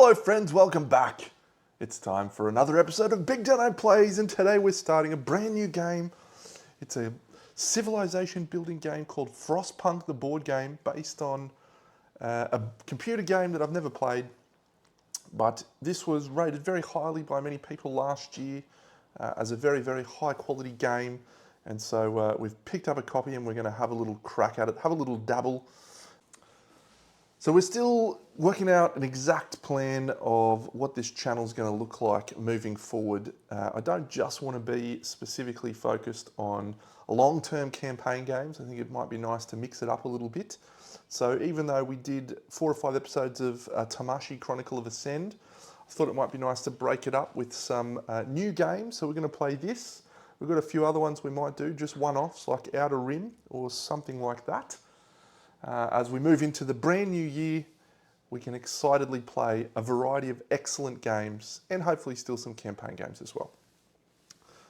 Hello friends, welcome back. It's time for another episode of BigDenoPlays, and today we're starting a brand new game. It's a civilization building game called Frostpunk, the board game, based on a computer game that I've never played. But this was rated very highly by many people last year as a very, very high quality game. And so we've picked up a copy and we're going to have a little crack at it, have a little dabble. So we're still working out an exact plan of what this channel is going to look like moving forward. I don't just want to be specifically focused on long-term campaign games. I think it might be nice to mix it up a little bit. So even though we did 4 or 5 episodes of Tamashii Chronicle of Ascend, I thought it might be nice to break it up with some new games. So we're going to play this. We've got a few other ones we might do, just one-offs like Outer Rim or something like that. As we move into the brand new year, we can excitedly play a variety of excellent games and hopefully still some campaign games as well.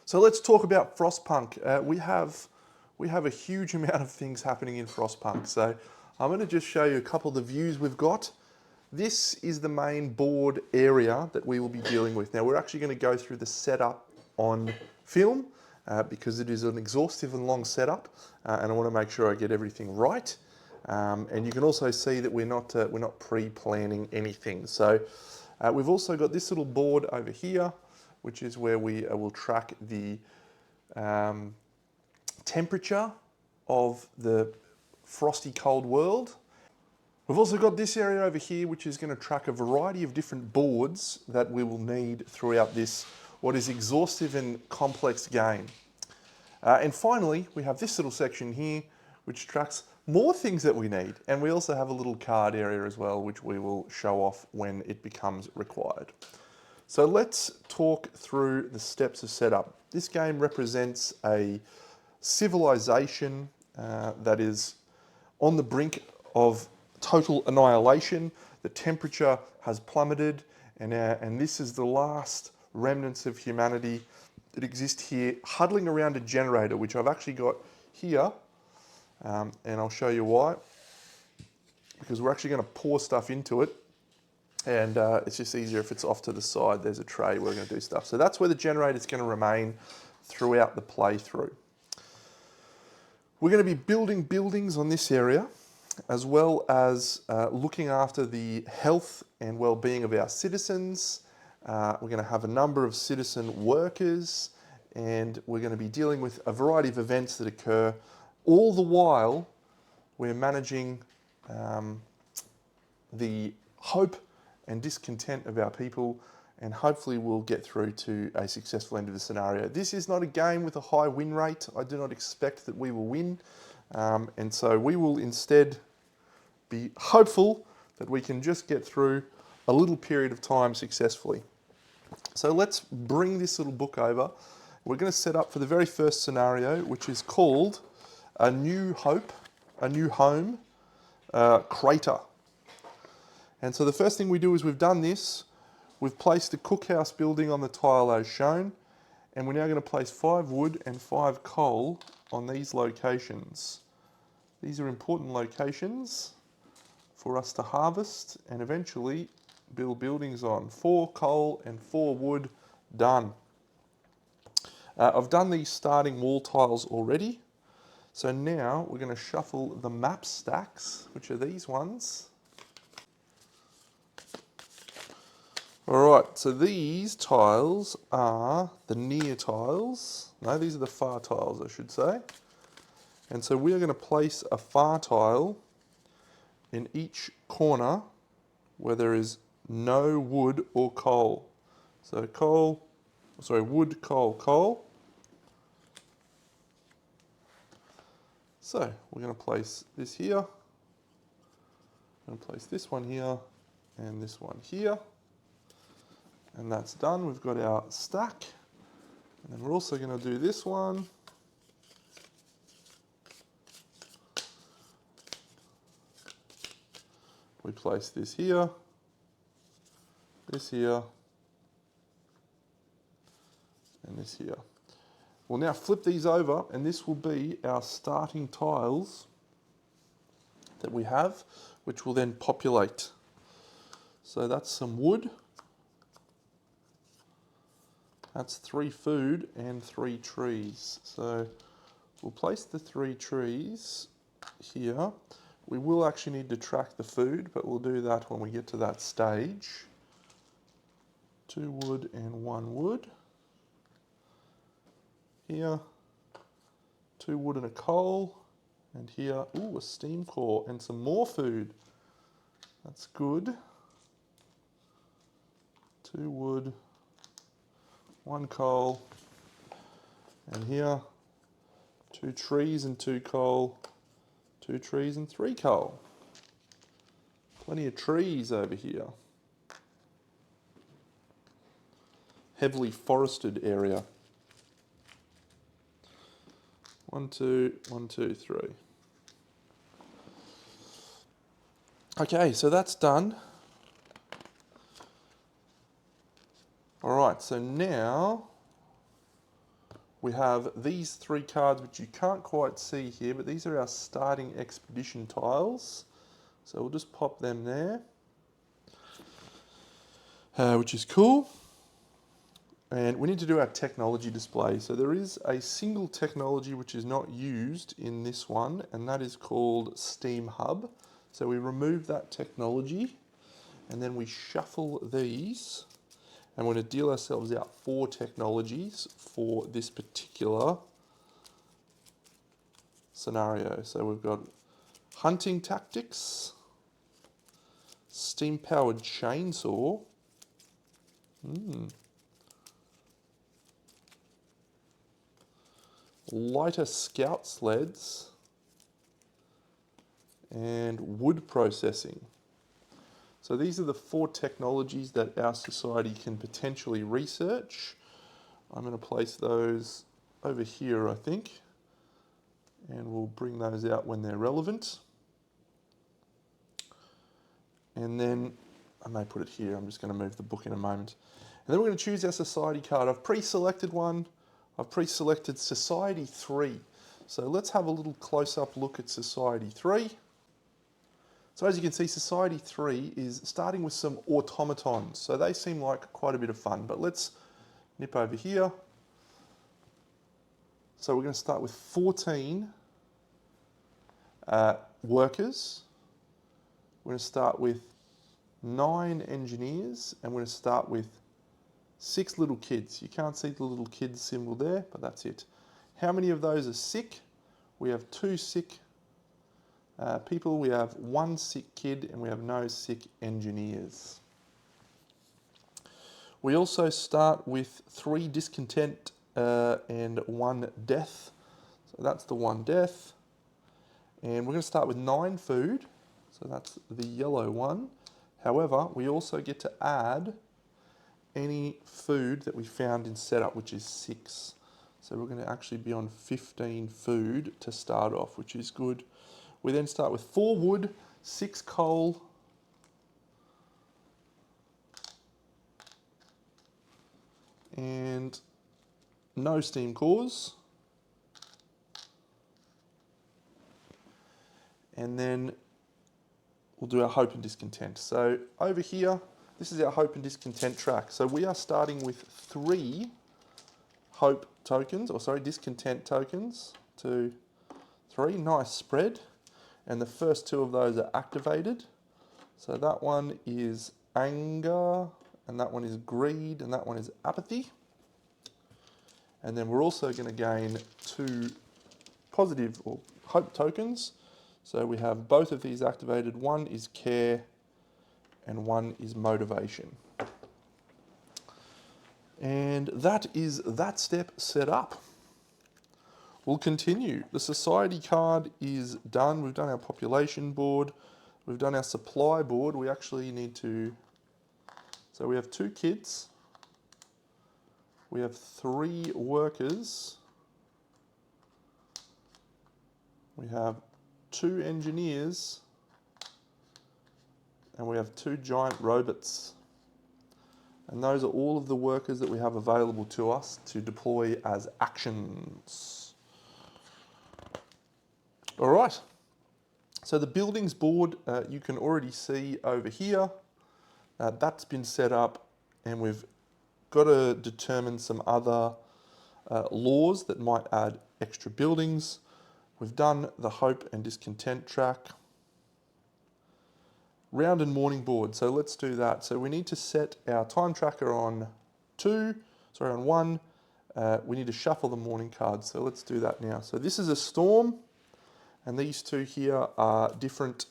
So let's talk about Frostpunk. We have a huge amount of things happening in Frostpunk. So I'm going to just show you a couple of the views we've got. This is the main board area that we will be dealing with. Now we're actually going to go through the setup on film because it is an exhaustive and long setup, and I want to make sure I get everything right. And you can also see that we're not pre-planning anything. So we've also got this little board over here, which is where we will track the temperature of the frosty cold world. We've also got this area over here, which is going to track a variety of different boards that we will need throughout this, what is exhaustive and complex game. And finally, we have this little section here, which tracks more things that we need. And we also have a little card area as well, which we will show off when it becomes required. So let's talk through the steps of setup. This game represents a civilization that is on the brink of total annihilation. The temperature has plummeted, and this is the last remnants of humanity that exist here, huddling around a generator, which I've actually got here. And I'll show you why, because we're actually going to pour stuff into it, and it's just easier if it's off to the side. There's a tray where we're going to do stuff. So that's where the generator is going to remain throughout the playthrough. We're going to be building buildings on this area, as well as looking after the health and well-being of our citizens. We're going to have a number of citizen workers, and we're going to be dealing with a variety of events that occur. All the while, we're managing the hope and discontent of our people, and hopefully we'll get through to a successful end of the scenario. This is not a game with a high win rate. I do not expect that we will win, and so we will instead be hopeful that we can just get through a little period of time successfully. So let's bring this little book over. We're going to set up for the very first scenario, which is called A New Hope, A New Home, Crater. And so the first thing we do is we've done this. We've placed the cookhouse building on the tile as shown, and we're now going to place 5 wood and 5 coal on these locations. These are important locations for us to harvest and eventually build buildings on. 4 coal and 4 wood, done. I've done these starting wall tiles already. So now we're going to shuffle the map stacks, which are these ones. Alright, so these tiles are the near tiles. No, these are the far tiles, I should say. And so we are going to place a far tile in each corner where there is no wood or coal. So wood, coal, coal. So we're going to place this here, I'm going to place this one here, and this one here, and that's done. We've got our stack, and then we're also going to do this one, we place this here, and this here. We'll now flip these over, and this will be our starting tiles that we have, which will then populate. So that's some wood. That's 3 food and 3 trees. So we'll place the 3 trees here. We will actually need to track the food, but we'll do that when we get to that stage. 2 wood and 1 wood. Here, 2 wood and a coal. And here, ooh, a steam core and some more food. That's good. 2 wood, 1 coal. And here, 2 trees and 2 coal. 2 trees and 3 coal. Plenty of trees over here. Heavily forested area. 1, 2, 1, 2, 3. Okay, so that's done. All right, so now we have these 3 cards, which you can't quite see here, but these are our starting expedition tiles. So we'll just pop them there, which is cool. And we need to do our technology display. So there is a single technology which is not used in this one, and that is called Steam Hub. So we remove that technology, and then we shuffle these, and we're going to deal ourselves out 4 technologies for this particular scenario. So we've got hunting tactics, steam-powered chainsaw, lighter scout sleds, and wood processing. So these are the 4 technologies that our society can potentially research. I'm going to place those over here, I think, and we'll bring those out when they're relevant. And then I may put it here. I'm just going to move the book in a moment. And then we're going to choose our society card. I've pre-selected one. I've pre-selected Society 3. So let's have a little close-up look at Society 3. So as you can see, Society 3 is starting with some automatons. So they seem like quite a bit of fun, but let's nip over here. So we're going to start with 14 workers. We're going to start with 9 engineers, and we're going to start with 6 little kids. You can't see the little kids symbol there, but that's it. How many of those are sick? We have 2 sick people, we have 1 sick kid, and we have no sick engineers. We also start with 3 discontent and 1 death. So that's the 1 death. And we're going to start with 9 food. So that's the yellow one. However, we also get to add any food that we found in setup, which is 6. So we're going to actually be on 15 food to start off, which is good. We then start with 4 wood, 6 coal, and no steam cores. And then we'll do our hope and discontent. So over here, this is our hope and discontent track. So we are starting with 3 hope tokens, or sorry, discontent tokens. 2, 3, nice spread. And the first 2 of those are activated. So that one is anger, and that one is greed, and that one is apathy. And then we're also going to gain 2 positive or hope tokens. So we have both of these activated. One is care, and one is motivation. And that is that step set up. We'll continue. The society card is done. We've done our population board. We've done our supply board. We actually need to... So we have 2 kids. We have 3 workers. We have 2 engineers. And we have 2 giant robots. And those are all of the workers that we have available to us to deploy as actions. All right, so the buildings board you can already see over here. That's been set up, and we've got to determine some other laws that might add extra buildings. We've done the hope and discontent track. Round and morning board, so let's do that. So we need to set our time tracker on on 1. We need to shuffle the morning cards, so let's do that now. So this is a storm, and these two here are different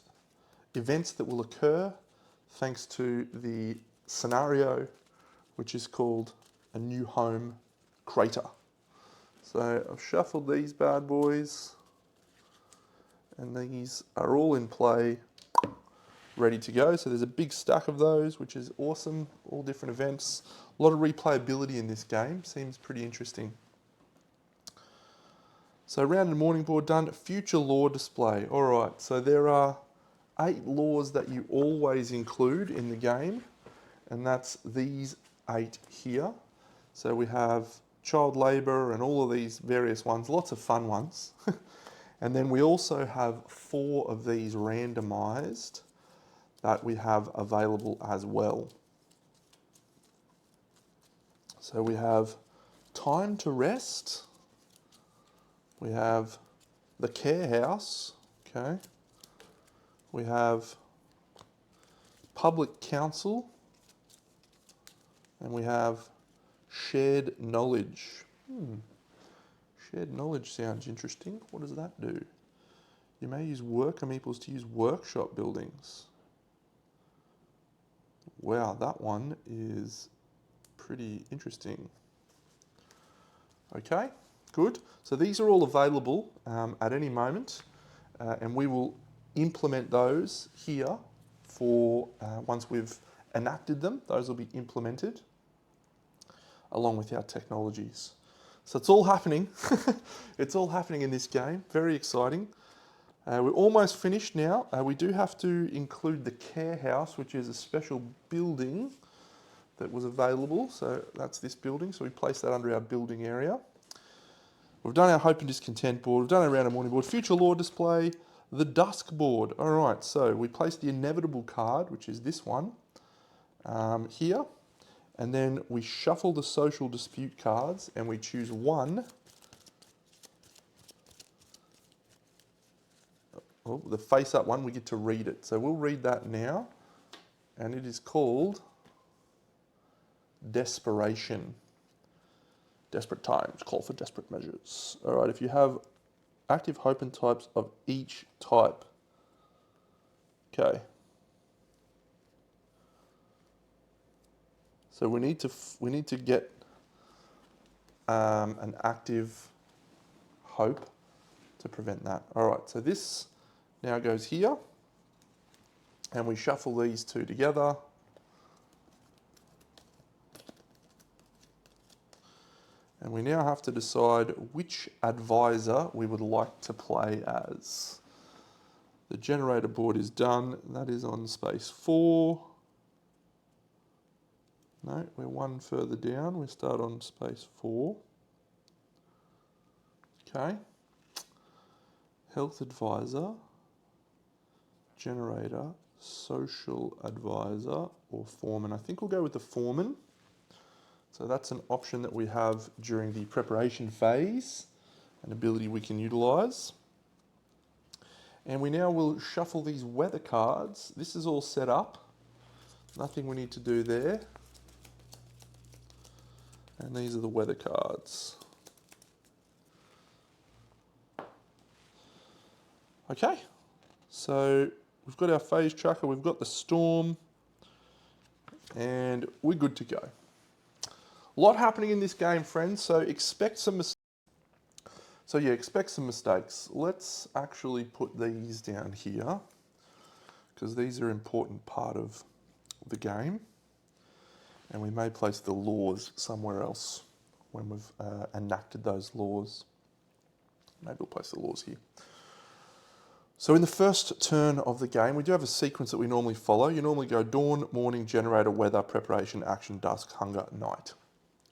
events that will occur thanks to the scenario, which is called a new home crater. So I've shuffled these bad boys, and these are all in play, ready to go. So there's a big stack of those, which is awesome, all different events. A lot of replayability in this game, seems pretty interesting. So round and morning board done, future law display. All right, so there are 8 laws that you always include in the game, and that's these 8 here. So we have child labour and all of these various ones, lots of fun ones. And then we also have 4 of these randomised that we have available as well. So we have time to rest, we have the care house, okay, we have public council, and we have shared knowledge. Shared knowledge sounds interesting. What does that do? You may use worker meeples to use workshop buildings. Wow, that one is pretty interesting. Okay, good. So these are all available at any moment, and we will implement those here for once we've enacted them. Those will be implemented along with our technologies. So it's all happening. It's all happening in this game. Very exciting. We're almost finished now. We do have to include the care house, which is a special building that was available. So that's this building. So we place that under our building area. We've done our hope and discontent board. We've done our round and morning board. Future law display. The dusk board. All right. So we place the inevitable card, which is this one, here. And then we shuffle the social dispute cards and we choose one. Oh, the face up one, we get to read it. So we'll read that now. And it is called Desperation. Desperate times call for desperate measures. All right, if you have active hope and types of each type. Okay. So we need to get an active hope to prevent that. All right, so this now goes here, and we shuffle these two together. And we now have to decide which advisor we would like to play as. The generator board is done. That is on space 4. No, we're one further down. We start on space 4. Okay. Health advisor, generator, social advisor, or foreman. I think we'll go with the foreman. So that's an option that we have during the preparation phase, an ability we can utilise. And we now will shuffle these weather cards. This is all set up. Nothing we need to do there. And these are the weather cards. Okay, so we've got our phase tracker, we've got the storm, and we're good to go. A lot happening in this game, friends, so expect some mistakes. Expect some mistakes. Let's actually put these down here, because these are an important part of the game. And we may place the laws somewhere else when we've enacted those laws. Maybe we'll place the laws here. So in the first turn of the game, we do have a sequence that we normally follow. You normally go dawn, morning, generator, weather, preparation, action, dusk, hunger, night.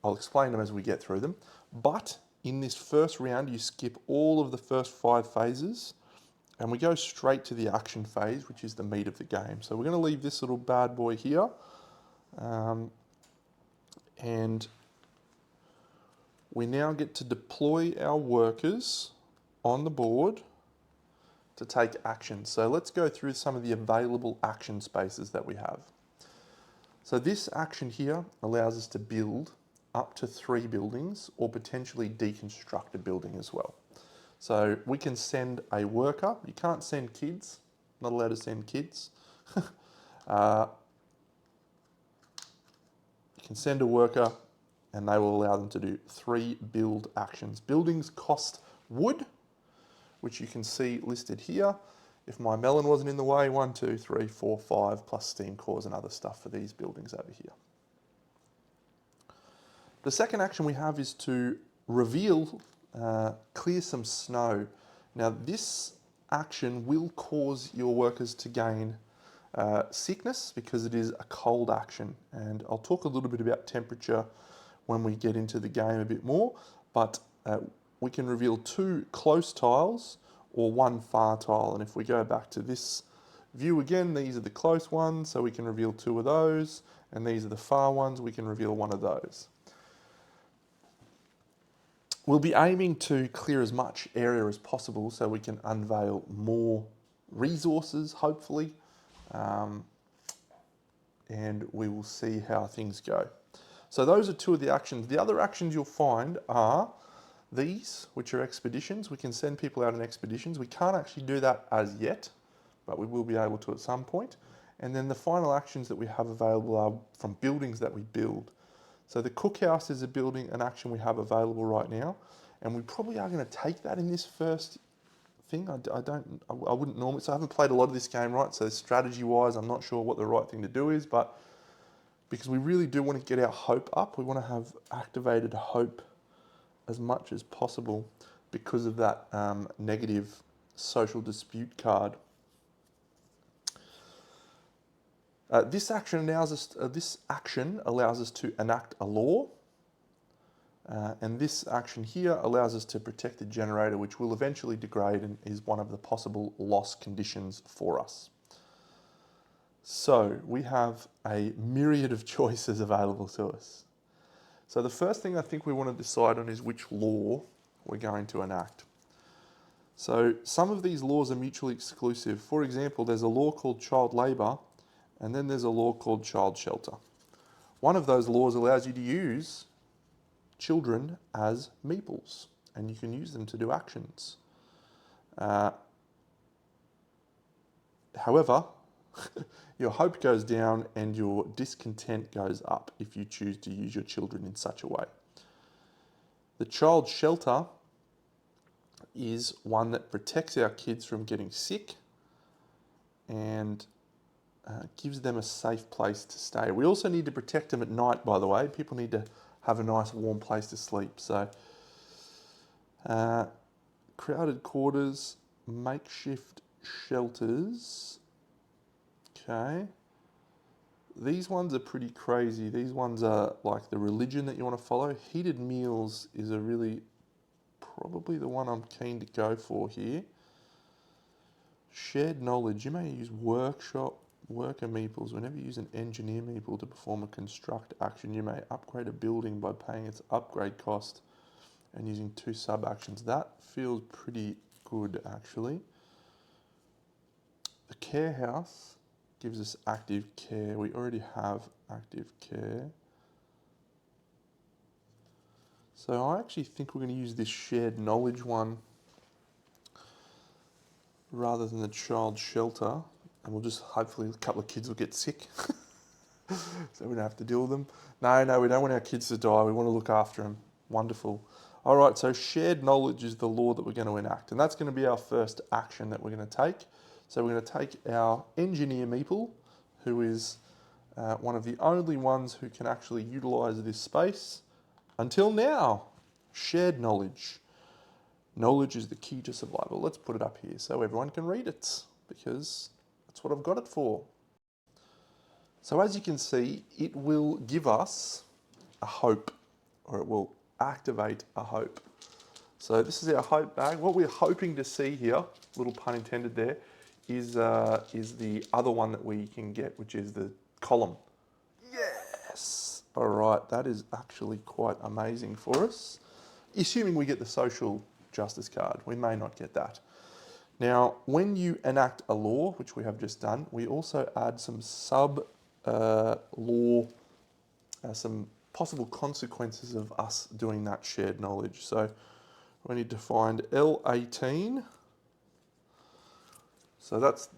I'll explain them as we get through them. But in this first round, you skip all of the first 5 phases and we go straight to the action phase, which is the meat of the game. So we're going to leave this little bad boy here And we now get to deploy our workers on the board to take action. So let's go through some of the available action spaces that we have. So this action here allows us to build up to 3 buildings or potentially deconstruct a building as well. So we can send a worker. You can't send kids, not allowed to send kids. You can send a worker and they will allow them to do 3 build actions. Buildings cost wood, which you can see listed here. If my melon wasn't in the way, 1, 2, 3, 4, 5, plus steam cores and other stuff for these buildings over here. The second action we have is to reveal, clear some snow. Now this action will cause your workers to gain sickness because it is a cold action. And I'll talk a little bit about temperature when we get into the game a bit more, but we can reveal 2 close tiles or 1 far tile. And if we go back to this view again, these are the close ones, so we can reveal 2 of those, and these are the far ones, we can reveal 1 of those. We'll be aiming to clear as much area as possible so we can unveil more resources, hopefully, and we will see how things go. So those are 2 of the actions. The other actions you'll find are these, which are expeditions. We can send people out on expeditions. We can't actually do that as yet, but we will be able to at some point. And then the final actions that we have available are from buildings that we build. So the cookhouse is an action we have available right now, and we probably are going to take that in this first thing. I wouldn't normally, so I haven't played a lot of this game, right? So strategy-wise, I'm not sure what the right thing to do is, but because we really do want to get our hope up, we want to have activated hope as much as possible because of that negative social dispute card. This action allows us to enact a law, and this action here allows us to protect the generator, which will eventually degrade and is one of the possible loss conditions for us. So we have a myriad of choices available to us. So the first thing I think we want to decide on is which law we're going to enact. So some of these laws are mutually exclusive. For example, there's a law called child labour, and then there's a law called child shelter. One of those laws allows you to use children as meeples, and you can use them to do actions. However, your hope goes down and your discontent goes up if you choose to use your children in such a way. The child shelter is one that protects our kids from getting sick and gives them a safe place to stay. We also need to protect them at night, by the way. People need to have a nice warm place to sleep. So crowded quarters, makeshift shelters. Okay. These ones are pretty crazy. These ones are like the religion that you want to follow. Heated meals is probably the one I'm keen to go for here. Shared knowledge. You may use worker meeples. Whenever you use an engineer meeple to perform a construct action, you may upgrade a building by paying its upgrade cost and using 2 sub-actions. That feels pretty good, actually. The care house gives us active care. We already have active care. So I actually think we're going to use this shared knowledge one rather than the child shelter. And we'll just, hopefully a couple of kids will get sick. So we don't have to deal with them. No, we don't want our kids to die. We want to look after them. Wonderful. All right, so shared knowledge is the law that we're going to enact. And that's going to be our first action that we're going to take. So we're going to take our engineer meeple, who is one of the only ones who can actually utilise this space. Until now, shared knowledge. Knowledge is the key to survival. Let's put it up here so everyone can read it, because that's what I've got it for. So as you can see, it will give us a hope, or it will activate a hope. So this is our hope bag. What we're hoping to see here, little pun intended there, is the other one that we can get, which is the column. Yeah! Yes. All right, that is actually quite amazing for us. Assuming we get the social justice card, we may not get that. Now, when you enact a law, which we have just done, we also add some law, some possible consequences of us doing that shared knowledge. So we need to find L18. So that's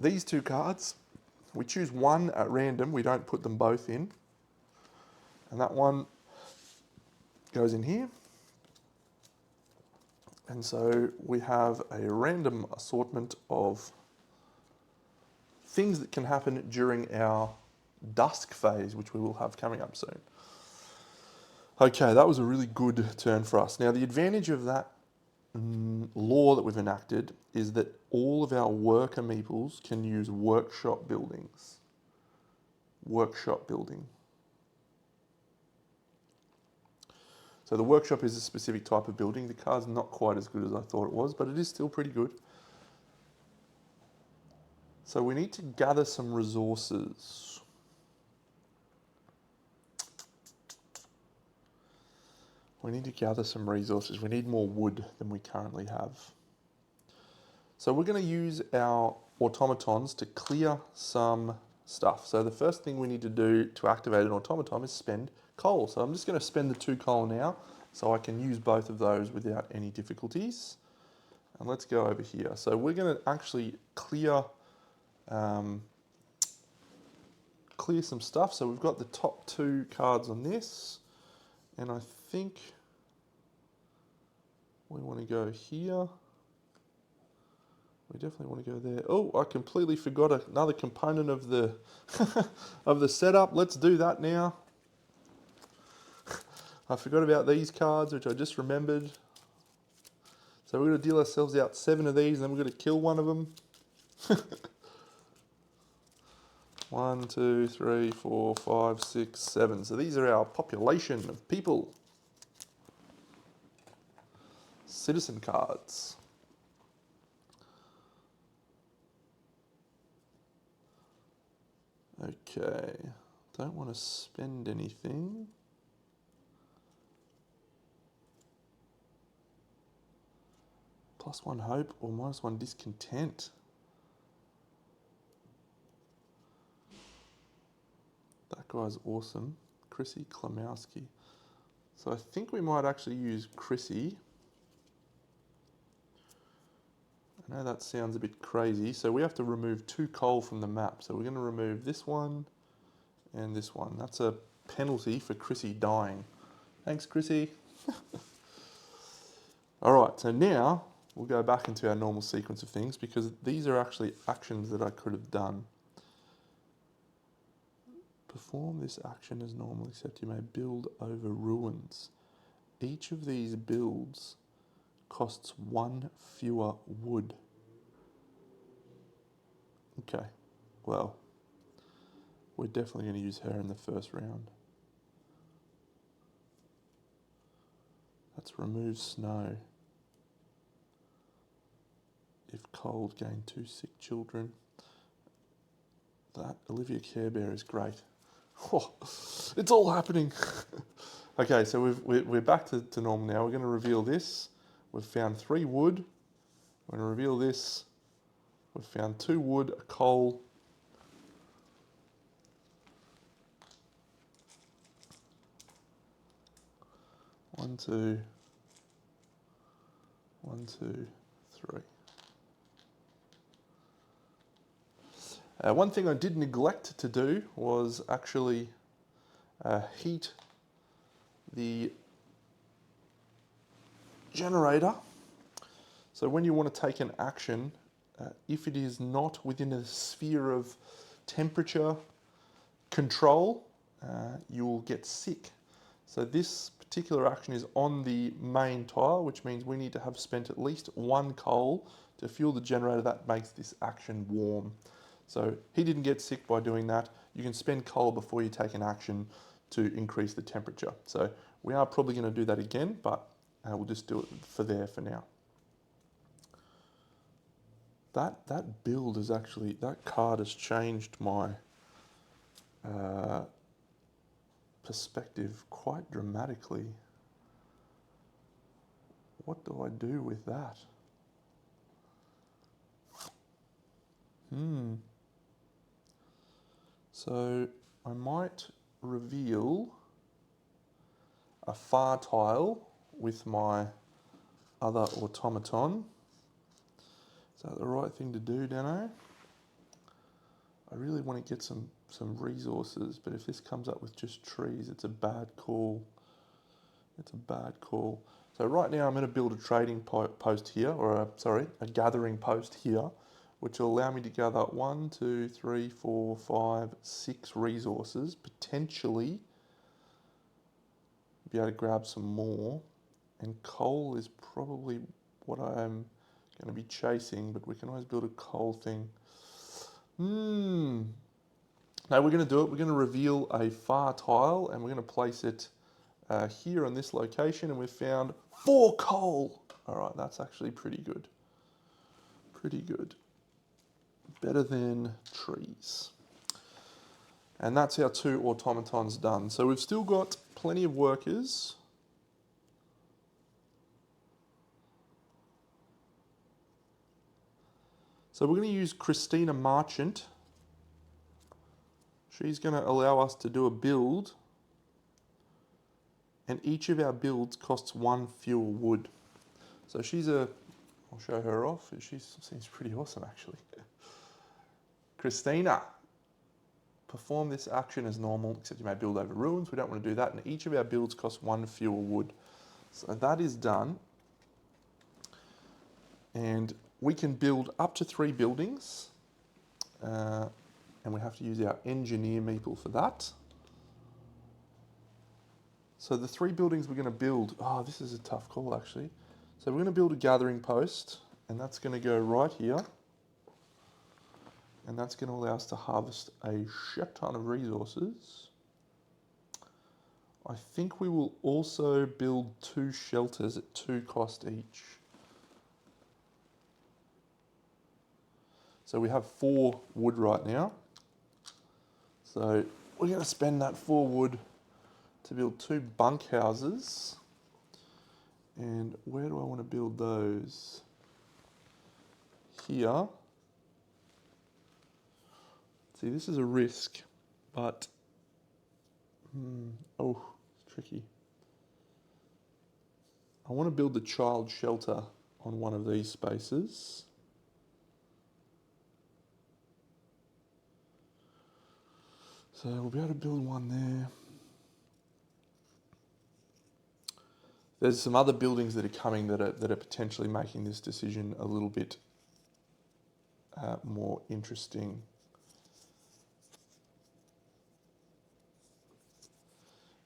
these two cards. We choose one at random, we don't put them both in. And that one goes in here. And so we have a random assortment of things that can happen during our dusk phase, which we will have coming up soon. Okay, that was a really good turn for us. Now, the advantage of that law that we've enacted is that all of our worker meeples can use workshop buildings. Workshop building. So the workshop is a specific type of building. The card's not quite as good as I thought it was, but it is still pretty good. So we need to gather some resources. We need to gather some resources. We need more wood than we currently have. So we're going to use our automatons to clear some stuff. So the first thing we need to do to activate an automaton is spend coal. So I'm just going to spend the 2 coal now so I can use both of those without any difficulties. And let's go over here. So we're going to actually clear some stuff. So we've got the top 2 cards on this. And I think we want to go here. We definitely want to go there. Oh, I completely forgot another component of the of the setup. Let's do that now. I forgot about these cards, which I just remembered. So we're going to deal ourselves out 7 of these, and then we're going to kill one of them. 1, 2, 3, 4, 5, 6, 7. So these are our population of people. Citizen cards. Okay, don't want to spend anything. +1 hope or -1 discontent. That guy's awesome. Chrissy Klimowski. So I think we might actually use Chrissy. I know that sounds a bit crazy. So we have to remove 2 coal from the map. So we're going to remove this one and this one. That's a penalty for Chrissy dying. Thanks, Chrissy. All right, so now we'll go back into our normal sequence of things because these are actually actions that I could have done. Perform this action as normally set. You may build over ruins. Each of these builds costs 1 fewer wood. Okay, well, we're definitely going to use her in the first round. Let's remove snow. If cold, gain 2 sick children. That Olivia Care Bear is great. Oh, it's all happening. Okay, so we're back to normal now. We're going to reveal this. We've found 3 wood. We're going to reveal this. We've found 2 wood, a coal. One, two, 1, 2, 3. One thing I did neglect to do was actually heat the generator. So when you want to take an action, if it is not within a sphere of temperature control, you will get sick. So this particular action is on the main tile, which means we need to have spent at least 1 coal to fuel the generator that makes this action warm. So he didn't get sick by doing that. You can spend coal before you take an action to increase the temperature. So we are probably going to do that again, but we'll just do it for now. That build is actually, that card has changed my perspective quite dramatically. What do I do with that? So I might reveal a far tile with my other automaton. Is that the right thing to do, Dano? I really want to get some resources, but if this comes up with just trees, it's a bad call. It's a bad call. So right now I'm going to build a trading post here, or a gathering post here, which will allow me to gather 1, 2, 3, 4, 5, 6 resources, potentially be able to grab some more. And coal is probably what I'm going to be chasing, but we can always build a coal thing. No, we're going to do it. We're going to reveal a far tile and we're going to place it here on this location, and we've found 4 coal. All right, that's actually pretty good. Pretty good. Better than trees. And that's our 2 automatons done. So we've still got plenty of workers. So we're going to use Christina Marchant. She's going to allow us to do a build, and each of our builds costs 1 fuel wood. So I'll show her off. She seems pretty awesome actually. Christina, perform this action as normal, except you may build over ruins. We don't want to do that, and each of our builds costs 1 fuel wood. So that is done. And we can build up to 3 buildings, and we have to use our engineer meeple for that. So the 3 buildings we're going to build, this is a tough call actually. So we're going to build a gathering post, and that's going to go right here. And that's going to allow us to harvest a shit ton of resources. I think we will also build 2 shelters at 2 cost each. So we have 4 wood right now. So we're going to spend that 4 wood to build 2 bunkhouses. And where do I want to build those? Here. See, this is a risk, but it's tricky. I want to build the child shelter on one of these spaces. So we'll be able to build one there. There's some other buildings that are coming that are potentially making this decision a little bit more interesting.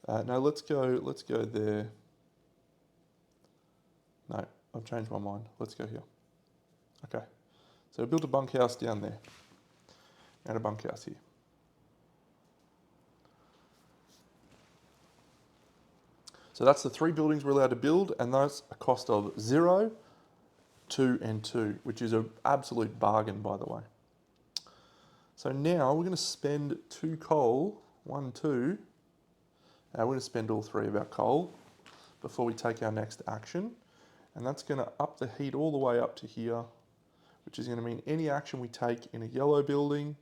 No, let's go there. No, I've changed my mind. Let's go here. Okay, so build a bunkhouse down there and a bunkhouse here. So that's the 3 buildings we're allowed to build, and that's a cost of 0, 2, and 2, which is an absolute bargain, by the way. So now we're going to spend 2 coal, 1, 2. We're going to spend all 3 of our coal before we take our next action, and that's going to up the heat all the way up to here, which is going to mean any action we take in a yellow building,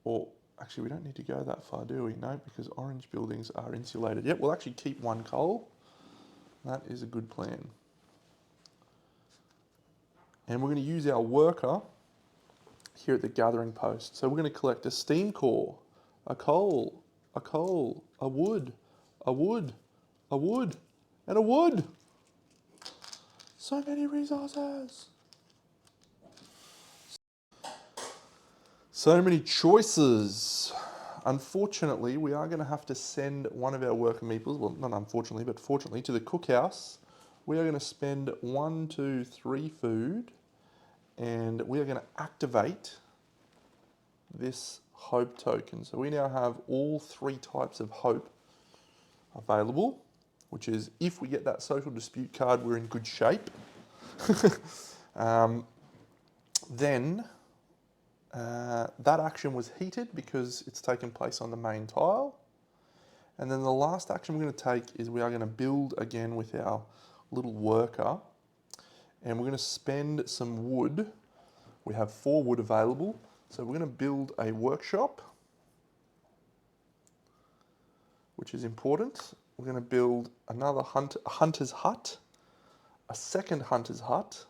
or actually we don't need to go that far, do we? No, because orange buildings are insulated. Yep, we'll actually keep 1 coal. That is a good plan. And we're going to use our worker here at the gathering post. So we're going to collect a steam core, a coal, a wood, a wood, a wood, and a wood. So many resources. So many choices. Unfortunately, we are going to have to send one of our worker meeples, well, not unfortunately, but fortunately, to the cookhouse. We are going to spend 1, 2, 3 food, and we are going to activate this hope token. So we now have all 3 types of hope available, which is if we get that social dispute card, we're in good shape. Then That action was heated because it's taken place on the main tile. And then the last action we're going to take is we are going to build again with our little worker. And we're going to spend some wood. We have 4 wood available. So we're going to build a workshop, which is important. We're going to build another hunter's hut, a second hunter's hut,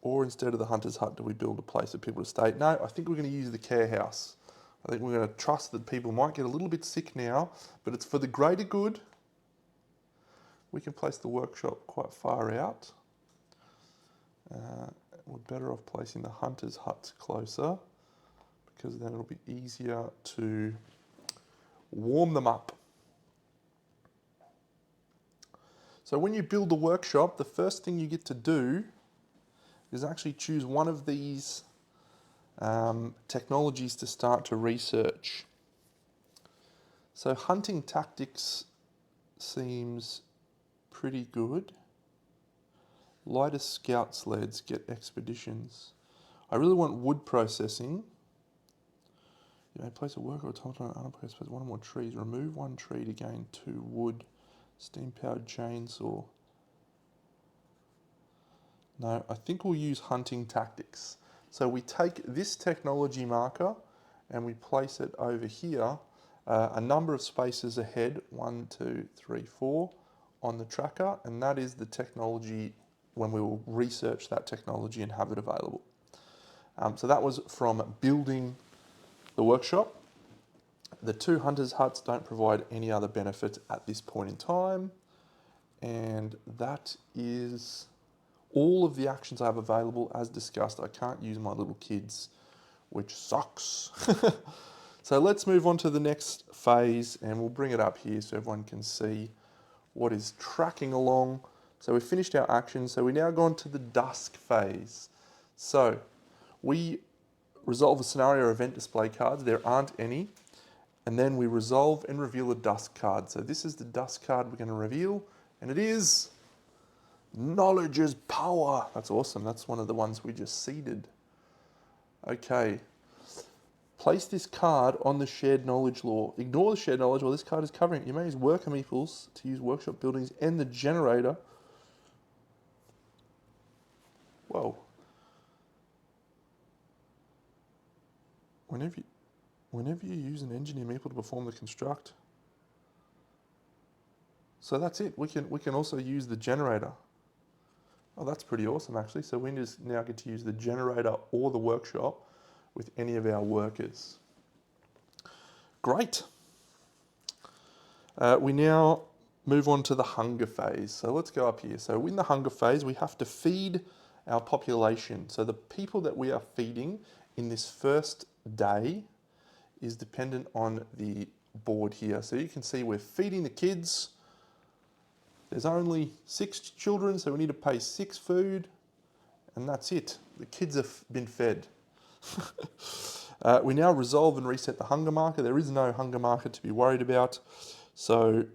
or instead of the hunter's hut, do we build a place for people to stay? No, I think we're going to use the care house. I think we're going to trust that people might get a little bit sick now, but it's for the greater good. We can place the workshop quite far out. We're better off placing the hunter's huts closer because then it'll be easier to warm them up. So when you build the workshop, the first thing you get to do is actually choose one of these technologies to start to research. So hunting tactics seems pretty good. Lighter scout sleds get expeditions. I really want wood processing. You may place a worker or automaton on unemployed space, one or more trees. Remove 1 tree to gain 2 wood. Steam-powered chainsaw. No, I think we'll use hunting tactics. So we take this technology marker and we place it over here, a number of spaces ahead, 1, 2, 3, 4, on the tracker, and that is the technology when we will research that technology and have it available. So that was from building the workshop. The 2 hunters' huts don't provide any other benefit at this point in time, and that is all of the actions I have available. As discussed, I can't use my little kids, which sucks. So let's move on to the next phase, and we'll bring it up here so everyone can see what is tracking along. So we've finished our action, so we now go on to the dusk phase. So we resolve a scenario or event display cards. There aren't any. And then we resolve and reveal a dusk card. So this is the dusk card we're going to reveal, and it is Knowledge is Power. That's awesome. That's one of the ones we just seeded. Okay. Place this card on the shared knowledge lore. Ignore the shared knowledge while this card is covering it. You may use worker meeples to use workshop buildings and the generator. Whoa. Whenever you use an engineer meeple to perform the construct. So that's it. We can also use the generator. Oh, that's pretty awesome actually. So we just now get to use the generator or the workshop with any of our workers. Great. We now move on to the hunger phase. So let's go up here. So in the hunger phase, we have to feed our population. So the people that we are feeding in this first day is dependent on the board here. So you can see we're feeding the kids. There's only 6 children, so we need to pay 6 food, and that's it. The kids have been fed. We now resolve and reset the hunger marker. There is no hunger marker to be worried about. So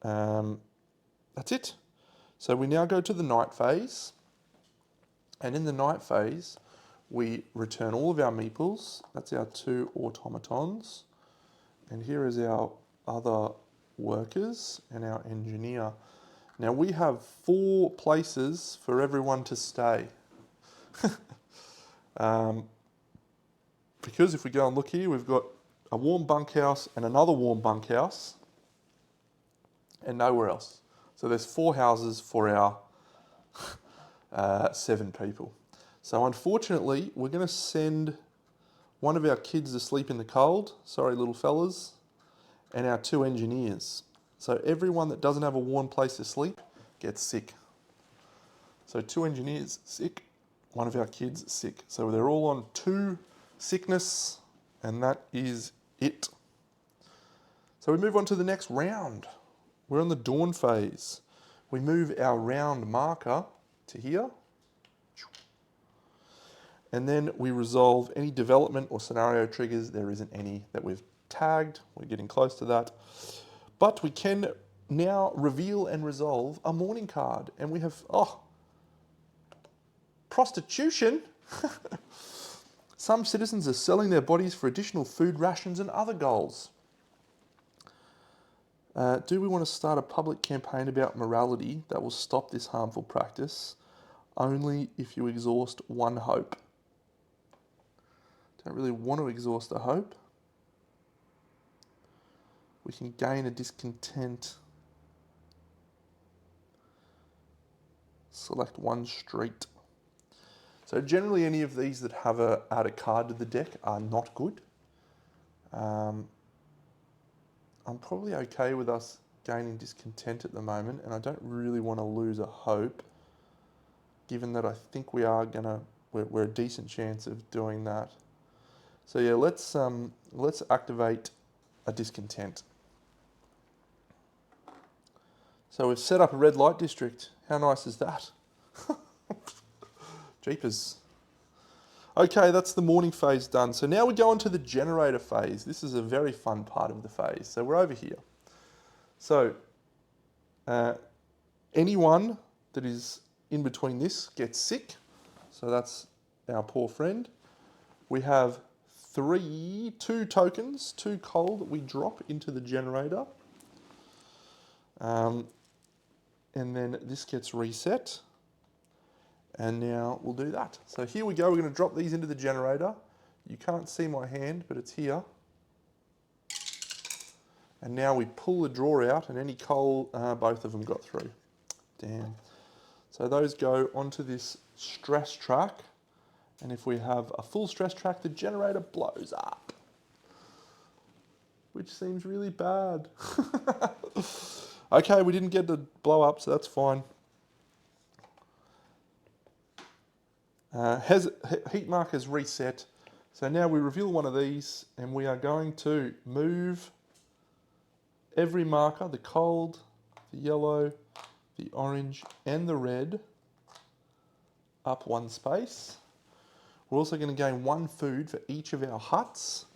that's it. So we now go to the night phase. And in the night phase, we return all of our meeples. That's our 2 automatons. And here is our other workers and our engineer. Now we have 4 places for everyone to stay. Because if we go and look here, we've got a warm bunkhouse and another warm bunkhouse and nowhere else. So there's 4 houses for our 7 people. So unfortunately, we're going to send one of our kids to sleep in the cold. Sorry, little fellas. And our 2 engineers. So everyone that doesn't have a warm place to sleep gets sick. So 2 engineers sick, one of our kids sick. So they're all on 2 sickness, and that is it. So we move on to the next round. We're on the dawn phase. We move our round marker to here. And then we resolve any development or scenario triggers. There isn't any that we've tagged. We're getting close to that. But we can now reveal and resolve a morning card. And we have, Prostitution? Some citizens are selling their bodies for additional food rations and other goals. Do we want to start a public campaign about morality that will stop this harmful practice? Only if you exhaust one hope. Don't really want to exhaust a hope. We can gain a discontent. Select one street. So generally any of these that have add a card to the deck are not good. I'm probably okay with us gaining discontent at the moment, and I don't really want to lose a hope, given that I think we're a decent chance of doing that. So yeah, let's activate a discontent. So we've set up a red light district. How nice is that? Jeepers. Okay, that's the morning phase done. So now we go on to the generator phase. This is a very fun part of the phase. So we're over here. So anyone that is in between this gets sick. So that's our poor friend. We have two tokens, 2 coal that we drop into the generator. And then this gets reset. And now we'll do that. So here we go, we're going to drop these into the generator. You can't see my hand, but it's here. And now we pull the drawer out, and any coal, both of them got through. Damn. So those go onto this stress track. And if we have a full stress track, the generator blows up. Which seems really bad. Okay, we didn't get to blow up, so that's fine. Heat markers reset. So now we reveal one of these, and we are going to move every marker, the cold, the yellow, the orange, and the red, up 1 space. We're also going to gain 1 food for each of our huts.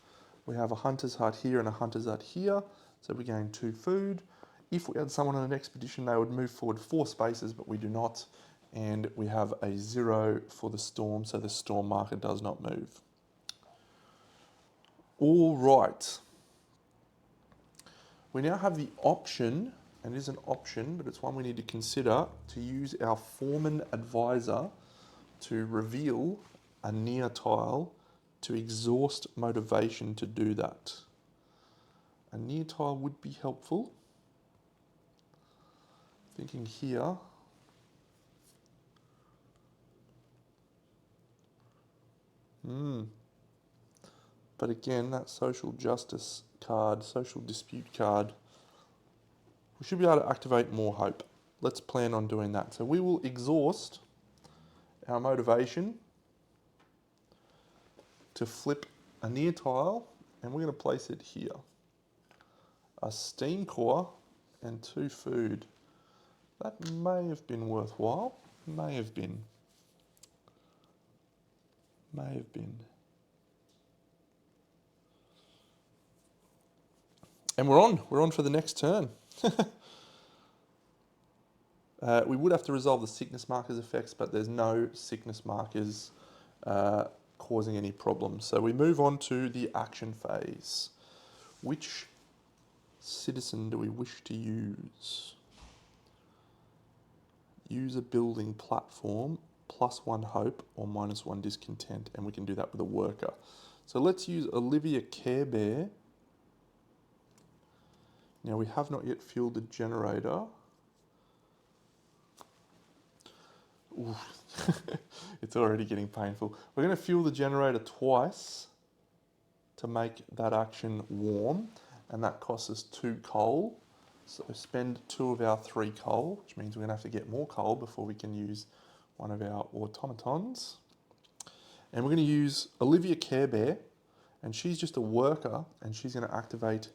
We have a hunter's hut here and a hunter's hut here, so we gain 2 food. If we had someone on an expedition, they would move forward 4 spaces, but we do not. And we have a 0 for the storm, so the storm marker does not move. All right. We now have the option, and it is an option, but it's one we need to consider, to use our foreman advisor to reveal a near tile to exhaust motivation to do that. A near tile would be helpful. Thinking here. But again, that social justice card, social dispute card, we should be able to activate more hope. Let's plan on doing that. So we will exhaust our motivation to flip a near tile, and we're going to place it here. A steam core and 2 food. That may have been worthwhile. May have been. May have been. And we're on for the next turn. We would have to resolve the sickness markers effects, but there's no sickness markers causing any problems. So we move on to the action phase. Which citizen do we wish to use? Use a building platform, +1 hope or -1 discontent, and we can do that with a worker. So let's use Olivia Care Bear. Now we have not yet fueled the generator. Ooh. It's already getting painful. We're going to fuel the generator twice to make that action warm, and that costs us 2 coal. So spend 2 of our 3 coal, which means we're going to have to get more coal before we can use one of our automatons. And we're going to use Olivia Care Bear, and she's just a worker, and she's going to activate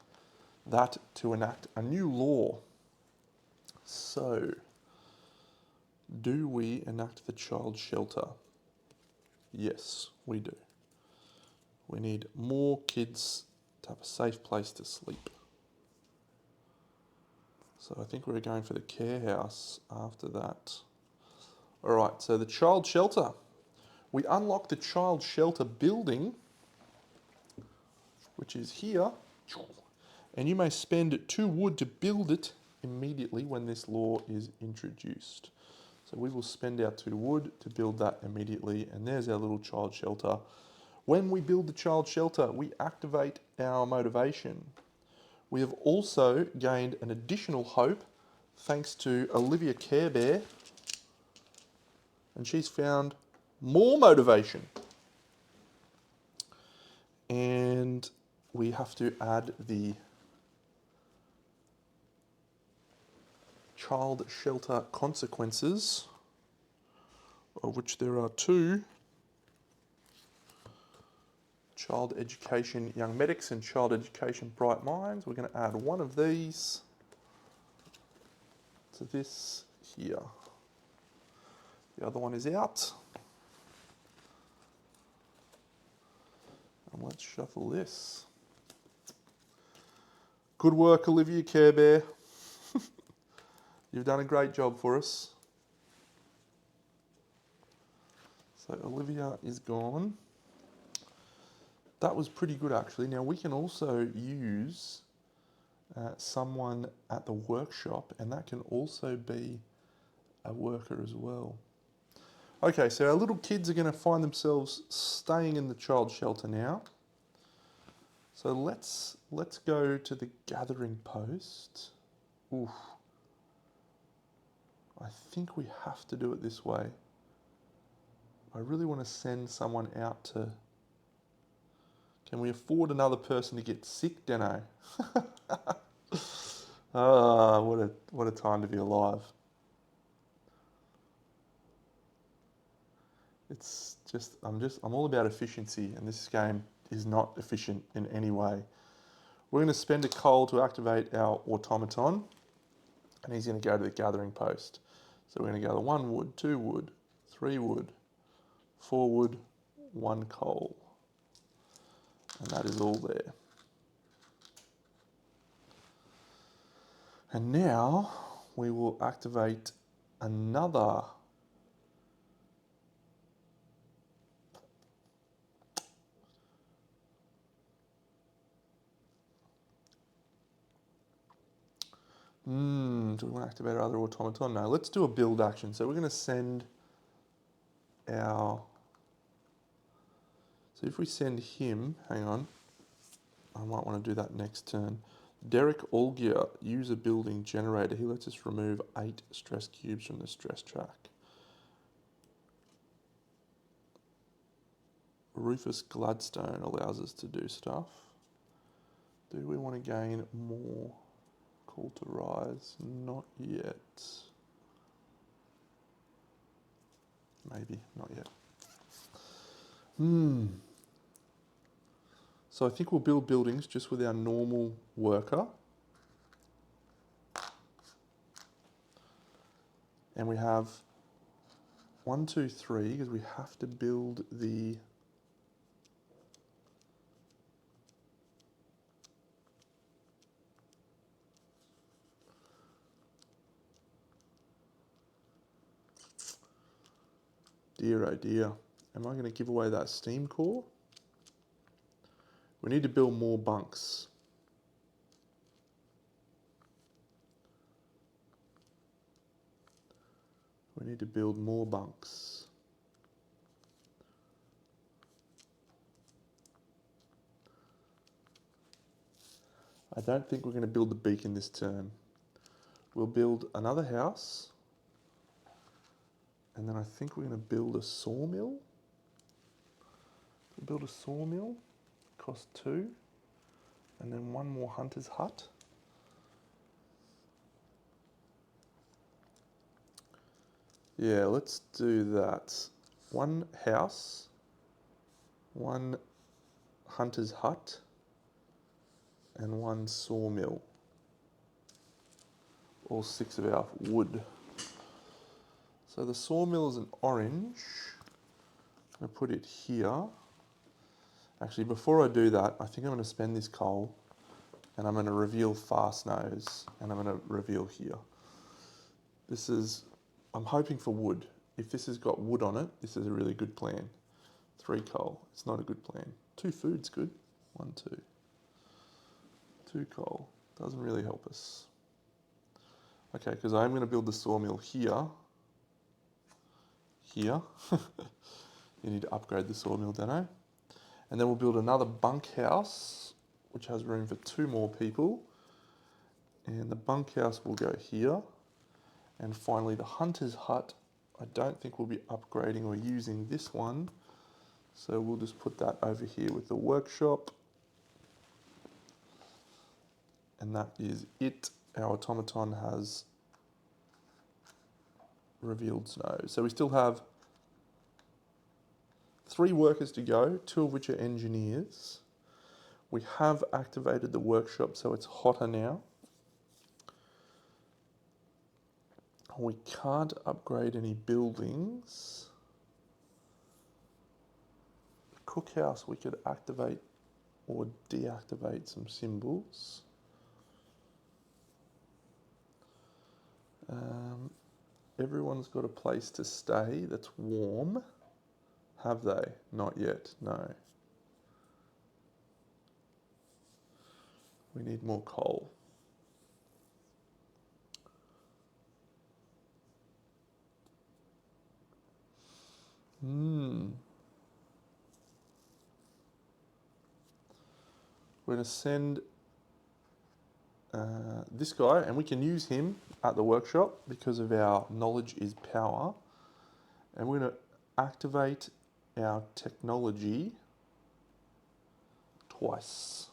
that to enact a new law. So, do we enact the child shelter? Yes, we do. We need more kids to have a safe place to sleep. So I think we're going for the care house after that. All right, so the child shelter. We unlock the child shelter building, which is here, and you may spend 2 wood to build it immediately when this law is introduced. So we will spend our 2 wood to build that immediately, and there's our little child shelter. When we build the child shelter, we activate our motivation. We have also gained an additional hope thanks to Olivia Care Bear, and she's found more motivation. And we have to add the child shelter consequences, of which there are 2. Child education young medics and child education bright minds. We're going to add one of these to this here. The other one is out. And let's shuffle this. Good work, Olivia Care Bear. You've done a great job for us. So Olivia is gone. That was pretty good actually. Now we can also use someone at the workshop, and that can also be a worker as well. Okay, so our little kids are going to find themselves staying in the child shelter now. So let's go to the gathering post. Oof. I think we have to do it this way. I really want to send someone out to... Can we afford another person to get sick, Deno? Ah, what a time to be alive. It's just I'm all about efficiency, and this game is not efficient in any way. We're going to spend a coal to activate our automaton, and he's going to go to the gathering post. So we're going to gather 1 wood, 2 wood, 3 wood, 4 wood, 1 coal. And that is all there. And now we will activate another do we want to activate our other automaton? No, let's do a build action. So we're going to send our... So if we send him, hang on, I might want to do that next turn. Derek Allgear, use a building generator. He lets us remove 8 stress cubes from the stress track. Rufus Gladstone allows us to do stuff. Do we want to gain more? Call to rise? Not yet. Maybe, not yet. So I think we'll build buildings just with our normal worker. And we have 1, 2, 3, because we have to build the... Dear oh dear. Am I going to give away that steam core? We need to build more bunks. We need to build more bunks. I don't think we're going to build the beacon this turn. We'll build another house. And then I think we're going to build a sawmill. We'll build a sawmill. Cost 2. And then 1 more hunter's hut. Yeah, let's do that. 1 house, 1 hunter's hut, and 1 sawmill. All 6 of our wood. So the sawmill is an orange. I'm going to put it here. Actually, before I do that, I think I'm going to spend this coal, and I'm going to reveal fast nose, and I'm going to reveal here. This is... I'm hoping for wood. If this has got wood on it, this is a really good plan. 3 coal. It's not a good plan. 2 food's good. 1, 2. 2 coal. Doesn't really help us. Okay, because I'm going to build the sawmill here. Here. You need to upgrade the sawmill, don't I? And then we'll build another bunkhouse, which has room for 2 more people. And the bunkhouse will go here. And finally, the hunter's hut. I don't think we'll be upgrading or using this one. So we'll just put that over here with the workshop. And that is it. Our automaton has revealed snow. So we still have 3 workers to go, 2 of which are engineers. We have activated the workshop, so it's hotter now. We can't upgrade any buildings. The cookhouse, we could activate or deactivate some symbols. Everyone's got a place to stay that's warm. Have they? Not yet, no. We need more coal. We're going to send this guy, and we can use him at the workshop because of our knowledge is power. And we're going to activate our technology twice.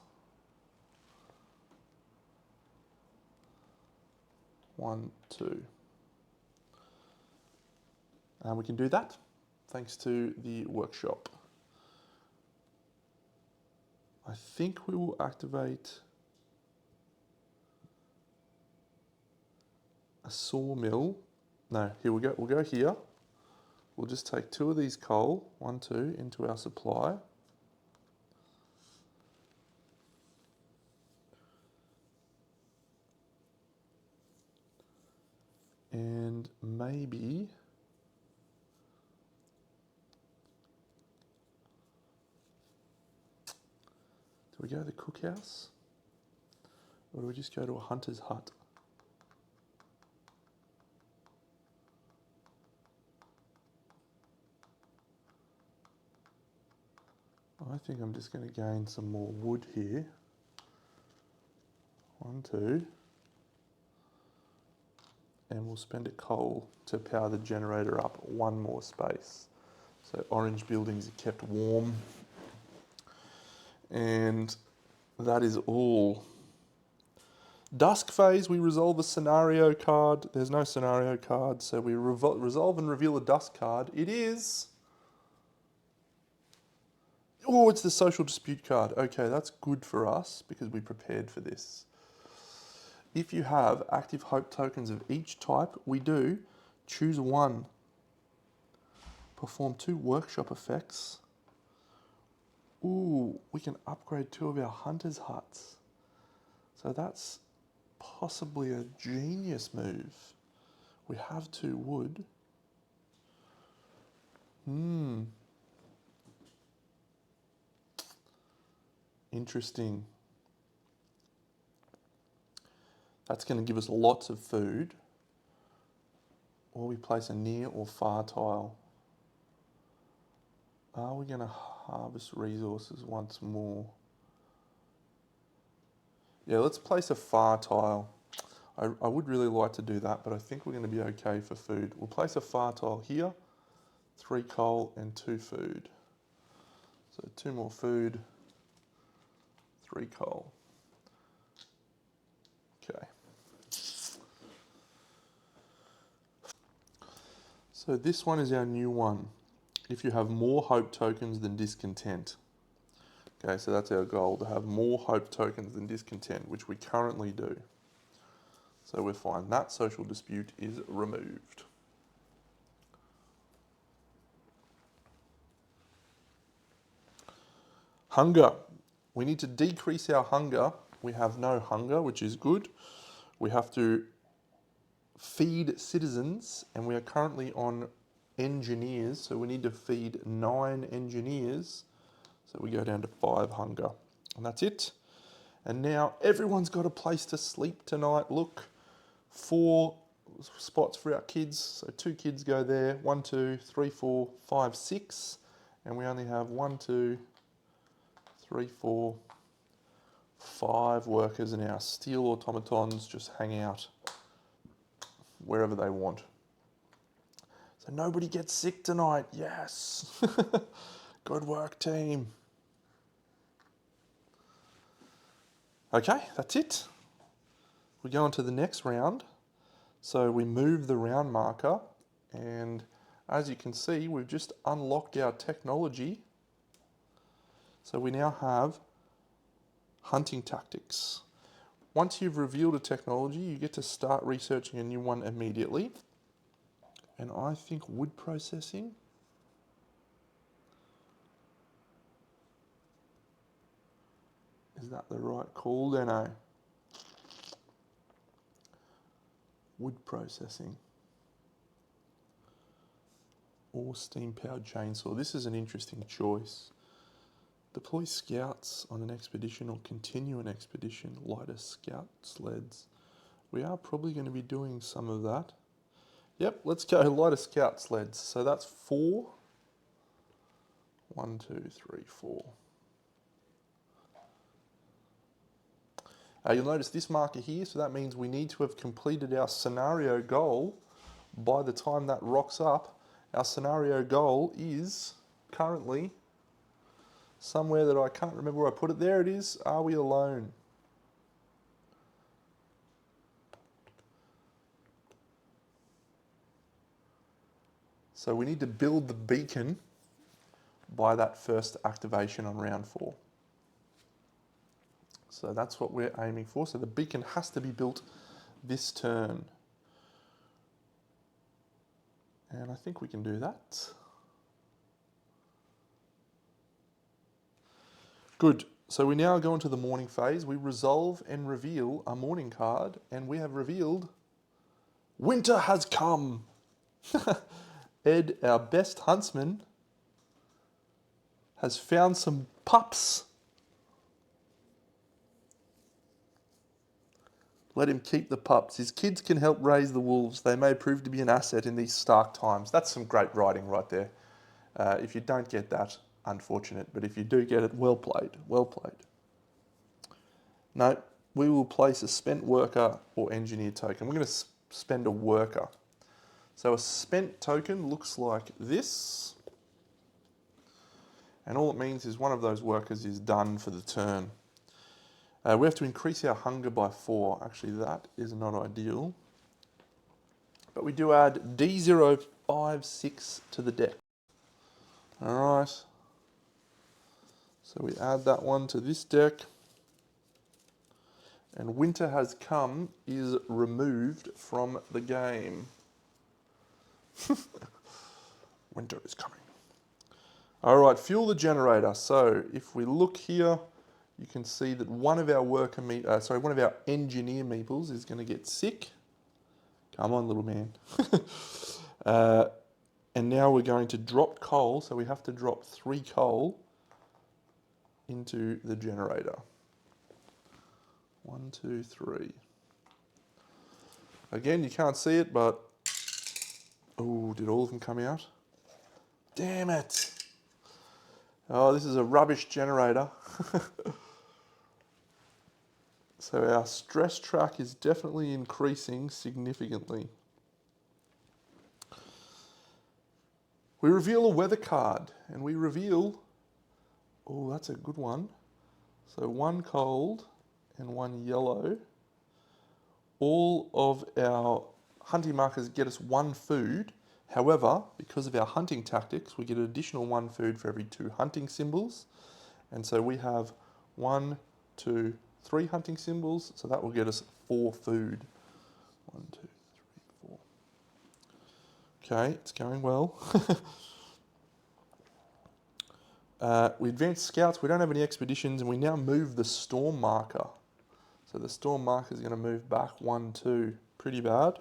1, 2. And we can do that thanks to the workshop. I think we will activate a sawmill. No, here we go. We'll go here. We'll just take 2 of these coal, 1, 2, into our supply. And maybe do we go to the cookhouse? Or do we just go to a hunter's hut? I think I'm just going to gain some more wood here. 1, 2. And we'll spend a coal to power the generator up 1 more space. So orange buildings are kept warm. And that is all. Dusk phase, we resolve a scenario card. There's no scenario card, so we resolve and reveal a dusk card. It is... Oh, it's the social dispute card. Okay, that's good for us because we prepared for this. If you have active hope tokens of each type, we do choose 1. Perform 2 workshop effects. Ooh, we can upgrade 2 of our hunter's huts. So that's possibly a genius move. We have 2 wood. Interesting. That's going to give us lots of food. Or we place a near or far tile. Are we going to harvest resources once more? Yeah, let's place a far tile. I would really like to do that, but I think we're going to be okay for food. We'll place a far tile here, 3 coal and 2 food. So 2 more food, 3 coal. Okay. So this one is our new one. If you have more hope tokens than discontent. Okay, so that's our goal, to have more hope tokens than discontent, which we currently do. So we're fine. That social dispute is removed. Hunger. We need to decrease our hunger. We have no hunger, which is good. We have to feed citizens, and we are currently on engineers. So we need to feed 9 engineers. So we go down to 5 hunger. And that's it. And now everyone's got a place to sleep tonight. Look, 4 spots for our kids. So 2 kids go there. 1, 2, 3, 4, 5, 6. And we only have 1, 2, 3, 4, 5 workers, and our steel automatons just hang out wherever they want. So nobody gets sick tonight. Yes. Good work, team. Okay, that's it. We go on to the next round. So we move the round marker, and as you can see, we've just unlocked our technology. So we now have hunting tactics. Once you've revealed a technology, you get to start researching a new one immediately. And I think wood processing. Is that the right call, Deno? Wood processing. Or steam-powered chainsaw. This is an interesting choice. Deploy scouts on an expedition or continue an expedition. Lighter scout sleds. We are probably going to be doing some of that. Yep, let's go lighter scout sleds. So that's 4. 1, 2, 3, 4. You'll notice this marker here, so that means we need to have completed our scenario goal by the time that rocks up. Our scenario goal is currently somewhere that I can't remember where I put it. There it is. Are we alone? So we need to build the beacon by that first activation on round 4. So that's what we're aiming for. So the beacon has to be built this turn. And I think we can do that. Good. So we now go into the morning phase. We resolve and reveal a morning card, and we have revealed winter has come. Ed, our best huntsman, has found some pups. Let him keep the pups. His kids can help raise the wolves. They may prove to be an asset in these stark times. That's some great writing right there. If you don't get that, unfortunate. But if you do get it, well played. Well played. No, we will place a spent worker or engineer token. We're going to spend a worker. So a spent token looks like this. And all it means is one of those workers is done for the turn. We have to increase our hunger by 4. Actually, that is not ideal. But we do add D056 to the deck. All right. So we add that one to this deck. And winter has come is removed from the game. Winter is coming. All right, fuel the generator. So if we look here, you can see that one of our one of our engineer meeples is going to get sick. Come on, little man. And now we're going to drop coal, so we have to drop 3 coal into the generator. 1, 2, 3. Again, you can't see it, but oh, did all of them come out? Damn it! Oh, this is a rubbish generator. So our stress track is definitely increasing significantly. We reveal a weather card, and we reveal, oh, that's a good one. So 1 cold and 1 yellow. All of our hunting markers get us 1 food. However, because of our hunting tactics, we get an additional 1 food for every 2 hunting symbols. And so we have 1, 2, 3 hunting symbols, so that will get us 4 food. 1, 2, 3, 4. Okay, it's going well. We advance scouts, we don't have any expeditions, and we now move the storm marker. So the storm marker is going to move back 1, 2, pretty bad.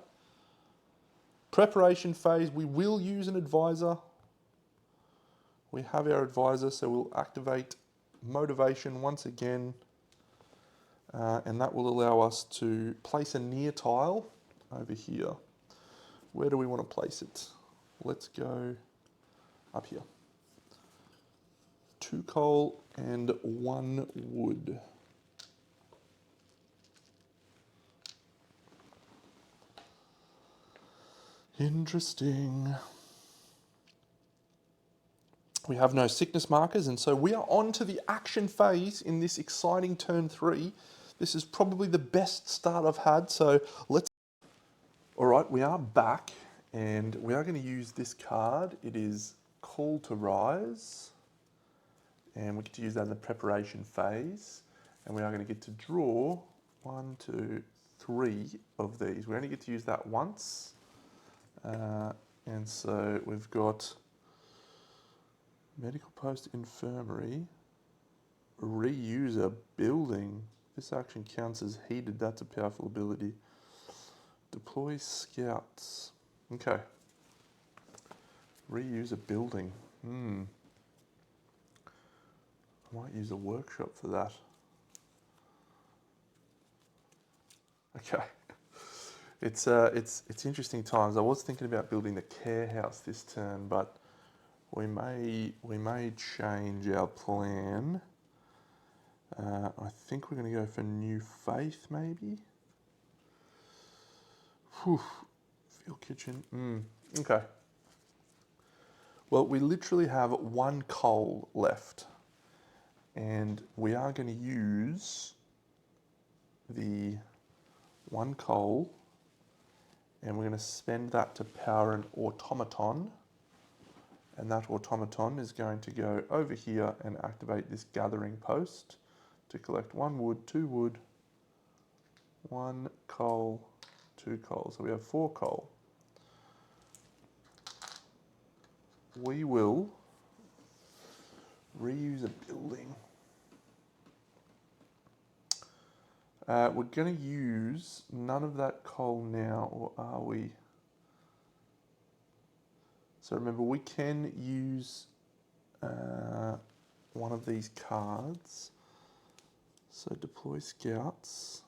Preparation phase, we will use an advisor. We have our advisor, so we'll activate motivation once again. And that will allow us to place a near tile over here. Where do we want to place it? Let's go up here. 2 coal and 1 wood. Interesting. We have no sickness markers, and so we are on to the action phase in this exciting turn 3. This is probably the best start I've had, so let's... All right, we are back, and we are going to use this card. It is Call to Rise, and we get to use that in the preparation phase, and we are going to get to draw 1, 2, 3 of these. We only get to use that once, and so we've got Medical Post Infirmary, reuse a building. This action counts as heated. That's a powerful ability. Deploy scouts. Okay. Reuse a building. I might use a workshop for that. Okay. It's interesting times. I was thinking about building the care house this turn, but we may change our plan. I think we're going to go for New Faith, maybe. Whew. Field kitchen. Okay. Well, we literally have 1 coal left, and we are going to use the 1 coal, and we're going to spend that to power an automaton. And that automaton is going to go over here and activate this gathering post to collect 1 wood, 2 wood, 1 coal, 2 coal. So we have 4 coal. We will reuse a building. We're going to use none of that coal now, or are we? So remember, we can use one of these cards. So deploy scouts.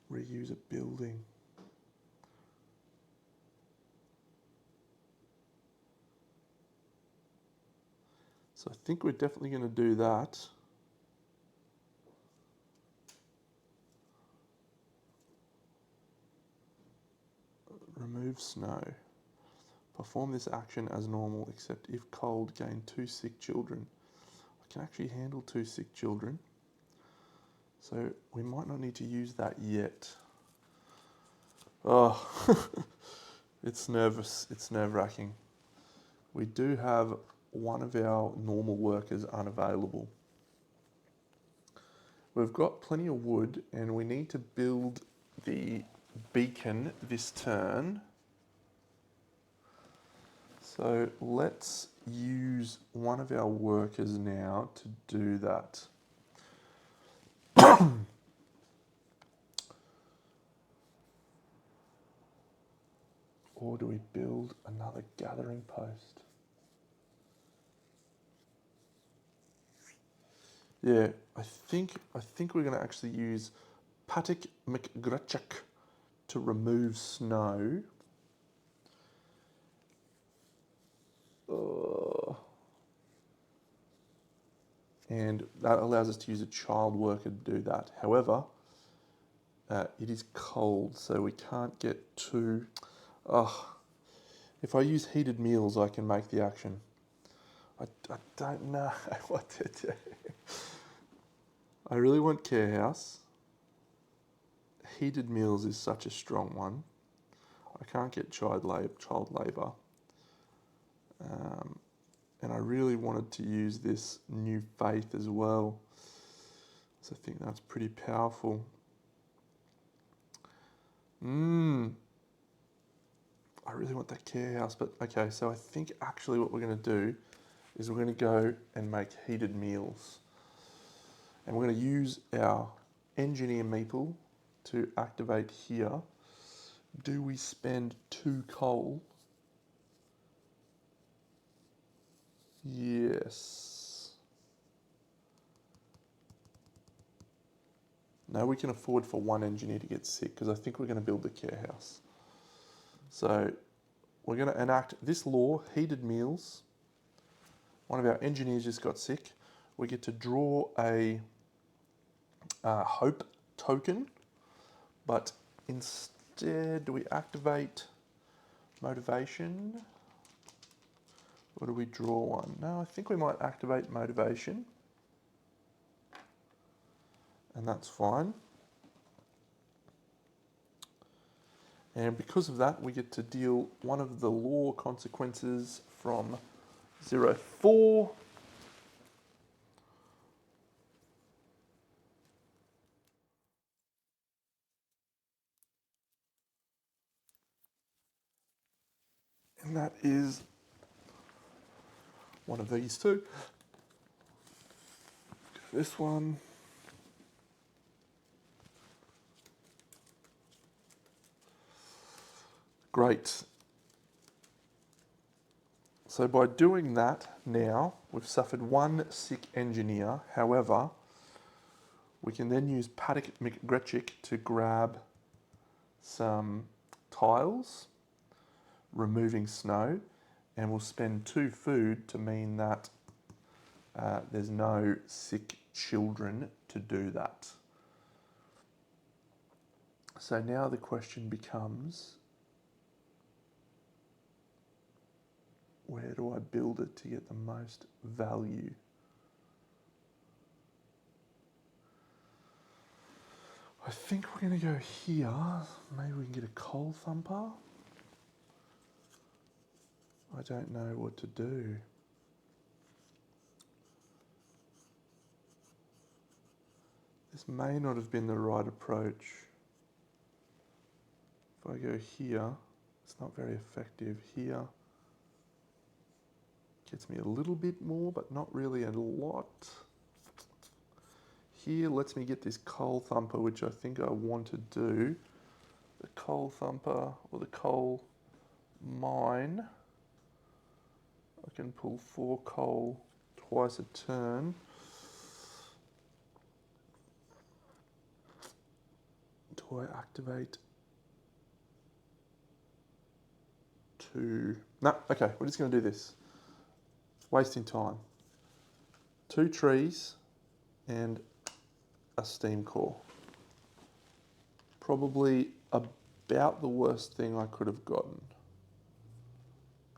Reuse a building. So I think we're definitely going to do that. Remove snow. Perform this action as normal, except if cold, gain 2 sick children. I can actually handle 2 sick children, so we might not need to use that yet. Oh, it's nervous. It's nerve-wracking. We do have one of our normal workers unavailable. We've got plenty of wood, and we need to build the beacon this turn. So let's use one of our workers now to do that. Or do we build another gathering post? Yeah, I think we're going to actually use Patrick McGretchuk to remove snow. And that allows us to use a child worker to do that. However, it is cold, so we can't get too... if I use heated meals, I can make the action. I don't know what to do. I really want care house. Heated meals is such a strong one. I can't get child labour. And I really wanted to use this New Faith as well. So I think that's pretty powerful. I really want that care house, but okay, so I think actually what we're going to do is we're going to go and make heated meals. And we're going to use our engineer meeple to activate here, do we spend 2 coal? Yes. Now we can afford for 1 engineer to get sick because I think we're going to build the care house. So we're going to enact this law, heated meals. One of our engineers just got sick. We get to draw a hope token, but instead do we activate motivation? Or do we draw one? No, I think we might activate motivation. And that's fine. And because of that, we get to deal one of the law consequences from 0-4. And that is one of these two. This one. Great. So by doing that now, we've suffered 1 sick engineer. However, we can then use Paddock McGretchick to grab some tiles, removing snow, and we'll spend 2 food to mean that there's no sick children to do that. So now the question becomes, where do I build it to get the most value? I think we're going to go here. Maybe we can get a coal thumper. I don't know what to do. This may not have been the right approach. If I go here, it's not very effective. Here gets me a little bit more, but not really a lot. Here lets me get this coal thumper, which I think I want to do. The coal thumper or the coal mine. I can pull 4 coal twice a turn. Do I activate 2? No, okay, we're just going to do this. Wasting time. 2 trees and a steam core. Probably about the worst thing I could have gotten.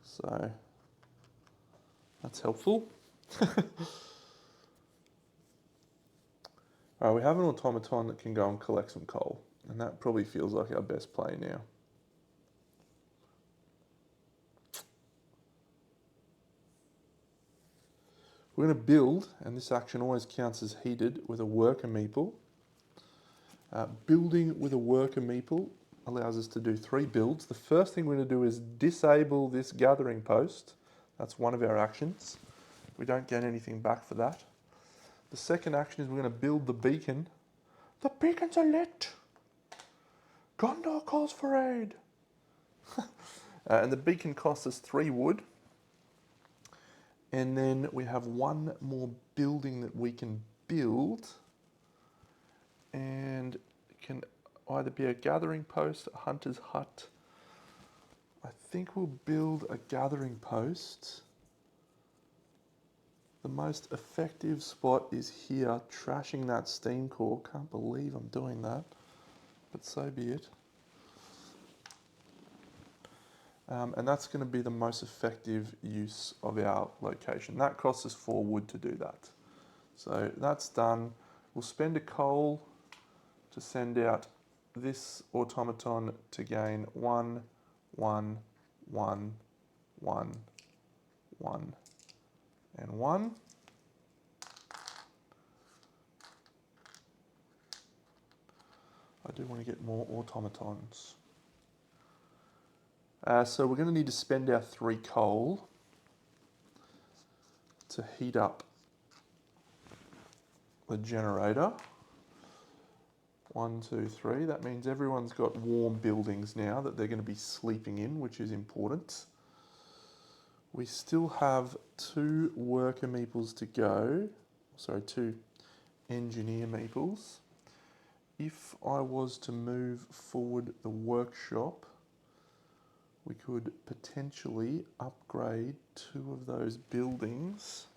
So that's helpful. All right, we have an automaton that can go and collect some coal, and that probably feels like our best play now. We're going to build, and this action always counts as heated, with a worker meeple. Building with a worker meeple allows us to do 3 builds. The first thing we're going to do is disable this gathering post. That's one of our actions. We don't get anything back for that. The second action is we're going to build the beacon. The beacons are lit. Gondor calls for aid. And the beacon costs us 3 wood. And then we have 1 more building that we can build. And it can either be a gathering post, a hunter's hut. I think we'll build a gathering post. The most effective spot is here, trashing that steam core. Can't believe I'm doing that, but so be it. And that's going to be the most effective use of our location. That costs us 4 wood to do that. So that's done. We'll spend a coal to send out this automaton to gain 1, 1, 1, 1, 1, and 1. I do want to get more automatons. So we're going to need to spend our 3 coal to heat up the generator. 1, 2, 3. That means everyone's got warm buildings now that they're going to be sleeping in, which is important. We still have 2 worker meeples to go. Sorry, 2 engineer meeples. If I was to move forward the workshop, we could potentially upgrade 2 of those buildings.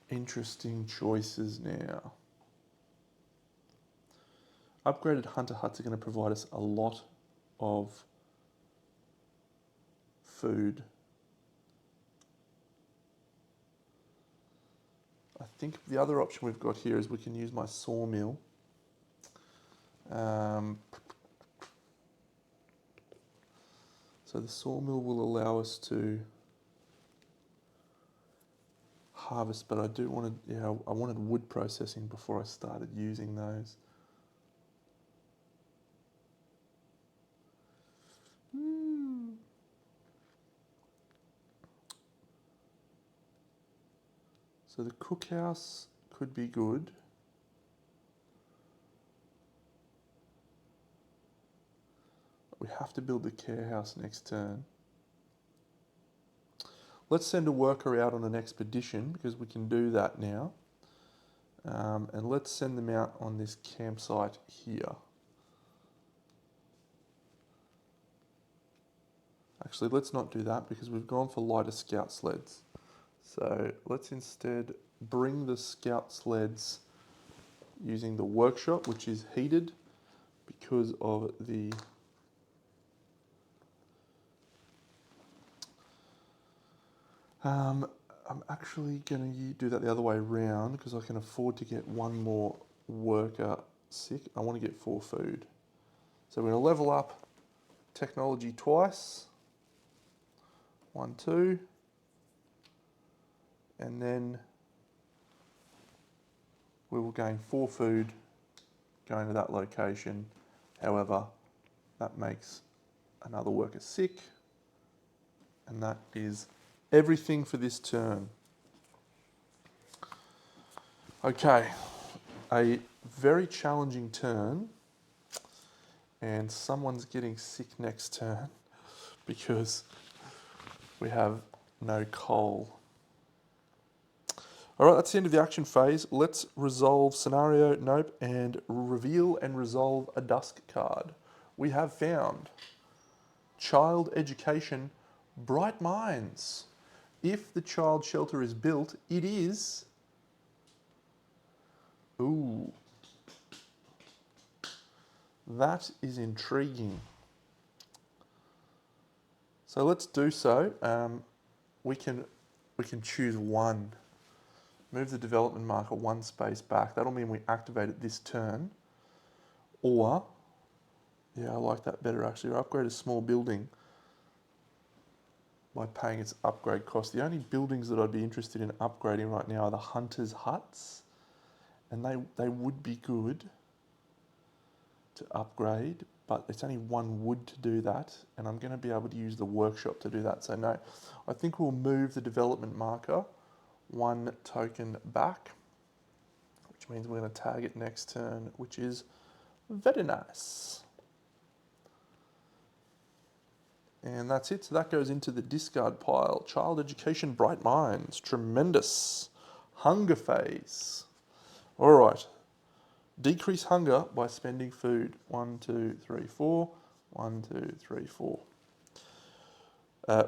Interesting choices now. Upgraded hunter huts are going to provide us a lot of food. I think the other option we've got here is we can use my sawmill. So the sawmill will allow us to harvest, but I do want to, I wanted wood processing before I started using those. So the cookhouse could be good. We have to build the care house next turn. Let's send a worker out on an expedition because we can do that now. And let's send them out on this campsite here. Actually, let's not do that because we've gone for lighter scout sleds. So let's instead bring the scout sleds using the workshop, which is heated because of the I'm actually going to do that the other way around because I can afford to get 1 more worker sick. I want to get 4 food. So we're going to level up technology twice. 1, 2. And then we will gain 4 food going to that location. However, that makes another worker sick. And that is everything for this turn. Okay, a very challenging turn. And someone's getting sick next turn because we have no coal. All right, that's the end of the action phase. Let's resolve scenario, nope, and reveal and resolve a dusk card. We have found child education, bright minds. If the child shelter is built, it is... Ooh. That is intriguing. So let's do so. We can choose 1. Move the development marker 1 space back. That'll mean we activate it this turn. Or, yeah, I like that better actually. Or upgrade a small building by paying its upgrade cost. The only buildings that I'd be interested in upgrading right now are the hunters' huts. And they would be good to upgrade, but it's only 1 wood to do that. And I'm going to be able to use the workshop to do that. So no, I think we'll move the development marker 1 token back, which means we're going to tag it next turn, which is very nice. And that's it. So that goes into the discard pile. Child education, bright minds, tremendous. Hunger phase. All right. Decrease hunger by spending food. 1, 2, 3, 4. 1, 2, 3, 4.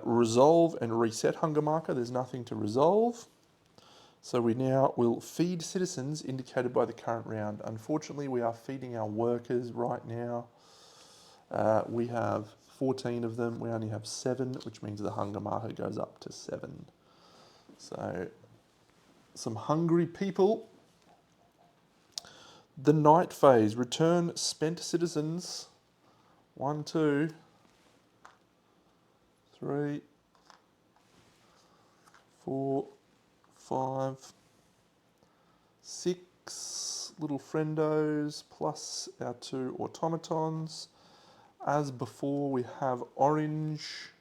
Resolve and reset hunger marker. There's nothing to resolve. So we now will feed citizens indicated by the current round. Unfortunately, we are feeding our workers right now. We have 14 of them. We only have 7, which means the hunger marker goes up to 7. So some hungry people. The night phase. Return spent citizens. 1, 2, 3, 4, 5, 6 little friendos plus our 2 automatons. As before, we have orange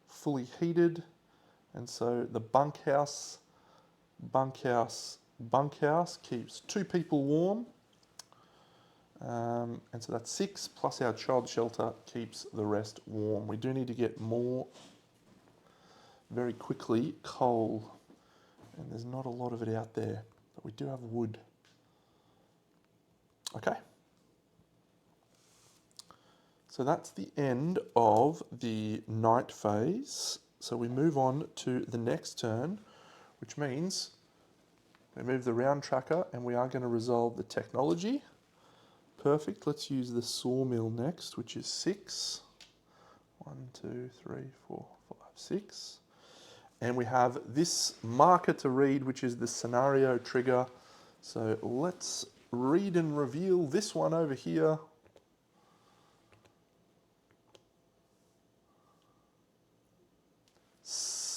fully heated, And so the bunkhouse keeps 2 people warm. And so that's 6, plus our child shelter keeps the rest warm. We do need to get more, very quickly, coal. And there's not a lot of it out there, but we do have wood. Okay. So that's the end of the night phase. So we move on to the next turn, which means we move the round tracker and we are going to resolve the technology. Perfect. Let's use the sawmill next, which is 6. 1, 2, 3, 4, 5, 6. And we have this marker to read, which is the scenario trigger. So let's read and reveal this one over here.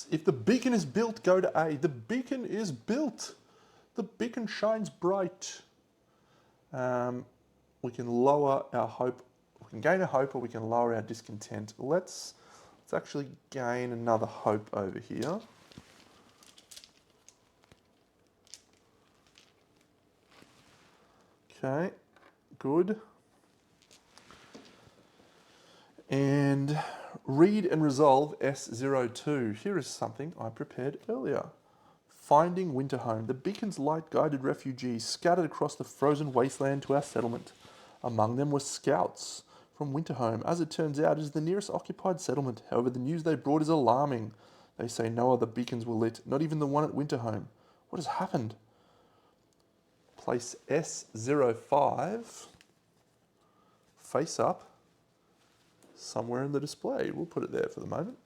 If the beacon is built, go to A. The beacon is built. The beacon shines bright. We can lower our hope. We can gain a hope, or we can lower our discontent. Let's actually gain another hope over here. Okay, good. And read and resolve S02. Here is something I prepared earlier. Finding Winterhome. The beacon's light guided refugees scattered across the frozen wasteland to our settlement. Among them were scouts from Winterhome. As it turns out, it is the nearest occupied settlement. However, the news they brought is alarming. They say no other beacons were lit, not even the one at Winterhome. What has happened? Place S05 face up somewhere in the display. We'll put it there for the moment.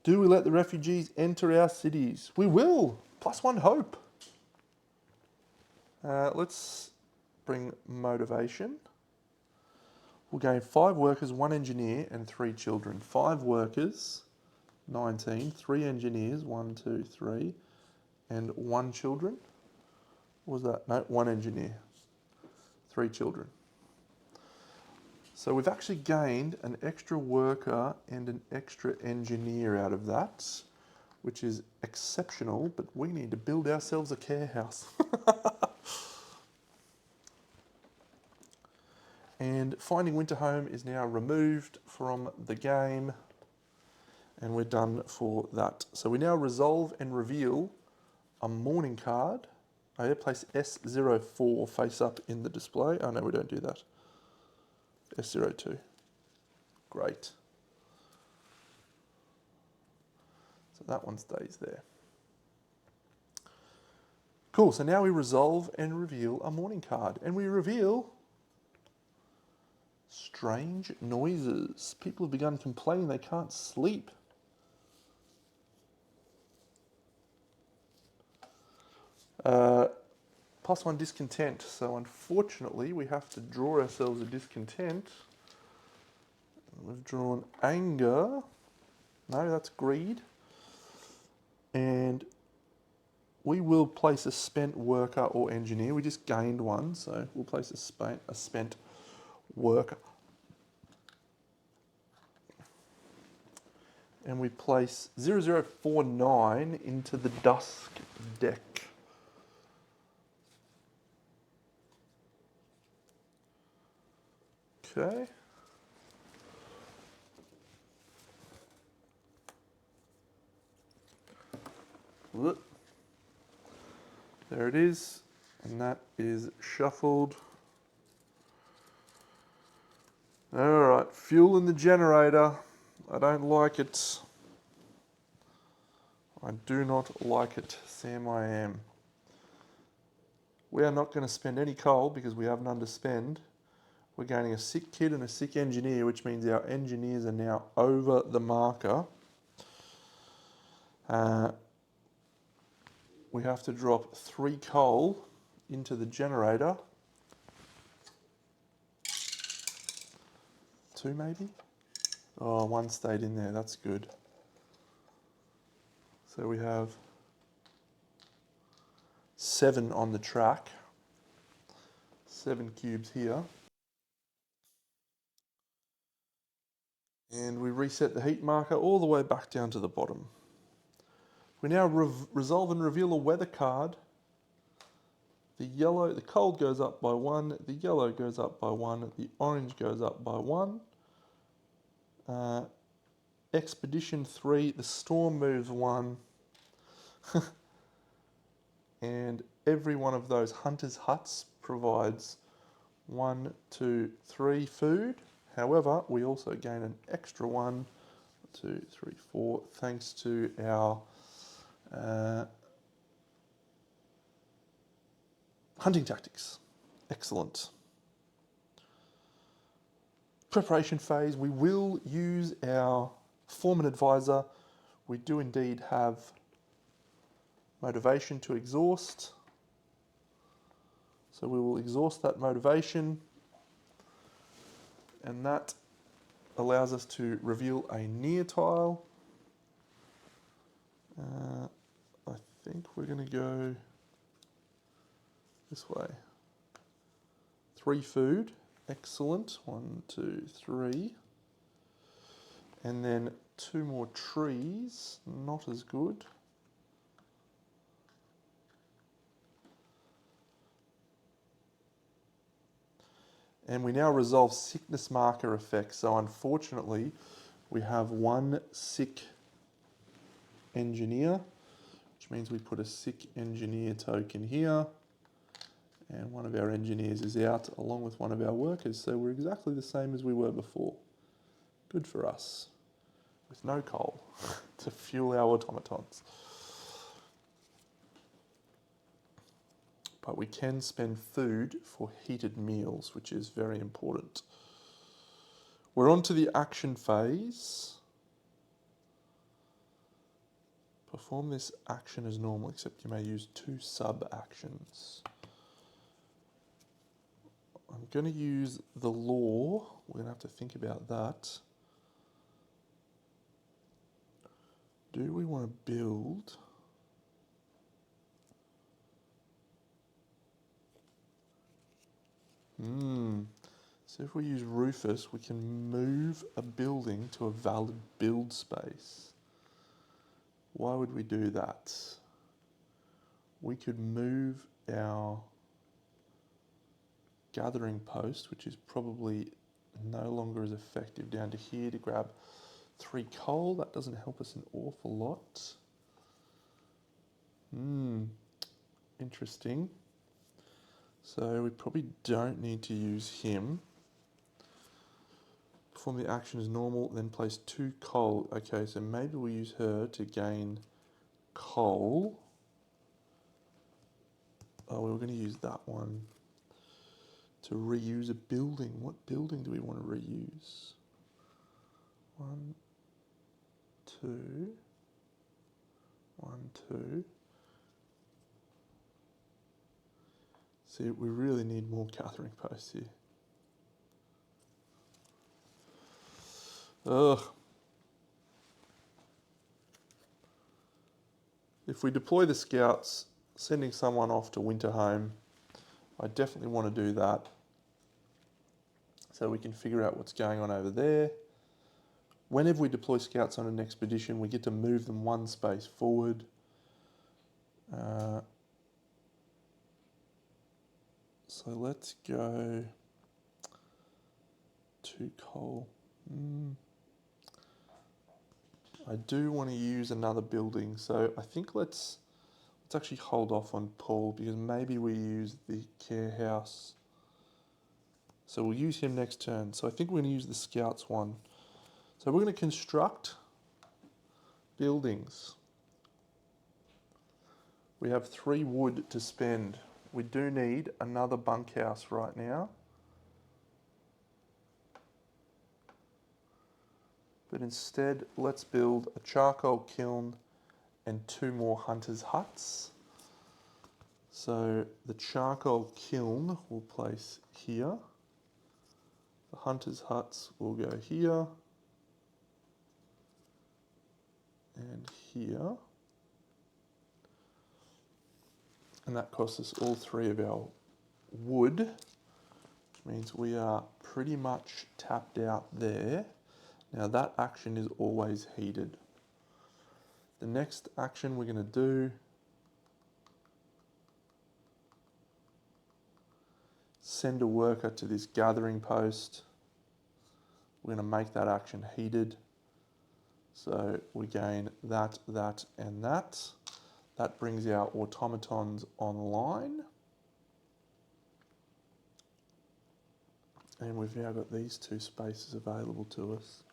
Do we let the refugees enter our cities? We will. +1 hope. Let's bring motivation. We'll gain 5 workers, 1 engineer, and 3 children. 5 workers, 19, 3 engineers, 1, 2, 3, and 1 children. What was that? No, 1 engineer, 3 children. So we've actually gained an extra worker and an extra engineer out of that, which is exceptional, but we need to build ourselves a care house. And Finding Winterhome is now removed from the game, and we're done for that. So we now resolve and reveal a mourning card. Oh yeah, place S04 face up in the display. Oh no, we don't do that. S02. Great. So that one stays there. Cool, so now we resolve and reveal a mourning card. And we reveal strange noises. People have begun complaining they can't sleep. +1 discontent. So unfortunately, we have to draw ourselves a discontent. We've drawn anger. No, that's greed. And we will place a spent worker or engineer. We just gained 1, so we'll place a spent worker. And we place 0049 into the dusk deck. Okay. There it is, and that is shuffled. All right, fuel in the generator. I don't like it. I do not like it, Sam I am. We are not going to spend any coal because we have none to spend. We're gaining a sick kid and a sick engineer, which means our engineers are now over the marker. We have to drop 3 coal into the generator. 2 maybe? Oh, 1 stayed in there, that's good. So we have 7 on the track. 7 cubes here. And we reset the heat marker all the way back down to the bottom. We now resolve and reveal a weather card. The cold goes up by 1, the yellow goes up by 1, the orange goes up by 1. Expedition 3, the storm moves 1. And every one of those hunters' huts provides 1, 2, 3 food. However, we also gain an extra 1, 2, 3, 4, thanks to our hunting tactics. Excellent. Preparation phase, we will use our foreman advisor. We do indeed have motivation to exhaust. So we will exhaust that motivation, and that allows us to reveal a near tile. I think we're going to go this way. 3 food, excellent. 1, 2, 3. And then 2 more trees, not as good. And we now resolve sickness marker effects. So unfortunately, we have 1 sick engineer, which means we put a sick engineer token here. And one of our engineers is out along with one of our workers. So we're exactly the same as we were before. Good for us. With no coal to fuel our automatons. But we can spend food for heated meals, which is very important. We're on to the action phase. Perform this action as normal, except you may use 2 sub-actions. I'm going to use the law. We're going to have to think about that. Do we want to build? So if we use Rufus, we can move a building to a valid build space. Why would we do that? We could move our gathering post, which is probably no longer as effective, down to here to grab 3 coal. That doesn't help us an awful lot. Interesting. So we probably don't need to use him. Perform the action as normal, then place 2 coal. Okay, so maybe we use her to gain coal. Oh, we were going to use that one to reuse a building. What building do we want to reuse? 1, 2, 1, 2. See, we really need more gathering posts here. Ugh. If we deploy the scouts, sending someone off to Winterhome, I definitely want to do that. So we can figure out what's going on over there. Whenever we deploy scouts on an expedition, we get to move them 1 space forward. So let's go 2 coal. I do want to use another building, so I think let's actually hold off on Paul, because maybe we use the care house. So we'll use him next turn. So I think we're going to use the scouts one. So we're going to construct buildings. We have 3 wood to spend. We do need another bunkhouse right now. But instead, let's build a charcoal kiln and 2 more hunters' huts. So the charcoal kiln we'll place here. The hunters' huts will go here and here. And that costs us all 3 of our wood, which means we are pretty much tapped out there. Now that action is always heated. The next action we're going to do send a worker to this gathering post. We're going to make that action heated. So we gain that, that, and that. That brings our automatons online. And we've now got these two spaces available to us.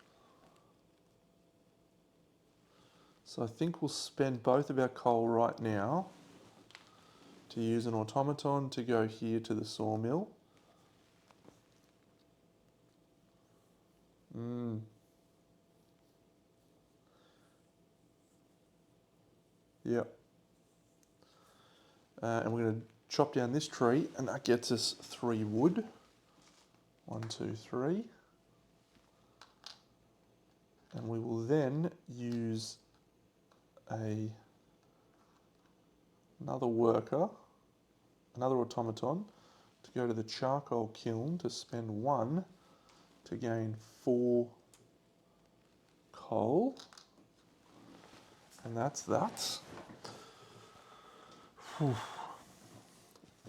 So I think we'll spend both of our coal right now to use an automaton to go here to the sawmill. Yep. And we're going to chop down this tree, and that gets us 3 wood. 1, 2, 3. And we will then use another worker, another automaton, to go to the charcoal kiln to spend 1 to gain 4 coal. And that's that. Whew.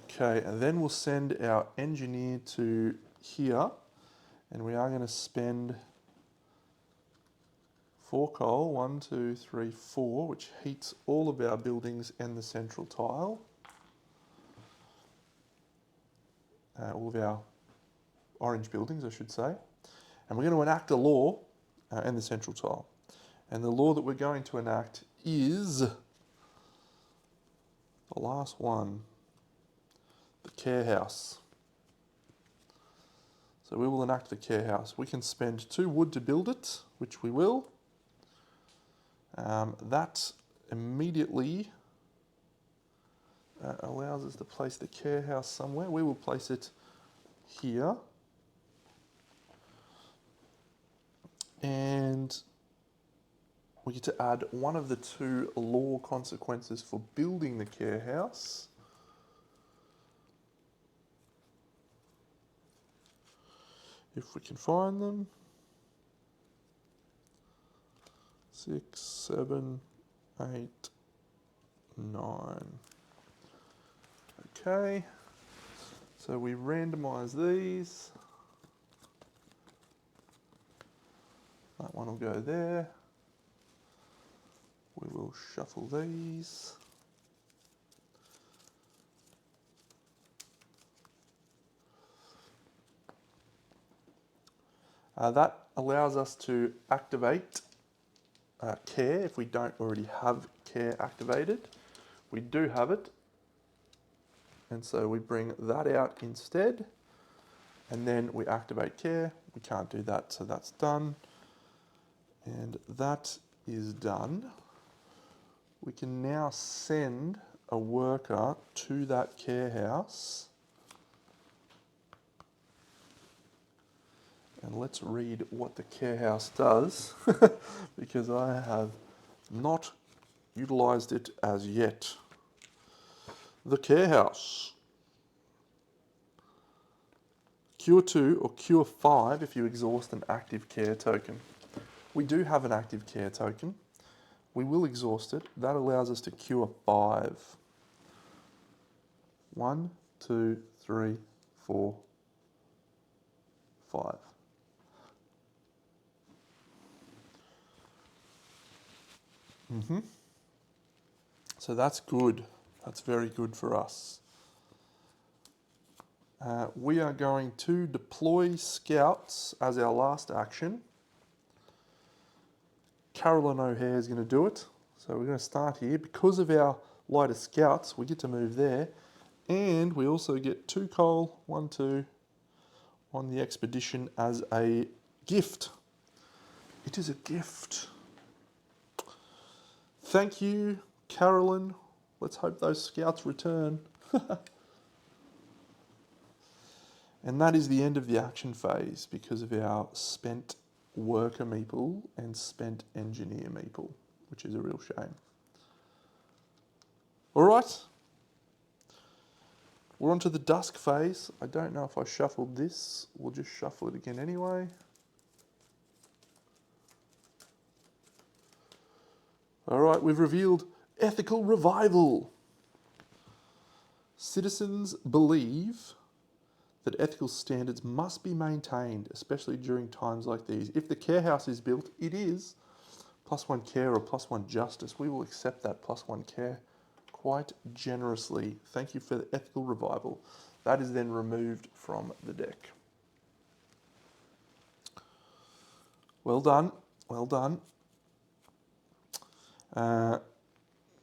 Okay, and then we'll send our engineer to here, and we are going to spend 4 coal, 1, 2, 3, 4, which heats all of our buildings and the central tile. All of our orange buildings, I should say. And we're going to enact a law and the central tile. And the law that we're going to enact is the last one, the care house. So we will enact the care house. We can spend 2 wood to build it, which we will. That immediately allows us to place the care house somewhere. We will place it here. And we get to add one of the 2 law consequences for building the care house. If we can find them. 6, 7, 8, 9. Okay, so we randomise these. That one will go there. We will shuffle these. That allows us to activate care if we don't already have care activated. We do have it, and so we bring that out instead, and then we activate care. We can't do that, so that's done, and that is done. We can now send a worker to that care house. And let's read what the care house does, because I have not utilised it as yet. The care house. Cure 2 or Cure 5 if you exhaust an active care token. We do have an active care token. We will exhaust it. That allows us to cure 5. 1, 2, 3, 4, 5. So that's good. That's very good for us. We are going to deploy scouts as our last action. Carolyn O'Hare is going to do it. So we're going to start here. Because of our lighter scouts, we get to move there. And we also get 2 coal, 1, 2, on the expedition as a gift. It is a gift. Thank you, Carolyn. Let's hope those scouts return. And that is the end of the action phase because of our spent worker meeple and spent engineer meeple, which is a real shame. All right. We're on to the dusk phase. I don't know if I shuffled this. We'll just shuffle it again anyway. All right, we've revealed ethical revival. Citizens believe that ethical standards must be maintained, especially during times like these. If the care house is built, it is +1 care or +1 justice. We will accept that +1 care quite generously. Thank you for the ethical revival. That is then removed from the deck. Well done, well done.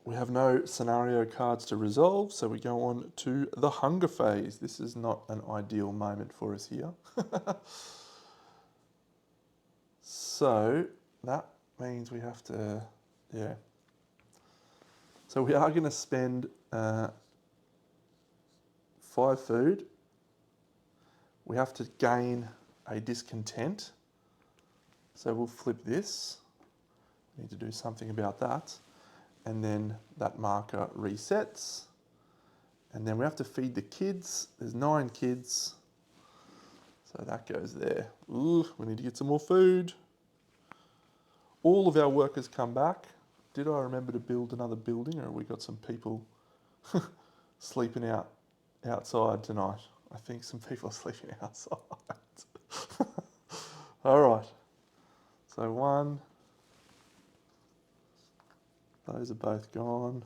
We have no scenario cards to resolve, so we go on to the hunger phase. This is not an ideal moment for us here. So that means we have to, yeah. So we are going to spend 5 food. We have to gain a discontent. So we'll flip this. We need to do something about that. And then that marker resets. And then we have to feed the kids. There's 9 kids. So that goes there. Ooh, we need to get some more food. All of our workers come back. Did I remember to build another building, or have we got some people sleeping outside tonight? I think some people are sleeping outside. All right. So 1. Those are both gone.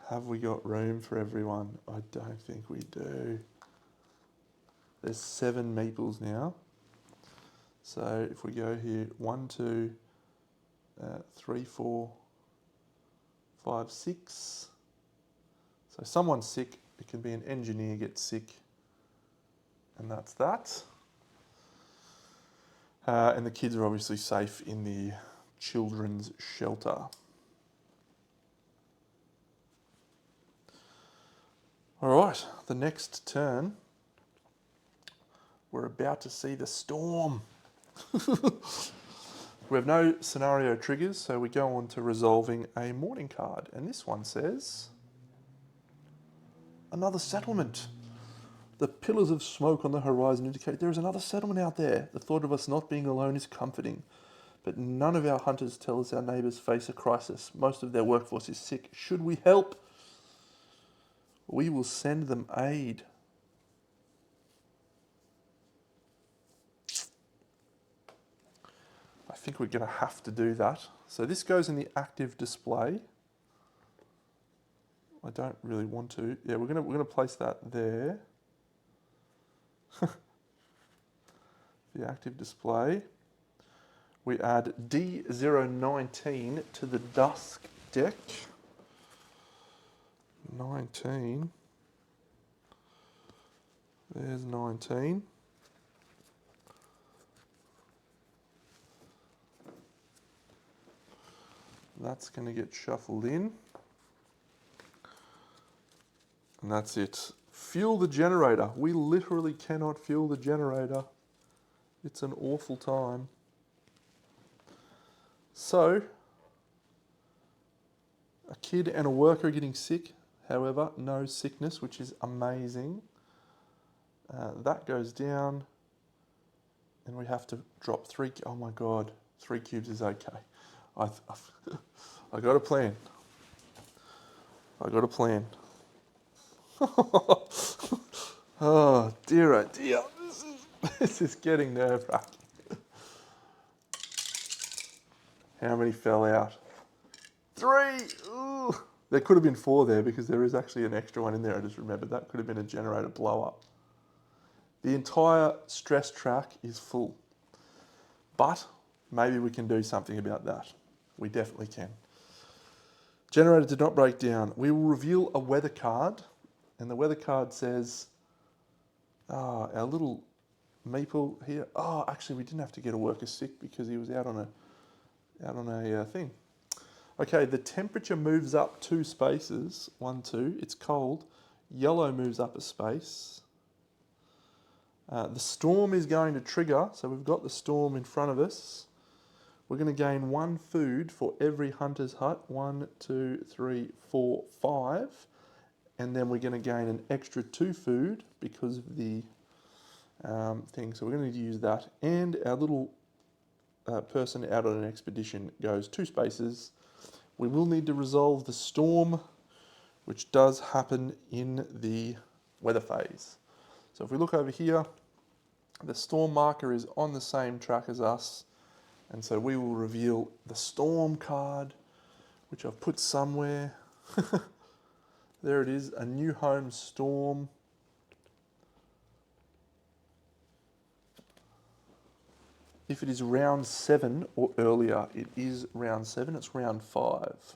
Have we got room for everyone? I don't think we do. There's 7 meeples now. So if we go here, 1, 2, 3, 4, 5, 6. So someone's sick. It can be an engineer gets sick. And that's that. And the kids are obviously safe in the children's shelter. All right, the next turn, we're about to see the storm. We have no scenario triggers, so we go on to resolving a morning card. And this one says, another settlement. The pillars of smoke on the horizon indicate there is another settlement out there. The thought of us not being alone is comforting. But none of our hunters tell us our neighbours face a crisis. Most of their workforce is sick. Should we help? We will send them aid. I think we're going to have to do that. So this goes in the active display. I don't really want to. Yeah, we're going to place that there. The active display. We add D019 to the dusk deck. 19. There's 19. That's going to get shuffled in. And that's it. Fuel the generator. We literally cannot fuel the generator. It's an awful time. So, a kid and a worker are getting sick. However, no sickness, which is amazing. That goes down. And we have to drop 3. Oh my God, 3 cubes is okay. I got a plan. I got a plan. Oh dear, oh dear. This is getting nerve-wracking. How many fell out? 3! Ooh. There could have been 4 there because there is actually an extra one in there. I just remembered that could have been a generator blow up. The entire stress track is full. But maybe we can do something about that. We definitely can. Generator did not break down. We will reveal a weather card. And the weather card says, our little meeple here. Oh, actually, we didn't have to get a worker sick because he was out on a thing. Okay, the temperature moves up 2 spaces. 1, 2. It's cold. Yellow moves up a space. The storm is going to trigger. So we've got the storm in front of us. We're going to gain 1 food for every hunter's hut. 1, 2, 3, 4, 5. And then we're going to gain an extra 2 food because of the thing. So we're going to use that. And our little person out on an expedition goes 2 spaces. We will need to resolve the storm, which does happen in the weather phase. So if we look over here, the storm marker is on the same track as us, and so we will reveal the storm card, which I've put somewhere. There it is, a new home storm. If it is round 7 or earlier, it is round 7, it's round 5.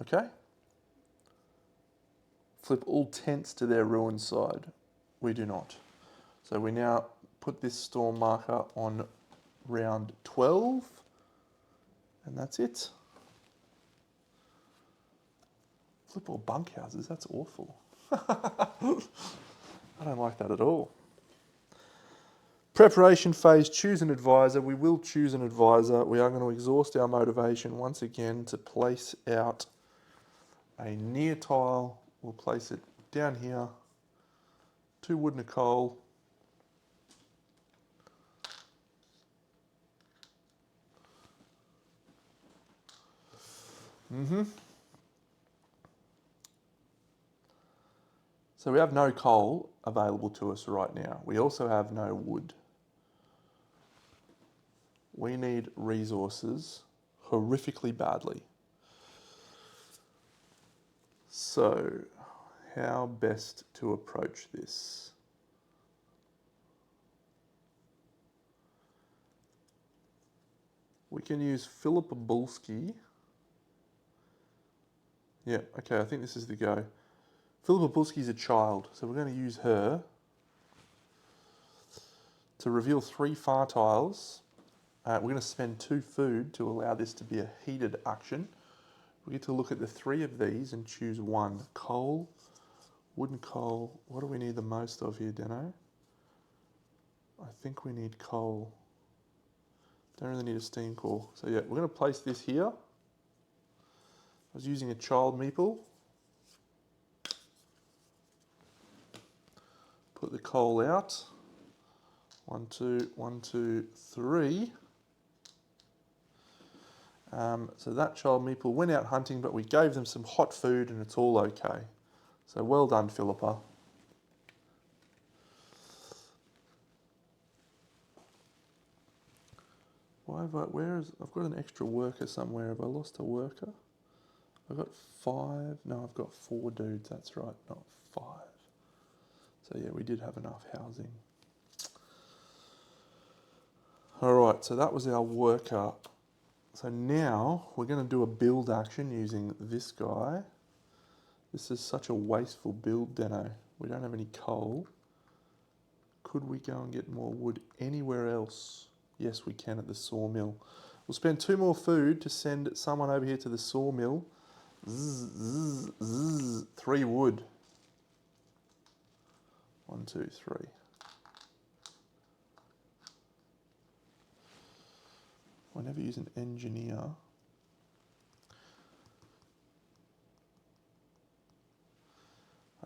Okay? Flip all tents to their ruined side. We do not. So we now put this storm marker on round 12, and that's it. Flip all bunkhouses, that's awful. I don't like that at all. Preparation phase, choose an advisor. We will choose an advisor. We are going to exhaust our motivation once again to place out a near tile. We'll place it down here. 2 wood and a coal. So we have no coal available to us right now. We also have no wood. We need resources horrifically badly. So, how best to approach this? We can use Philippa Bulski. Yeah, okay, I think this is the go. Philippa Bulski is a child, so we're going to use her to reveal 3 far tiles. We're going to spend 2 food to allow this to be a heated action. We get to look at the 3 of these and choose 1. Coal, wood and coal. What do we need the most of here, Deno? I think we need coal. Don't really need a steam core. So yeah, we're going to place this here. I was using a child meeple. Put the coal out. 1, 2, 1, 2, 3. So that child meeple went out hunting, but we gave them some hot food and it's all okay. So well done, Philippa. I've got an extra worker somewhere. Have I lost a worker? I've got 5. No, I've got 4 dudes. That's right, not 5. So yeah, we did have enough housing. All right, so that was our worker. So now we're going to do a build action using this guy. This is such a wasteful build, Deno. We don't have any coal. Could we go and get more wood anywhere else? Yes, we can at the sawmill. We'll spend 2 more food to send someone over here to the sawmill. Zzz, zzz, zzz. 3 wood. 1, 2, 3. I never use an engineer.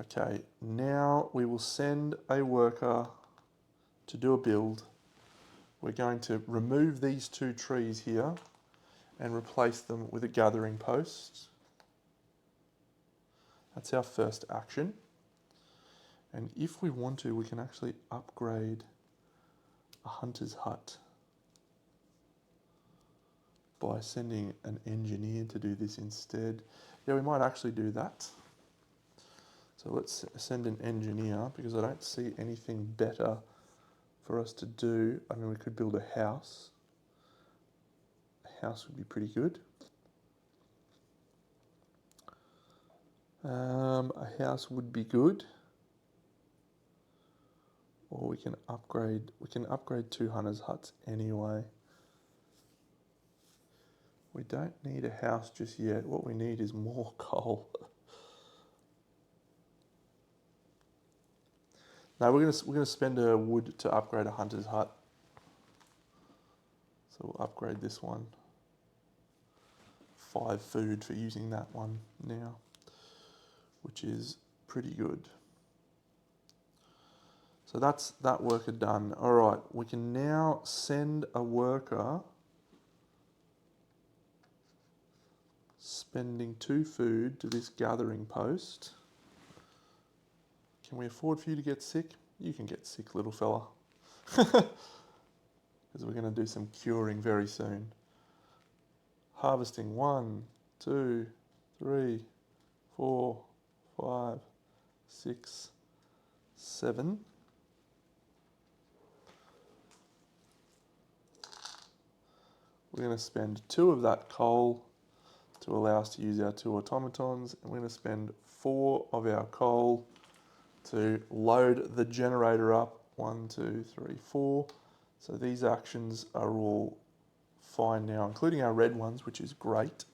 Okay, now we will send a worker to do a build. We're going to remove these 2 trees here and replace them with a gathering post. That's our first action. And if we want to, we can actually upgrade a hunter's hut by sending an engineer to do this instead. Yeah, we might actually do that. So let's send an engineer because I don't see anything better for us to do. I mean, we could build a house. A house would be pretty good. A house would be good. Or we can upgrade 2 hunters' huts anyway. We don't need a house just yet. What we need is more coal. No, we're gonna spend a wood to upgrade a hunter's hut. So we'll upgrade this one. 5 food for using that one now, which is pretty good. So So that's that worker done. All right, we can now send a worker spending 2 food to this gathering post. Can we afford for you to get sick? You can get sick, little fella. Because we're going to do some curing very soon. Harvesting 1, 2, 3, 4, 5, 6, 7. We're going to spend 2 of that coal to allow us to use our 2 automatons, and we're going to spend 4 of our coal to load the generator up. 1, 2, 3, 4. So these actions are all fine now, including our red ones, which is great.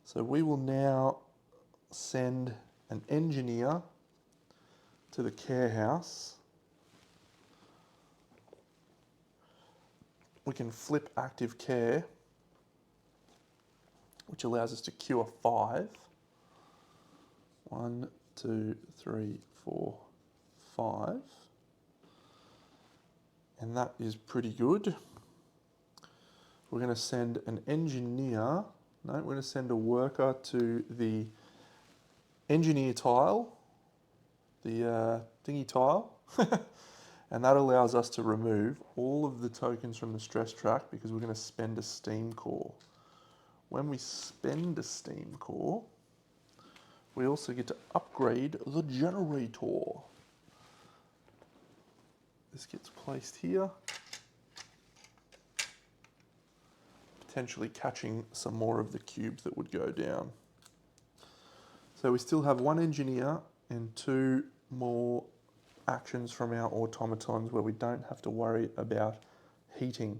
So we will now send an engineer to the care house. We can flip active care, which allows us to cure 5. 1, 2, 3, 4, 5. And that is pretty good. We're going to send an engineer, no, we're going to send a worker to the engineer tile, the thingy tile. And that allows us to remove all of the tokens from the stress track because we're going to spend a steam core. When we spend a steam core, we also get to upgrade the generator. This gets placed here, potentially catching some more of the cubes that would go down. So we still have 1 engineer and 2 more actions from our automatons where we don't have to worry about heating.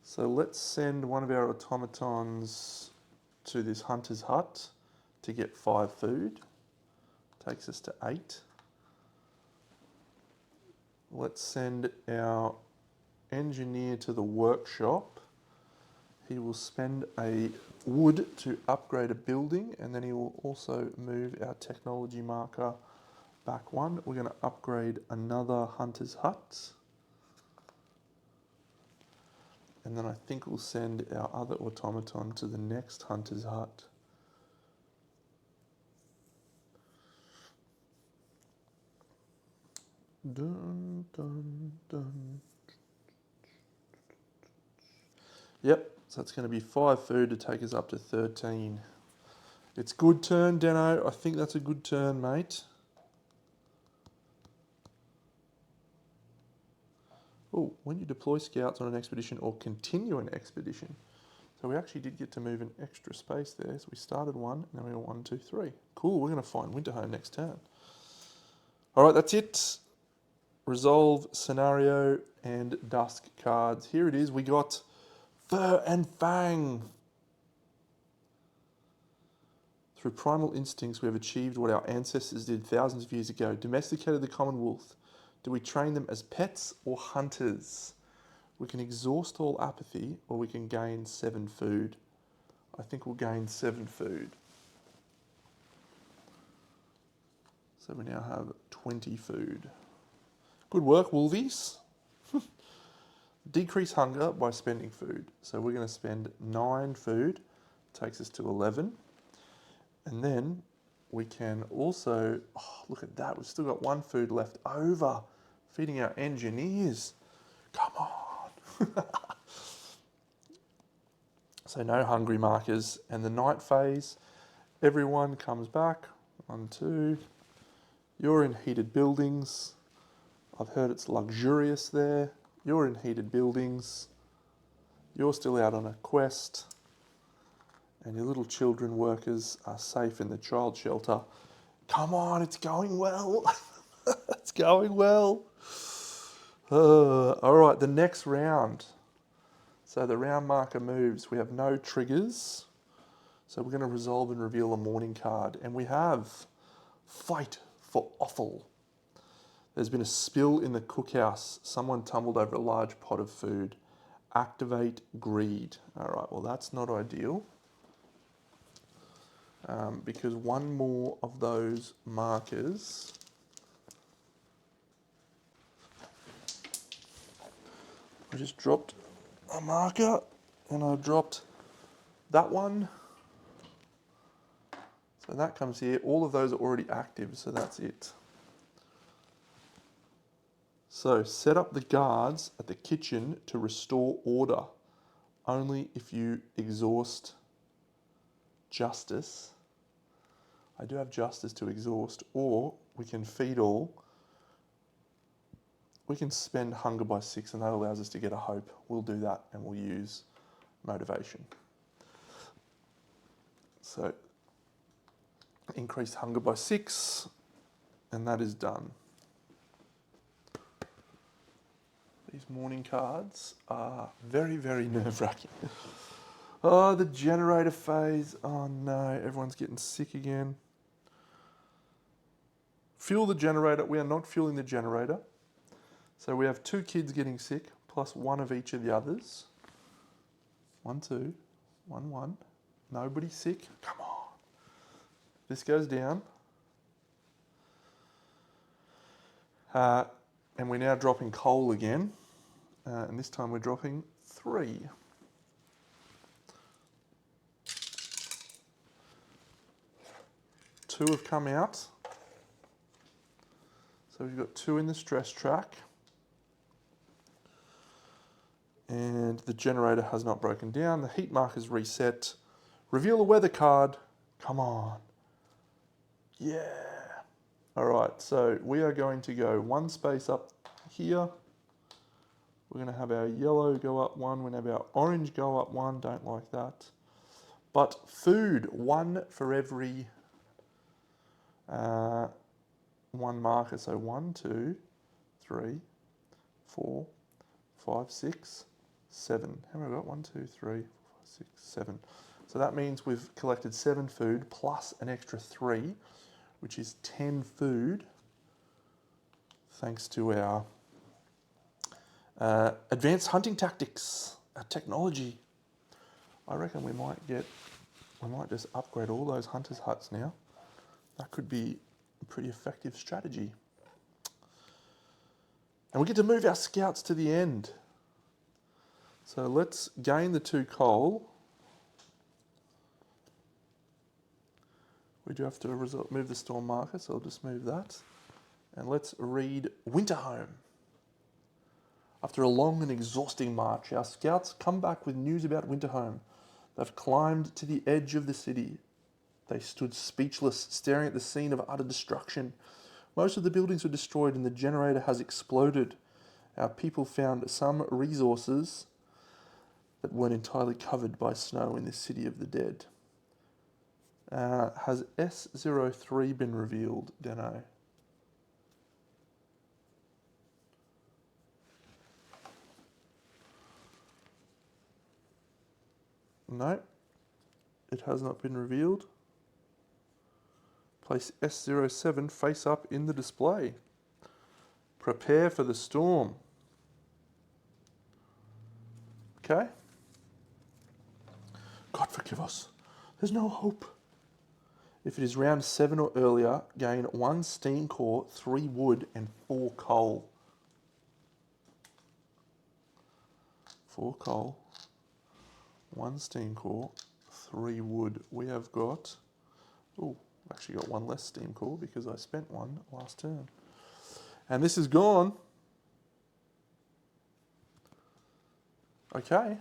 So let's send one of our automatons to this hunter's hut to get 5 food. Takes us to 8. Let's send our engineer to the workshop. He will spend a wood to upgrade a building, and then he will also move our technology marker back 1. We're going to upgrade another hunter's hut. And then I think we'll send our other automaton to the next hunter's hut. Dun, dun, dun. Yep, so it's going to be 5 food to take us up to 13. It's good turn, Deno. I think that's a good turn, mate. Oh, when you deploy scouts on an expedition or continue an expedition. So we actually did get to move an extra space there. So we started 1, and then we went 1, 2, 3. Cool, we're going to find Winterhome next turn. All right, that's it. Resolve, scenario, and dusk cards. Here it is. We got Fur and Fang. Through primal instincts, we have achieved what our ancestors did thousands of years ago. Domesticated the common wolf. Do we train them as pets or hunters? We can exhaust all apathy, or we can gain 7 food. I think we'll gain 7 food. So we now have 20 food. Good work, wolvies. Decrease hunger by spending food. So we're going to spend 9 food. Takes us to 11. And then we can also, oh, look at that. We've still got 1 food left over. Feeding our engineers. Come on. So no hungry markers. And the night phase, everyone comes back. 1, 2. You're in heated buildings. I've heard it's luxurious there. You're in heated buildings. You're still out on a quest. And your little children workers are safe in the child shelter. Come on, it's going well. It's going well. All right, the next round. So the round marker moves. We have no triggers. So we're going to resolve and reveal a morning card. And we have Fight for Offal. There's been a spill in the cookhouse. Someone tumbled over a large pot of food. Activate greed. All right, well, that's not ideal. because one more of those markers I just dropped a marker and I dropped that one. So that comes here. All of those are already active, so that's it. So set up the guards at the kitchen to restore order. Only if you exhaust justice. I do have justice to exhaust, or we can feed all. We can spend hunger by 6 and that allows us to get a hope. We'll do that and we'll use motivation. So increase hunger by 6 and that is done. These morning cards are very, very nerve-wracking. Oh, the generator phase. Oh no, everyone's getting sick again. Fuel the generator. We are not fueling the generator. So we have 2 kids getting sick, plus 1 of each of the others. 1, 2, 1, 1. Nobody sick. Come on. This goes down. And we're now dropping coal again. And this time we're dropping 3. Two have come out. So we've got 2 in the stress track. And the generator has not broken down. The heat marker's reset. Reveal a weather card. Come on. Yeah. All right, so we are going to go 1 space up here. We're going to have our yellow go up 1. We're going to have our orange go up 1. Don't like that. But food, 1 for every 1 marker. So 1, 2, 3, 4, 5, 6, 7. How many have I got? 1, 2, 3, 4, 5, 6, 7. So that means we've collected 7 food plus an extra 3, which is 10 food, thanks to our advanced hunting tactics, our technology. I reckon we might just upgrade all those hunters' huts now. That could be a pretty effective strategy. And we get to move our scouts to the end. So let's gain the 2 coal. We do have to move the storm marker, so I'll just move that. And let's read Winterhome. After a long and exhausting march, our scouts come back with news about Winterhome. They've climbed to the edge of the city. They stood speechless, staring at the scene of utter destruction. Most of the buildings were destroyed and the generator has exploded. Our people found some resources that weren't entirely covered by snow in the city of the dead. Has S03 been revealed, Deno? No, it has not been revealed. Place S07 face up in the display. Prepare for the storm. Okay. God forgive us. There's no hope. If it is round 7 or earlier, gain 1 steam core, 3 wood, and 4 coal. 4 coal, 1 steam core, 3 wood. We have got, I've actually got 1 less steam core because I spent 1 last turn. And this is gone. Okay.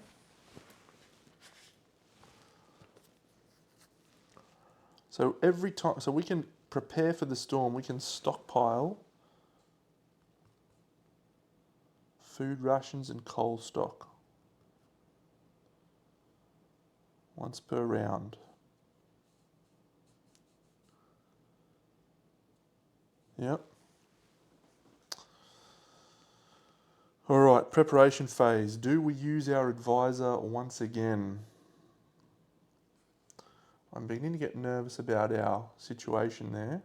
So every time, so we can prepare for the storm, we can stockpile food rations and coal stock once per round. Yep. All right, preparation phase. Do we use our advisor once again? I'm beginning to get nervous about our situation there,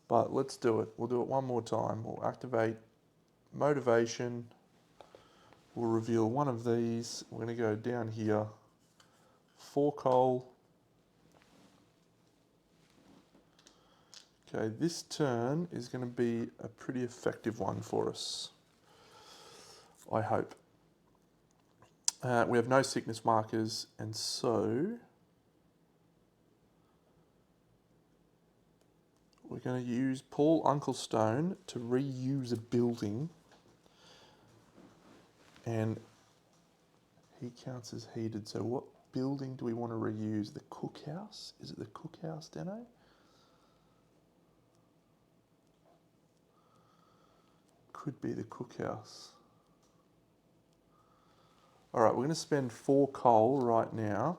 but let's do it. We'll do it one more time. We'll activate motivation. We'll reveal one of these. We're going to go down here. 4 coal, Okay, this turn is going to be a pretty effective one for us, I hope. We have no sickness markers, and so we're going to use Paul Unklestone to reuse a building, and he counts as heated. So what building do we want to reuse? The cookhouse? Is it the cookhouse, Deno? Could be the cookhouse. All right, we're going to spend 4 coal right now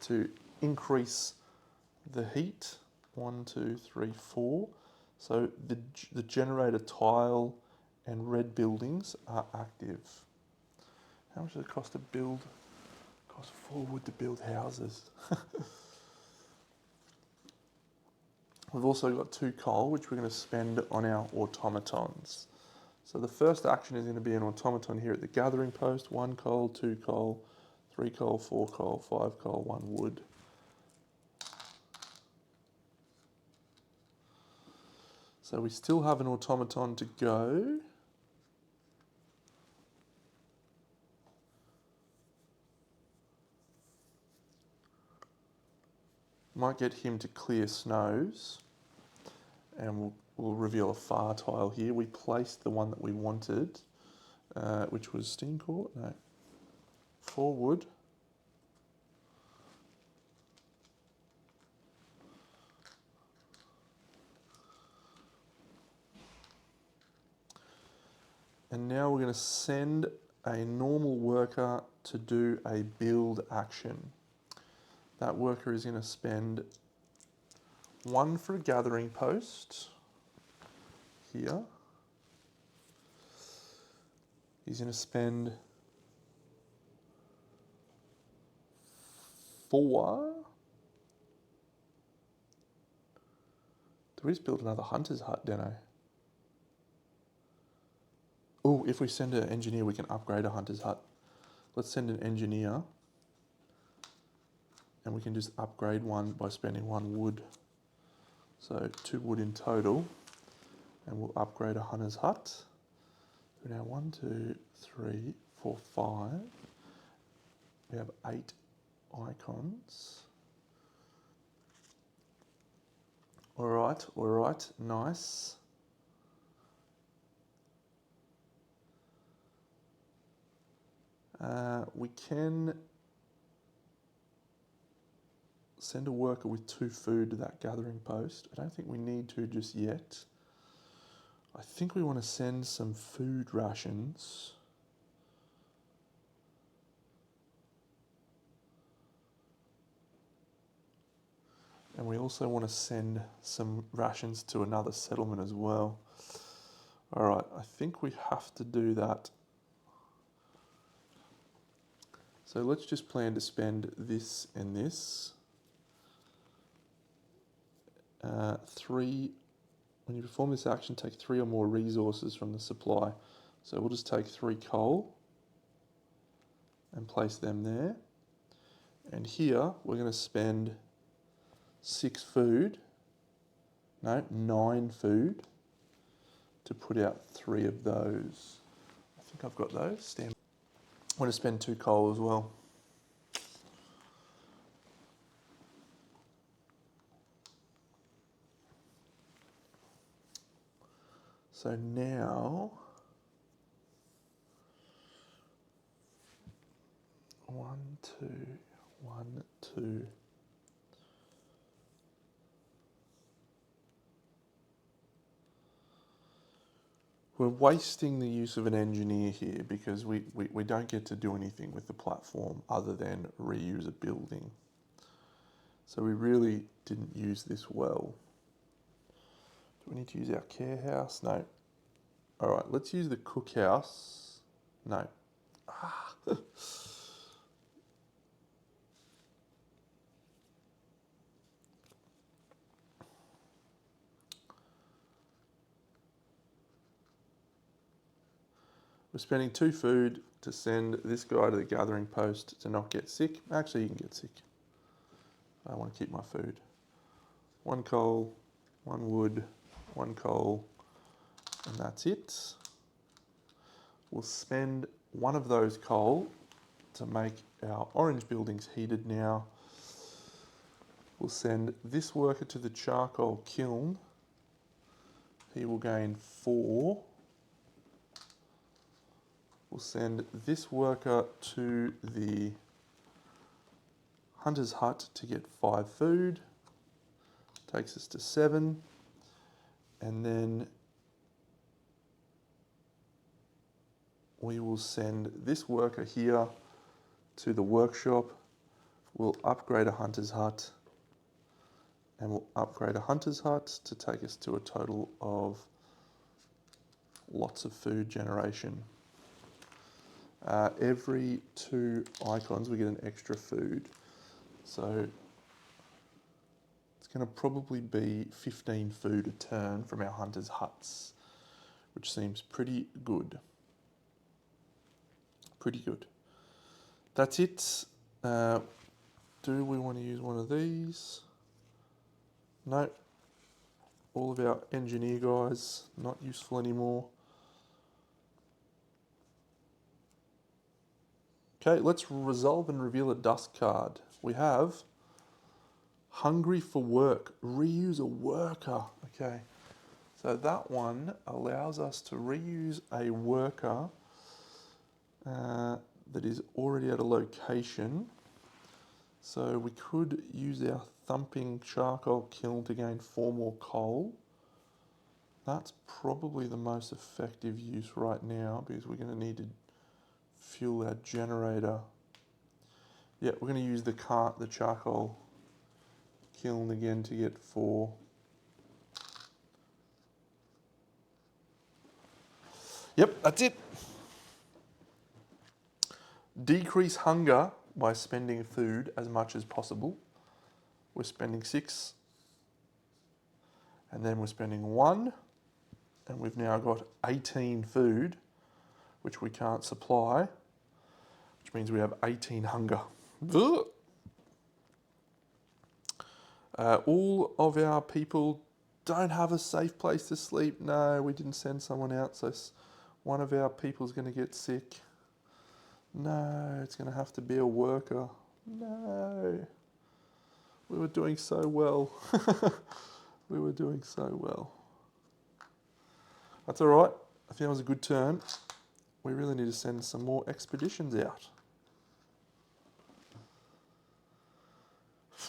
to increase the heat. 1, 2, 3, 4. So the generator tile and red buildings are active. How much does it cost to build? It costs 4 wood to build houses. We've also got 2 coal, which we're going to spend on our automatons. So the first action is going to be an automaton here at the gathering post. 1 coal, 2 coal, 3 coal, 4 coal, 5 coal, 1 wood. So we still have an automaton to go. Might get him to clear snows, and we'll reveal a far tile here. We placed the one that we wanted, which was steam court. No, 4 wood. And now we're going to send a normal worker to do a build action. That worker is going to spend 1 for a gathering post here. He's going to spend 4. Do we just build another hunter's hut, Deno? Oh, if we send an engineer, we can upgrade a hunter's hut. Let's send an engineer, and we can just upgrade one by spending 1 wood. So 2 wood in total, and we'll upgrade a hunter's hut. So now 1, 2, 3, 4, 5. We have 8 icons. All right, nice. We can send a worker with 2 food to that gathering post. I don't think we need to just yet. I think we want to send some food rations. And we also want to send some rations to another settlement as well. All right, I think we have to do that. So let's just plan to spend this and this. 3, when you perform this action, take 3 or more resources from the supply. So we'll just take 3 coal and place them there. And here we're going to spend 6 food, no, 9 food to put out 3 of those. I think I've got those. Stand. I'm going to spend 2 coal as well. So now, 1, 2, 1, 2. We're wasting the use of an engineer here because we don't get to do anything with the platform other than reuse a building. So we really didn't use this well. Do we need to use our care house? No. All right, let's use the cookhouse. No. Ah. We're spending 2 food to send this guy to the gathering post to not get sick. Actually, you can get sick. I want to keep my food. 1 coal, 1 wood, 1 coal, and that's it. We'll spend 1 of those coal to make our orange buildings heated now. We'll send this worker to the charcoal kiln. He will gain 4. We'll send this worker to the hunter's hut to get 5 food. Takes us to 7. And then we will send this worker here to the workshop. We'll upgrade a hunter's hut. And we'll upgrade a hunter's hut to take us to a total of lots of food generation. Every 2 icons we get an extra food. So it's going to probably be 15 food a turn from our hunters' huts, which seems pretty good. Pretty good. That's it. Do we want to use one of these? No. All of our engineer guys, not useful anymore. Okay, let's resolve and reveal a dust card. We have hungry for work, reuse a worker. Okay, so that one allows us to reuse a worker that is already at a location. So we could use our thumping charcoal kiln to gain 4 more coal. That's probably the most effective use right now because we're going to need to fuel our generator. Yeah, we're going to use the charcoal kiln again to get 4. Yep, that's it. Decrease hunger by spending food as much as possible. We're spending 6. And then we're spending 1. And we've now got 18 food, which we can't supply, which means we have 18 hunger. All of our people don't have a safe place to sleep. No, we didn't send someone out, so one of our people is going to get sick. No, it's going to have to be a worker. No. We were doing so well. We were doing so well. That's all right. I think it was a good turn. We really need to send some more expeditions out.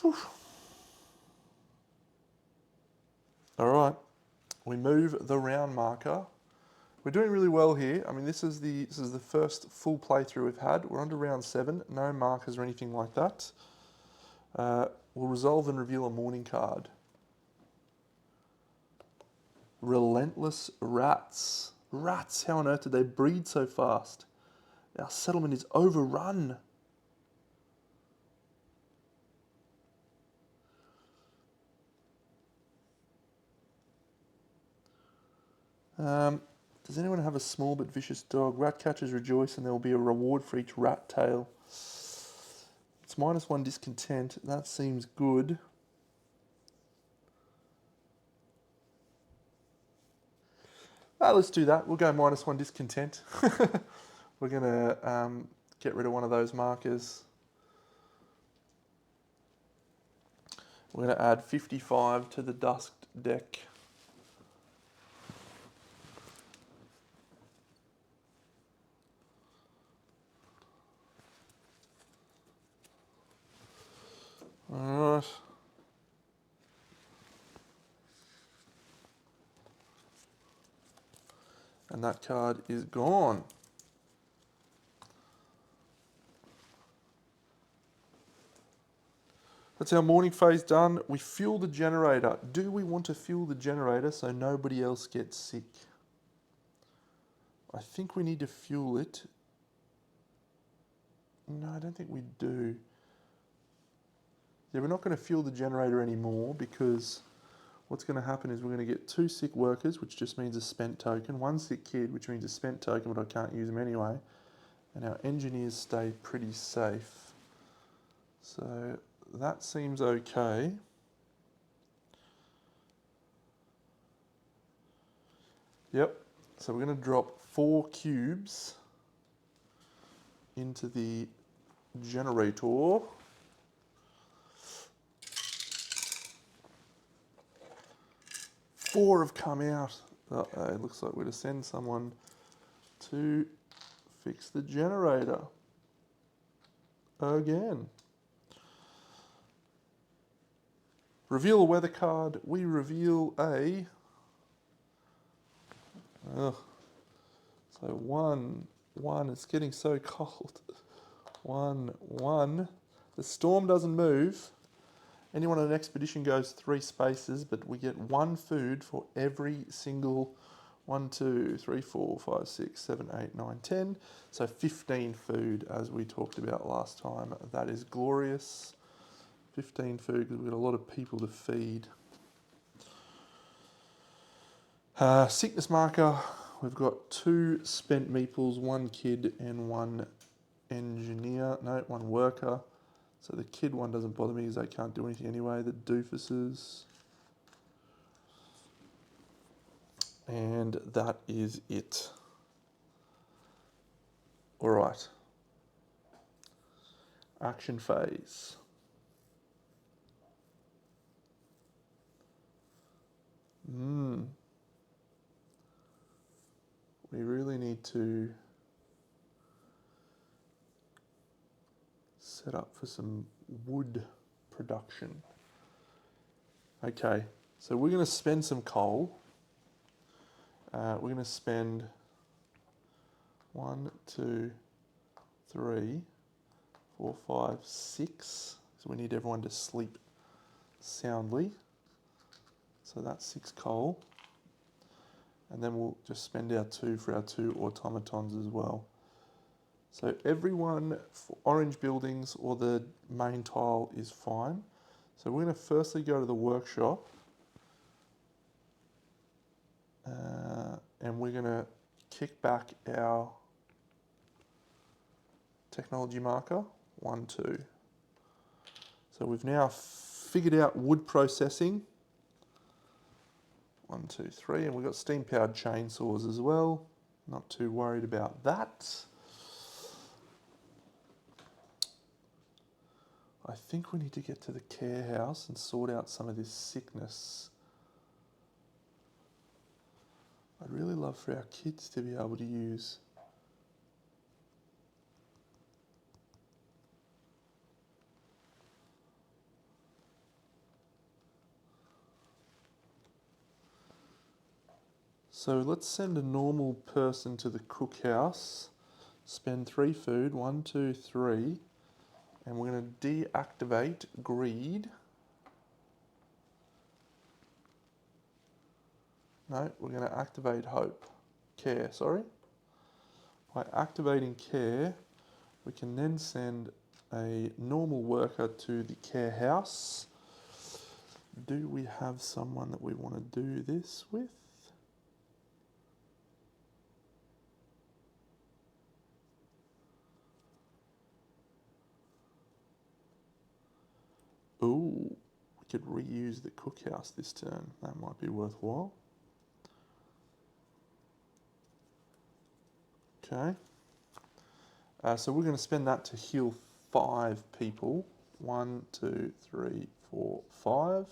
Whew. All right. We move the round marker. We're doing really well here. I mean, this is the first full playthrough we've had. We're on to round 7. No markers or anything like that. We'll resolve and reveal a morning card. Relentless rats. Rats, how on earth did they breed so fast? Our settlement is overrun. Does anyone have a small but vicious dog? Rat catchers rejoice and there will be a reward for each rat tail. It's -1 discontent. That seems good. Let's do that. We'll go -1 discontent. We're going to get rid of one of those markers. We're going to add 55 to the dusked deck. All right. And that card is gone. That's our morning phase done. We fuel the generator. Do we want to fuel the generator so nobody else gets sick? I think we need to fuel it. No, I don't think we do. Yeah, we're not going to fuel the generator anymore because what's going to happen is we're going to get 2 sick workers, which just means a spent token, 1 sick kid, which means a spent token, but I can't use them anyway. And our engineers stay pretty safe. So that seems okay. Yep, so we're going to drop 4 cubes into the generator. 4 have come out. It looks like we're to send someone to fix the generator again. Reveal a weather card. We reveal a... so 1, it's getting so cold. 1. The storm doesn't move. Anyone on an expedition goes 3 spaces, but we get 1 food for every single 1, 2, 3, 4, 5, 6, 7, 8, 9, 10. So 15 food, as we talked about last time. That is glorious. 15 food, because we've got a lot of people to feed. Sickness marker. We've got 2 spent meeples, 1 kid and 1 engineer. No, 1 worker. So the kid one doesn't bother me because they can't do anything anyway. The doofuses. And that is it. All right. Action phase. We really need to set up for some wood production. Okay, so we're going to spend some coal. We're going to spend 1, 2, 3, 4, 5, 6. So we need everyone to sleep soundly. So that's 6 coal. And then we'll just spend our 2 for our 2 automatons as well. So everyone for orange buildings or the main tile is fine. So we're going to firstly go to the workshop. And we're going to kick back our technology marker, 1, 2. So we've now figured out wood processing. 1, 2, 3, and we've got steam-powered chainsaws as well. Not too worried about that. I think we need to get to the care house and sort out some of this sickness. I'd really love for our kids to be able to use So let's send a normal person to the cookhouse, spend 3 food, 1, 2, 3, and we're going to deactivate greed. No, we're going to activate care. By activating care, we can then send a normal worker to the care house. Do we have someone that we want to do this with? Ooh, we could reuse the cookhouse this turn. That might be worthwhile. Okay. So we're going to spend that to heal 5 people. 1, 2, 3, 4, 5.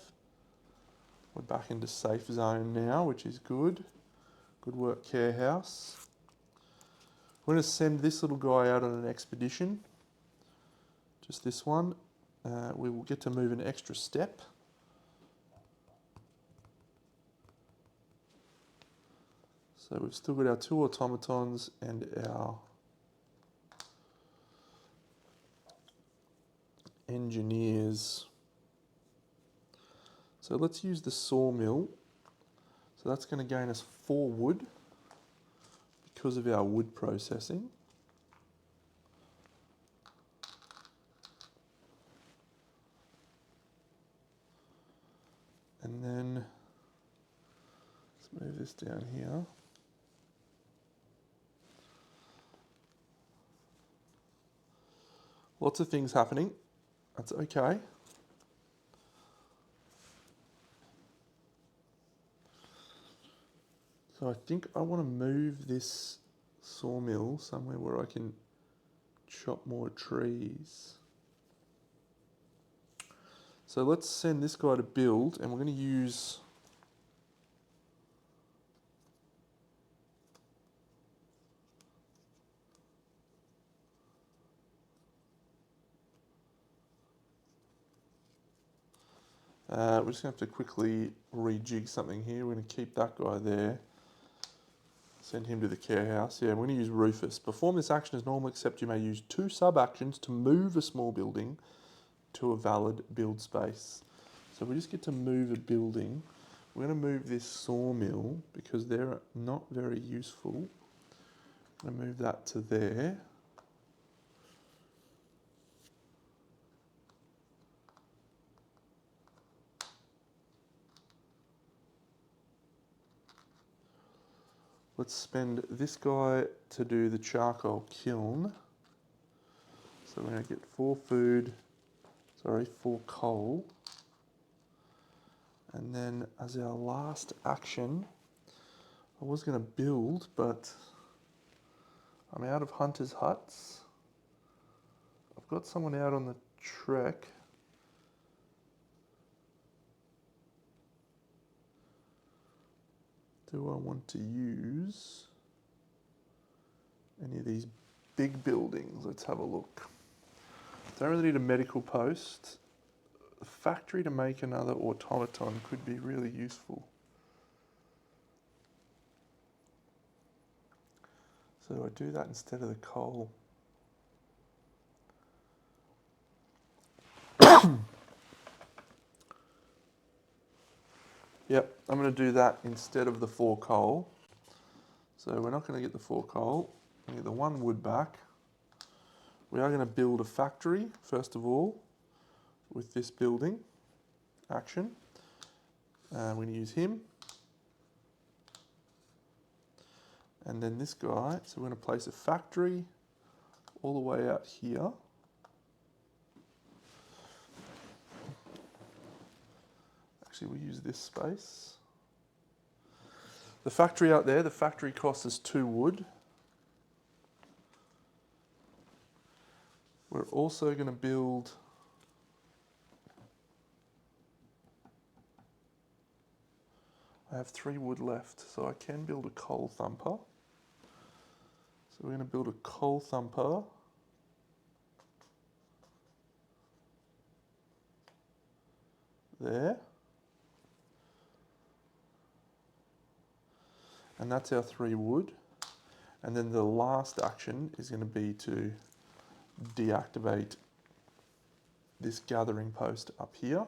We're back into safe zone now, which is good. Good work, care house. We're going to send this little guy out on an expedition. Just this one. We will get to move an extra step. So we've still got our 2 automatons and our engineers. So let's use the sawmill. So that's going to gain us 4 wood because of our wood processing. And then let's move this down here. Lots of things happening. That's okay. I think I want to move this sawmill somewhere where I can chop more trees. So let's send this guy to build, and we're going to use we're just going to have to quickly rejig something here. We're going to keep that guy there. Send him to the care house. Yeah, we're going to use Rufus. Perform this action as normal, except you may use 2 sub-actions to move a small building to a valid build space. So we just get to move a building. We're going to move this sawmill because they're not very useful. I'm going to move that to there. Let's spend this guy to do the charcoal kiln. So we're going to get 4 coal. And then as our last action, I was going to build, but I'm out of hunters' huts. I've got someone out on the trek. Do I want to use any of these big buildings? Let's have a look. Don't really need a medical post. A factory to make another automaton could be really useful. So I do that instead of the coal. Yep, I'm going to do that instead of the 4 coal. So we're not going to get the 4 coal. We get the 1 wood back. We are going to build a factory, first of all, with this building action. We're going to use him. And then this guy, so we're going to place a factory all the way out here. Actually, we'll use this space. The factory out there, the factory costs us 2 wood. We're also going to build I have 3 wood left, so I can build a coal thumper. So we're going to build a coal thumper. There. And that's our 3 wood. And then the last action is going to be to deactivate this gathering post up here.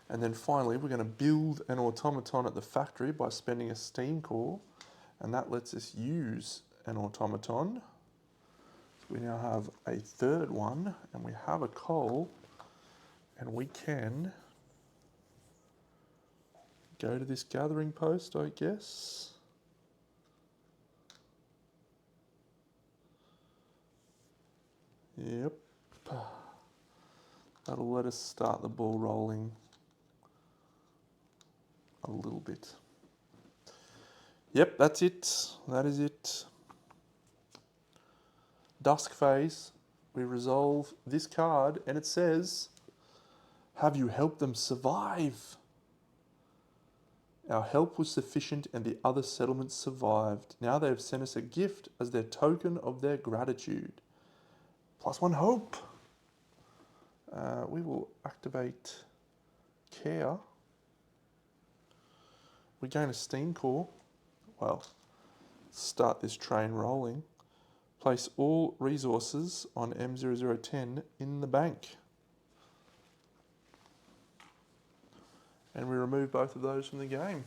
And then finally, we're going to build an automaton at the factory by spending a steam core, and that lets us use an automaton. So we now have a 3rd one, and we have a coal, and we can go to this gathering post, I guess. Yep. That'll let us start the ball rolling a little bit. Yep, that's it. That is it. Dusk phase. We resolve this card and it says, have you helped them survive? Our help was sufficient and the other settlements survived. Now they have sent us a gift as their token of their gratitude. +1 hope. We will activate care. We gain a steam core. Well, start this train rolling. Place all resources on M0010 in the bank. And we remove both of those from the game.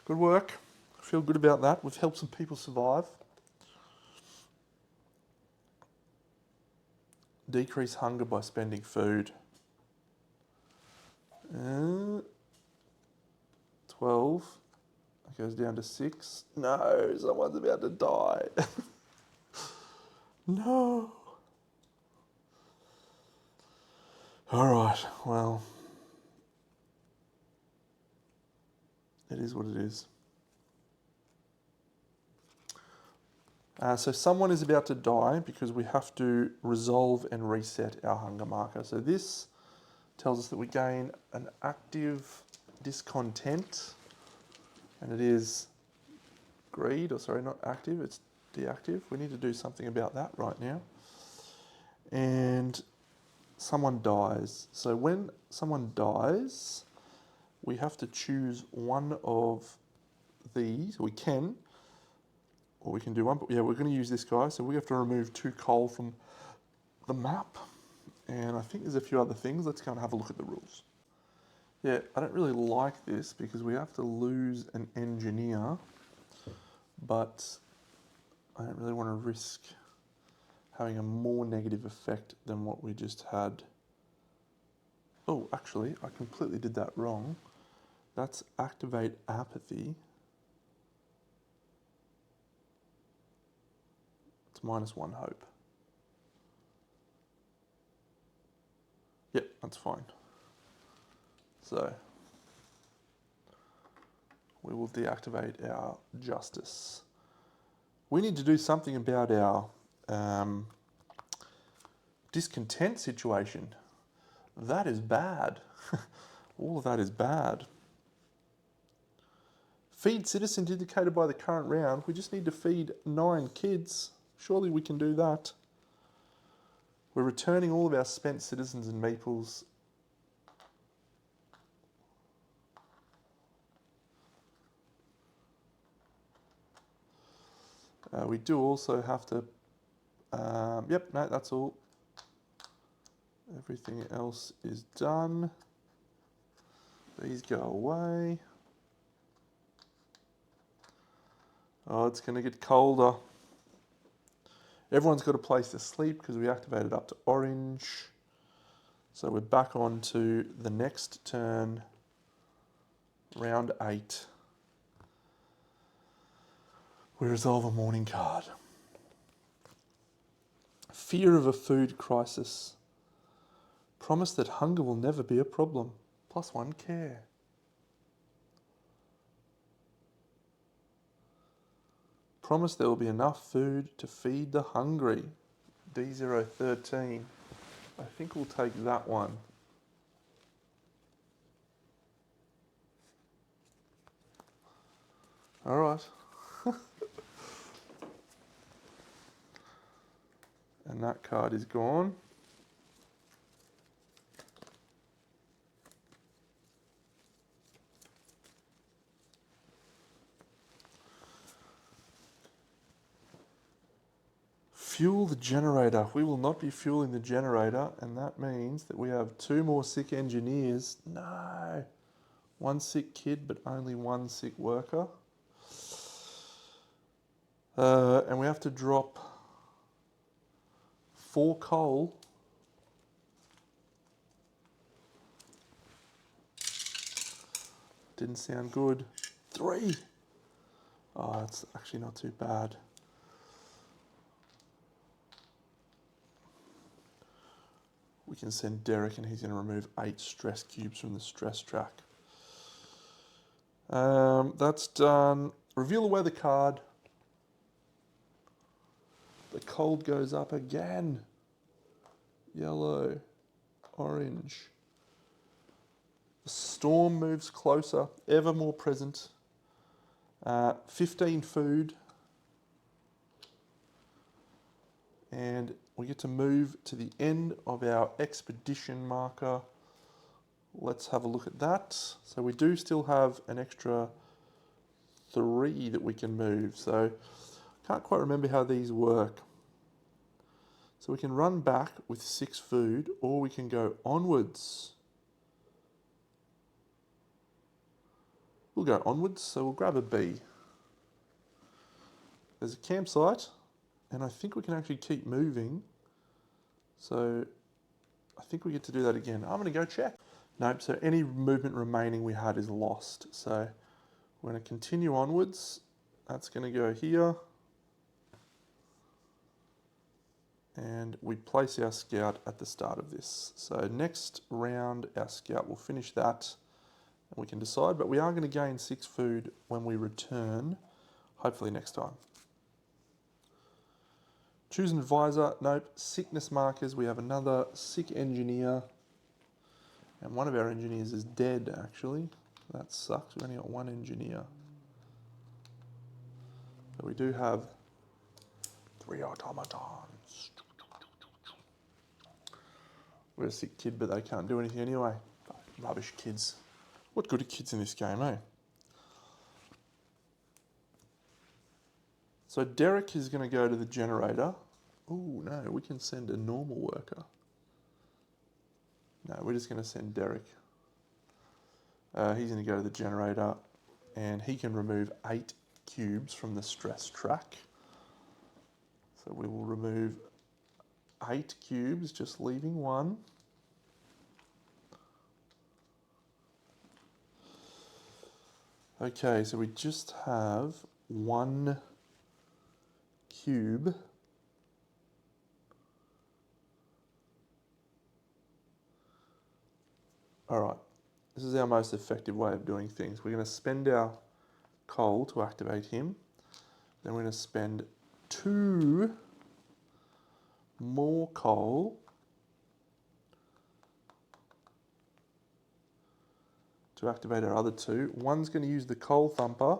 Good work. I feel good about that. We've helped some people survive. Decrease hunger by spending food. 12. It goes down to 6. No, someone's about to die. No. All right, well. It is what it is. So someone is about to die because we have to resolve and reset our hunger marker. So this tells us that we gain an active discontent, and it is greed, or sorry, not active, it's deactive. We need to do something about that right now. And someone dies. So when someone dies, we have to choose one of these. We can, or we can do one, but yeah, we're going to use this guy. So we have to remove 2 coal from the map. And I think there's a few other things. Let's go and have a look at the rules. Yeah, I don't really like this because we have to lose an engineer, but I don't really want to risk having a more negative effect than what we just had. Oh, actually, I completely did that wrong. That's activate apathy. It's -1 hope. Yep, that's fine. So we will deactivate our justice. We need to do something about our discontent situation. That is bad. All of that is bad. Feed citizens indicated by the current round. We just need to feed 9 kids. Surely we can do that. We're returning all of our spent citizens and meeples. We do also have to, yep, no, that's all. Everything else is done. These go away. Oh, it's going to get colder. Everyone's got a place to sleep because we activated up to orange. So we're back on to the next turn, round 8. We resolve a morning card. Fear of a food crisis. Promise that hunger will never be a problem. +1 care. Promise there will be enough food to feed the hungry. D013. I think we'll take that one. All right. And that card is gone. Fuel the generator. We will not be fueling the generator, and that means that we have 2 more sick engineers. No. 1 sick kid, but only 1 sick worker. And we have to drop 4 coal. Didn't sound good. 3. Oh, that's actually not too bad. We can send Derek and he's going to remove 8 stress cubes from the stress track. That's done. Reveal the weather card. The cold goes up again. Yellow, orange. The storm moves closer, ever more present. 15 food. And we get to move to the end of our expedition marker. Let's have a look at that. So we do still have an extra 3 that we can move. So can't quite remember how these work. So we can run back with 6 food, or we can go onwards. We'll go onwards, so we'll grab a B. There's a campsite, and I think we can actually keep moving. So I think we get to do that again. I'm going to go check. Nope, so any movement remaining we had is lost. So we're going to continue onwards. That's going to go here. And we place our scout at the start of this. So next round, our scout will finish that, and we can decide, but we are going to gain 6 food when we return, hopefully next time. Choose an advisor, nope. Sickness markers, we have another sick engineer, and one of our engineers is dead actually. That sucks, we only got 1 engineer. But we do have 3 automatons. We're a sick kid, but they can't do anything anyway. Rubbish kids. What good are kids in this game, eh? So Derek is going to go to the generator. Oh no, we can send a normal worker. No, we're just going to send Derek. He's going to go to the generator, and he can remove 8 cubes from the stress track. So we will remove 8 cubes, just leaving 1. Okay, so we just have 1 cube. All right, this is our most effective way of doing things. We're going to spend our coal to activate him. Then we're going to spend 2 more coal to activate our other 2. One's going to use the coal thumper,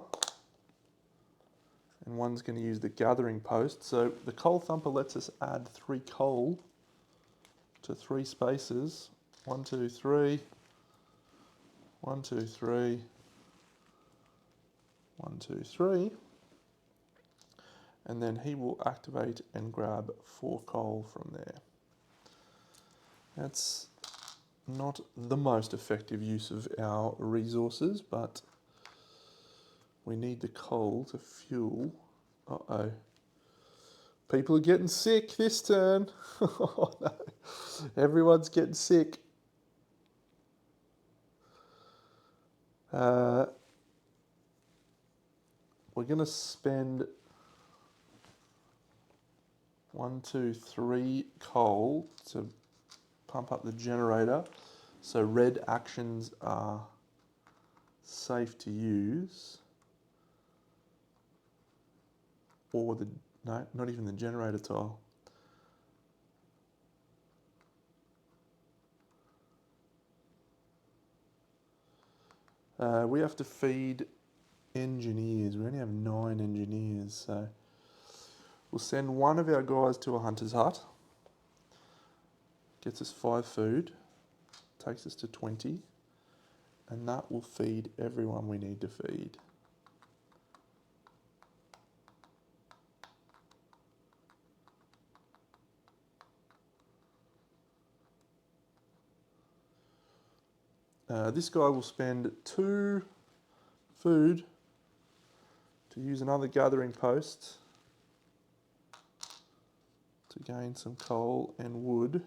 and one's going to use the gathering post. So the coal thumper lets us add 3 coal to 3 spaces. 1, 2, 3. 1, 2, 3. 1, 2, 3. And then he will activate and grab 4 coal from there. That's not the most effective use of our resources, but we need the coal to fuel. Uh-oh. People are getting sick this turn. Oh no. Everyone's getting sick. We're going to spend 1, 2, 3 coal to pump up the generator. So red actions are safe to use. Or the, no, not even the generator tile. We have to feed engineers. We only have 9 engineers, so we'll send one of our guys to a hunter's hut. Gets us 5 food, takes us to 20, and that will feed everyone we need to feed. This guy will spend 2 food to use another gathering post to gain some coal and wood.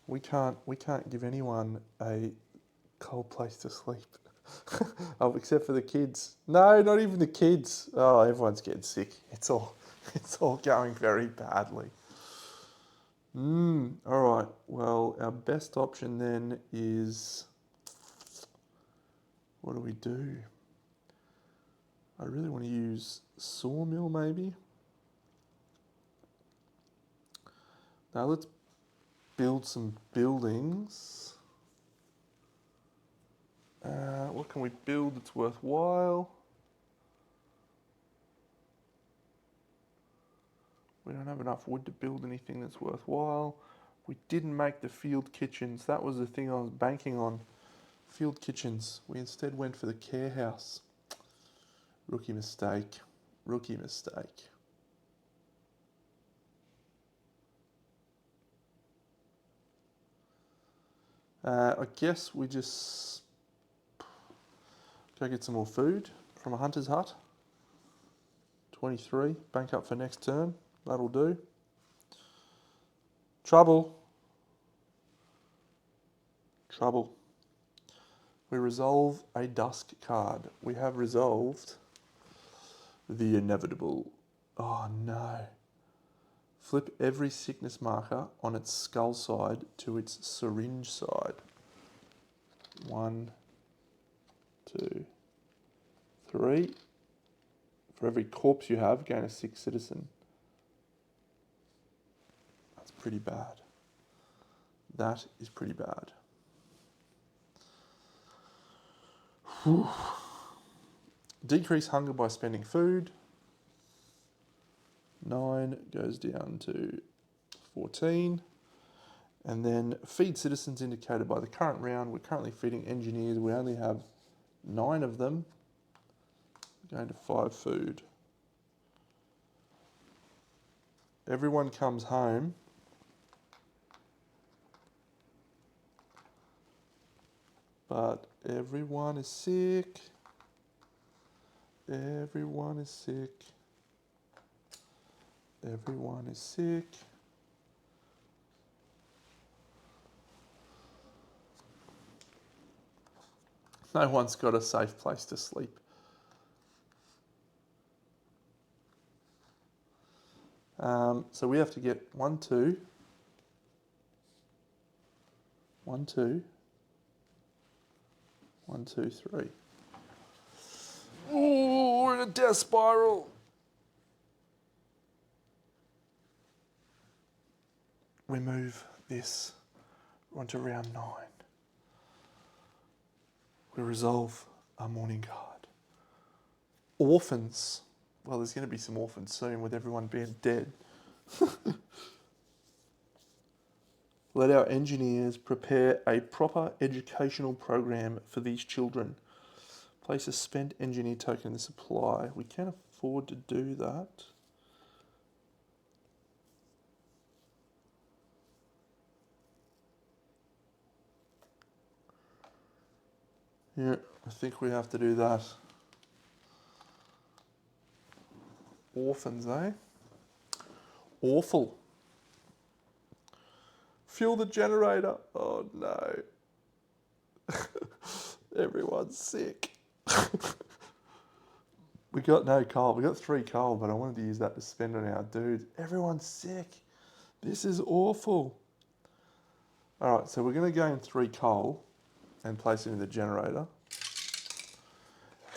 We can't give anyone a cold place to sleep. Oh, except for the kids. No, not even the kids. Oh, everyone's getting sick. It's all going very badly. All right. Well, our best option then is, what do we do? I really want to use sawmill maybe. Now let's build some buildings. What can we build that's worthwhile? We don't have enough wood to build anything that's worthwhile. We didn't make the field kitchens. That was the thing I was banking on. Field kitchens. We instead went for the care house. Rookie mistake. Rookie mistake. I guess we just go get some more food from a hunter's hut. 23. Bank up for next turn. That'll do. Trouble. Trouble. We resolve a dusk card. We have resolved the inevitable. Oh no. Flip every sickness marker on its skull side to its syringe side. 1, 2, 3. For every corpse you have, gain a 6 citizen. That's pretty bad. That is pretty bad. Whew. Decrease hunger by spending food. 9 goes down to 14. And then feed citizens indicated by the current round. We're currently feeding engineers. We only have 9 of them. Going to 5 food. Everyone comes home. But everyone is sick. Everyone is sick. Everyone is sick. No one's got a safe place to sleep. So we have to get 1, 2. 1, 2. 1, 2, 3. Oh, we're in a death spiral. We move this onto round 9. We resolve our morning guard. Orphans. Well, there's going to be some orphans soon with everyone being dead. Let our engineers prepare a proper educational program for these children. Place a spent engineer token in the supply. We can't afford to do that. Yeah, I think we have to do that. Orphans, eh? Awful. Fuel the generator. Oh no. Everyone's sick. We got no coal. We got 3 coal, but I wanted to use that to spend on our dudes. Everyone's sick. This is awful. All right, so we're going to gain 3 coal and place it in the generator.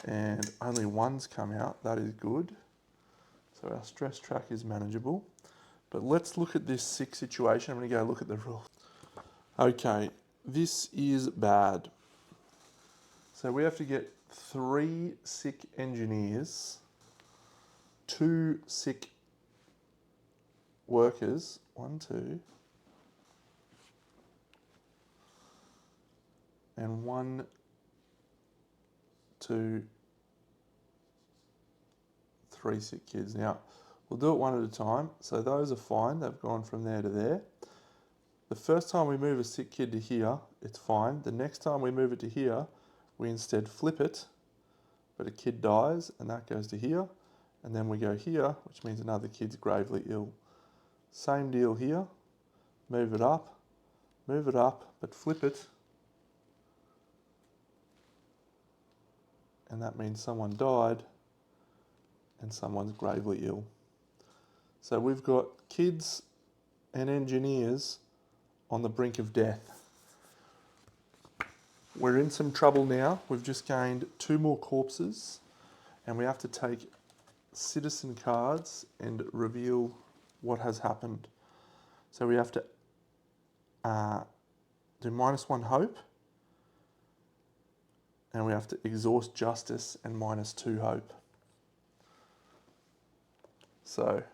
And only 1's come out. That is good. So our stress track is manageable. But let's look at this sick situation. I'm going to go look at the rules. Okay, this is bad. So we have to get 3 sick engineers, 2 sick workers, 1, 2, and 1, 2, 3 sick kids. Now, we'll do it one at a time. So those are fine. They've gone from there to there. The first time we move a sick kid to here, it's fine. The next time we move it to here, we instead flip it, but a kid dies, and that goes to here. And then we go here, which means another kid's gravely ill. Same deal here. Move it up, but flip it. And that means someone died, and someone's gravely ill. So we've got kids and engineers on the brink of death. We're in some trouble now. We've just gained 2 more corpses, and we have to take citizen cards and reveal what has happened. So we have to do -1 hope, and we have to exhaust justice and -2 hope. So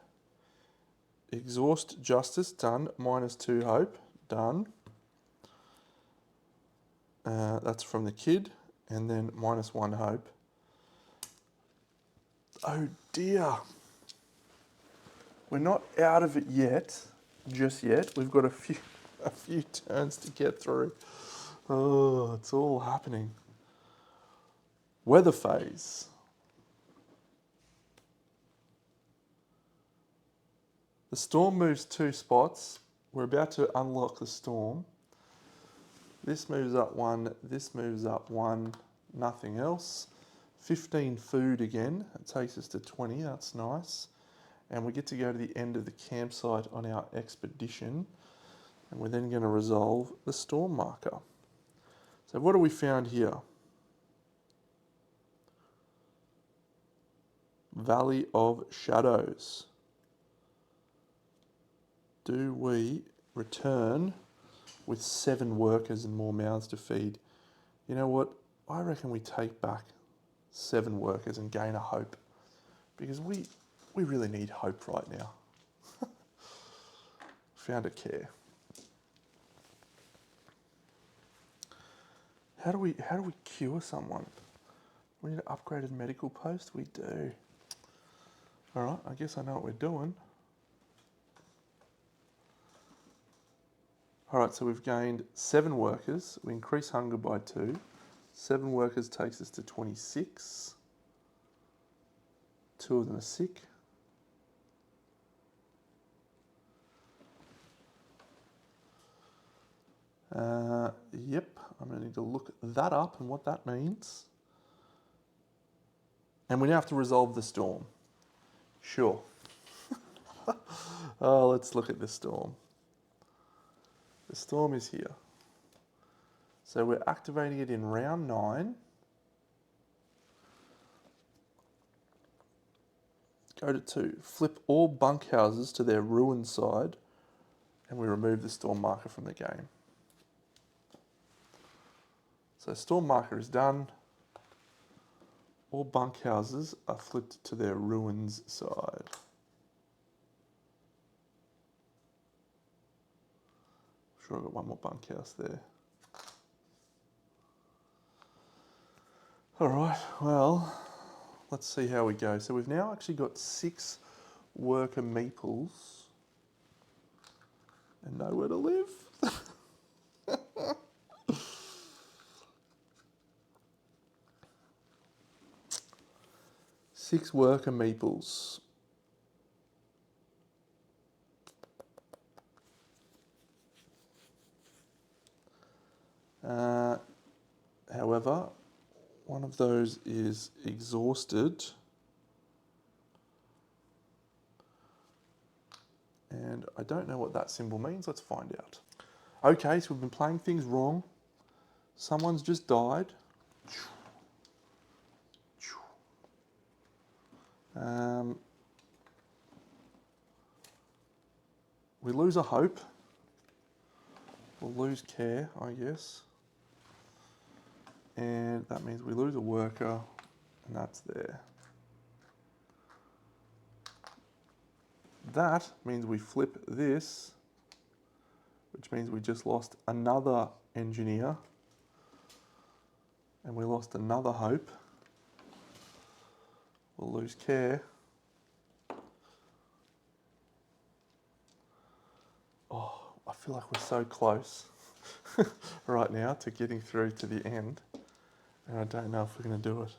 exhaust justice, done. -2 hope, done. That's from the kid, and then -1 hope. Oh dear. We're not out of it yet, just yet. We've got a few turns to get through. Oh, it's all happening. Weather phase. The storm moves 2 spots. We're about to unlock the storm. This moves up 1, this moves up 1, nothing else. 15 food again, it takes us to 20, that's nice. And we get to go to the end of the campsite on our expedition, and we're then going to resolve the storm marker. So what have we found here? Valley of Shadows. Do we return with 7 workers and more mouths to feed? You know what? I reckon we take back 7 workers and gain a hope. Because we really need hope right now. Found a care. How do we cure someone? We need an upgraded medical post? We do. Alright, I guess I know what we're doing. Alright, so we've gained 7 workers. We increase hunger by 2. 7 workers takes us to 26. 2 of them are sick. Yep, I'm going to need to look that up and what that means. And we now have to resolve the storm. Sure. Oh, let's look at the storm. The storm is here. So we're activating it in round 9. Go to 2. Flip all bunkhouses to their ruined side, and we remove the storm marker from the game. So storm marker is done. All bunkhouses are flipped to their ruins side. Sure, I've got one more bunkhouse there. All right, well, let's see how we go. So we've now actually got 6 worker meeples and nowhere to live. 6 worker meeples. However, one of those is exhausted. And I don't know what that symbol means. Let's find out. Okay, so we've been playing things wrong. Someone's just died. We lose a hope. We'll lose care, I guess. And that means we lose a worker, and that's there. That means we flip this, which means we just lost another engineer, and we lost another hope. We'll lose care. Oh, I feel like we're so close right now to getting through to the end, and I don't know if we're going to do it.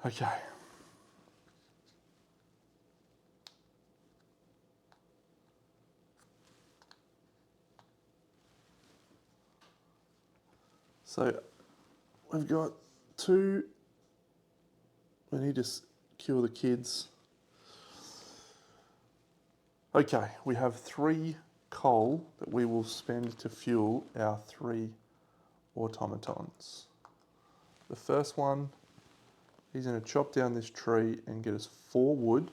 Okay. So we've got 2, we need to cure the kids. Okay, we have 3 coal that we will spend to fuel our 3 automatons. The first one, he's going to chop down this tree and get us 4 wood.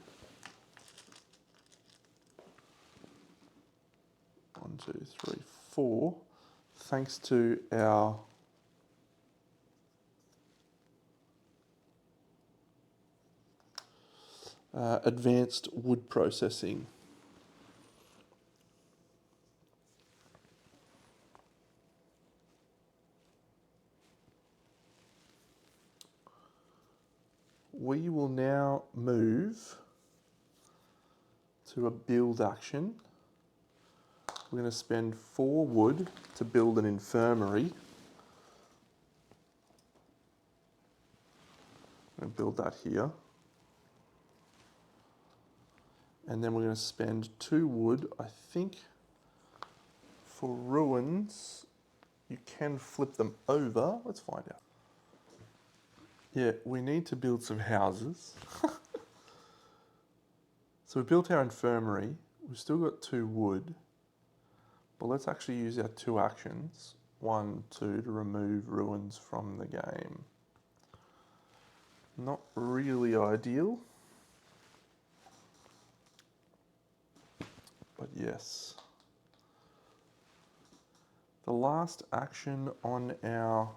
1, 2, 3, 4. Thanks to our advanced wood processing. We will now move to a build action. We're going to spend 4 wood to build an infirmary. I'm going to build that here. And then we're going to spend 2 wood, I think, for ruins. You can flip them over. Let's find out. Yeah, we need to build some houses. So we built our infirmary. We've still got 2 wood. But let's actually use our 2 actions. 1, 2 to remove ruins from the game. Not really ideal. But yes. The last action on our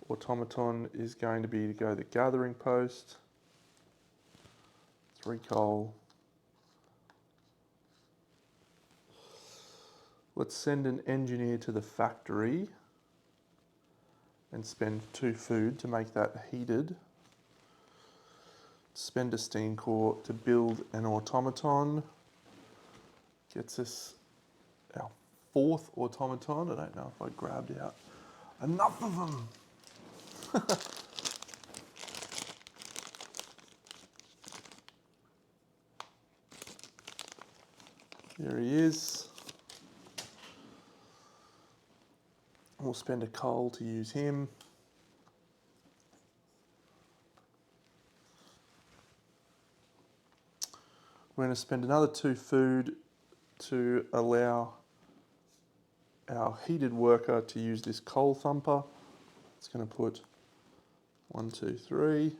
automaton is going to be to go the gathering post. 3 coal. Let's send an engineer to the factory and spend 2 food to make that heated. Spend a steam core to build an automaton. Gets us our 4th automaton. I don't know if I grabbed out enough of them. There he is. We'll spend a coal to use him. We're going to spend another 2 food to allow our heated worker to use this coal thumper. It's going to put 1, 2, 3,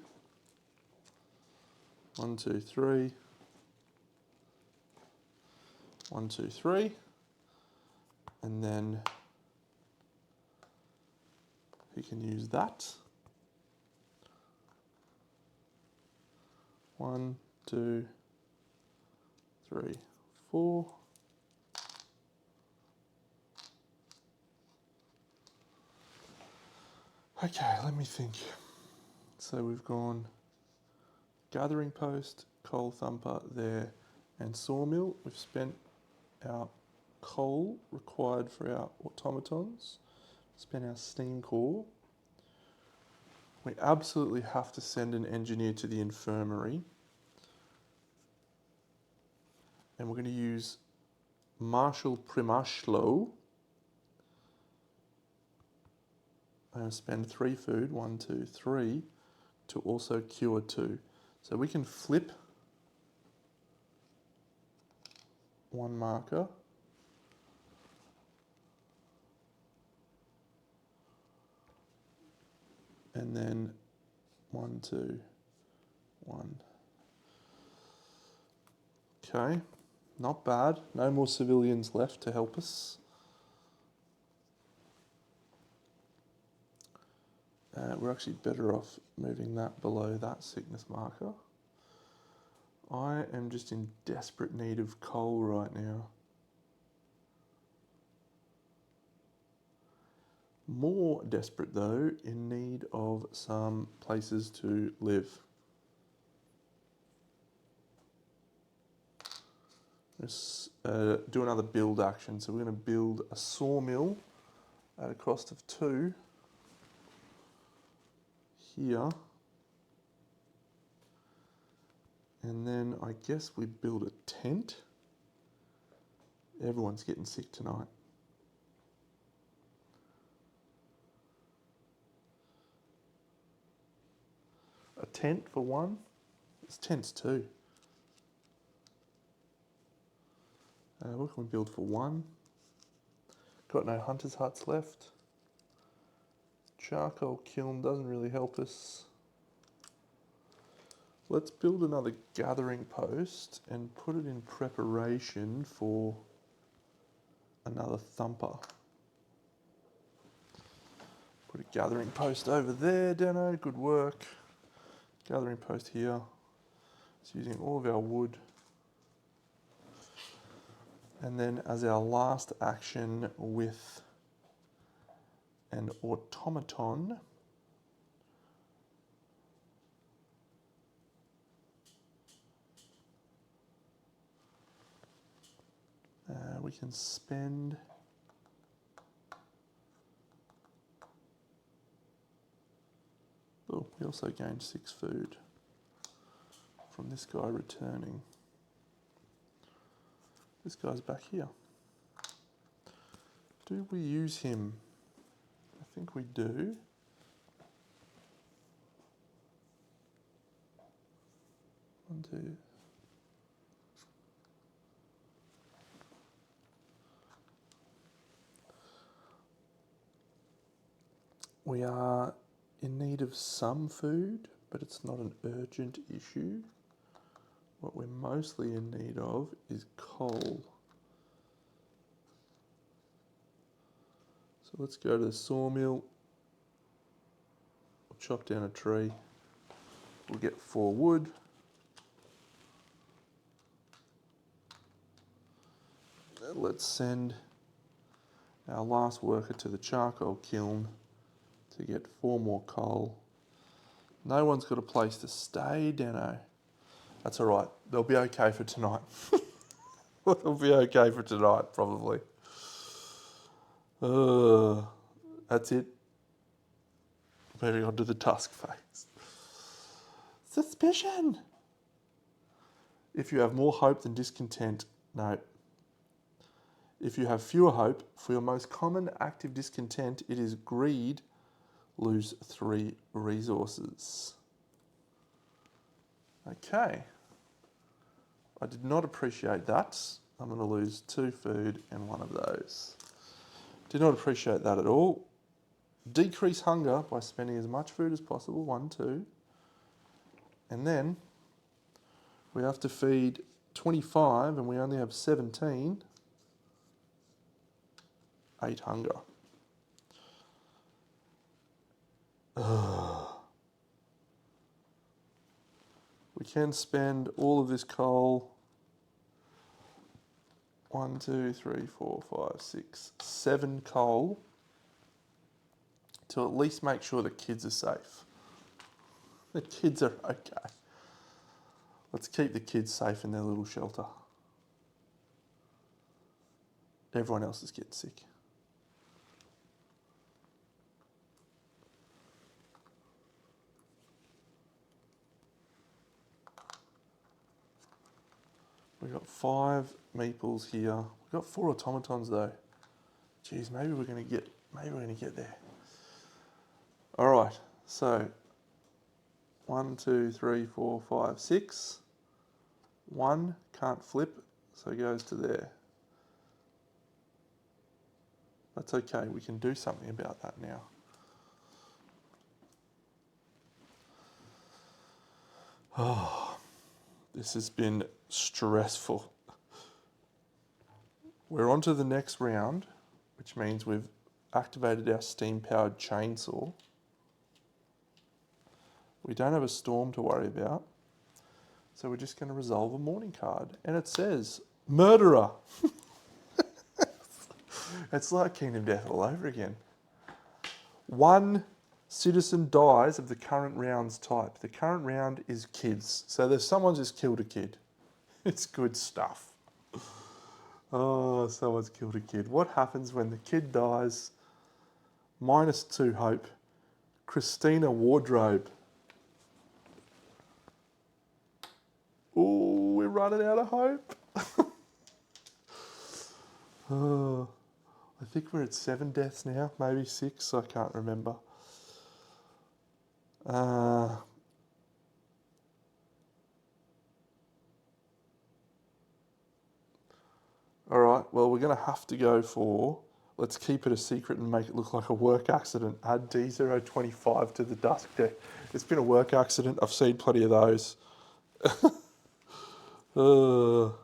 1, 2, 3, 1, 2, 3, and then he can use that. 1, 2, 3, 4. Okay, let me think. So we've gone gathering post, coal thumper there, and sawmill. We've spent our coal required for our automatons, spent our steam core. We absolutely have to send an engineer to the infirmary. And we're going to use Marshal Primashlo. I'm going to spend 3 food, 1, 2, 3, to also cure 2. So we can flip 1 marker. And then 1, 2, 1. Okay, not bad. No more civilians left to help us. We're actually better off moving that below that sickness marker. I am just in desperate need of coal right now. More desperate though, in need of some places to live. Let's do another build action. So we're going to build a sawmill at a cost of 2 here. And then I guess we build a tent. Everyone's getting sick tonight. A tent for 1. It's tents 2. What can we build for 1? Got no hunter's huts left. Charcoal kiln doesn't really help us. Let's build another gathering post and put it in preparation for another thumper. Put a gathering post over there, Deno, good work. Gathering post here. It's using all of our wood. And then as our last action with an automaton, we can spend we also gained 6 food from this guy returning. This guy's back here. Do we use him? I think we do. One, two. We are in need of some food, but it's not an urgent issue. What we're mostly in need of is coal. So let's go to the sawmill. We'll chop down a tree. We'll get 4 wood. And let's send our last worker to the charcoal kiln to get 4 more coal. No one's got a place to stay, Deno. That's all right. They'll be okay for tonight. They'll be okay for tonight, probably. That's it. Moving on to the tusk phase. Suspicion. If you have more hope than discontent, no. If you have fewer hope, for your most common active discontent, it is greed. Lose 3 resources. Okay. I did not appreciate that. I'm going to lose 2 food and 1 of those. Did not appreciate that at all. Decrease hunger by spending as much food as possible. 1, 2. And then we have to feed 25 and we only have 17. 8 hunger. We can spend all of this coal. 1, 2, 3, 4, 5, 6, 7 coal to at least make sure the kids are safe. The kids are okay. Let's keep the kids safe in their little shelter. Everyone else is getting sick. We've got 5 meeples here. We've got 4 automatons though. Geez, maybe we're gonna get there. All right, so 1, 2, 3, 4, 5, 6. 1 can't flip, so it goes to there. That's okay, we can do something about that now. Oh, this has been stressful. We're on to the next round, which means we've activated our steam-powered chainsaw. We don't have a storm to worry about, so we're just going to resolve a morning card. And it says, murderer. It's like Kingdom Death all over again. 1 citizen dies of the current round's type. The current round is kids. So there's someone just killed a kid. It's good stuff. Oh, someone's killed a kid. What happens when the kid dies? -2 hope. Christina Wardrobe. Oh, we're running out of hope. Oh, I think we're at 7 deaths now, maybe 6, I can't remember. All right, well, we're going to have to go for, let's keep it a secret and make it look like a work accident. Add D025 to the dusk deck. It's been a work accident. I've seen plenty of those. Oh,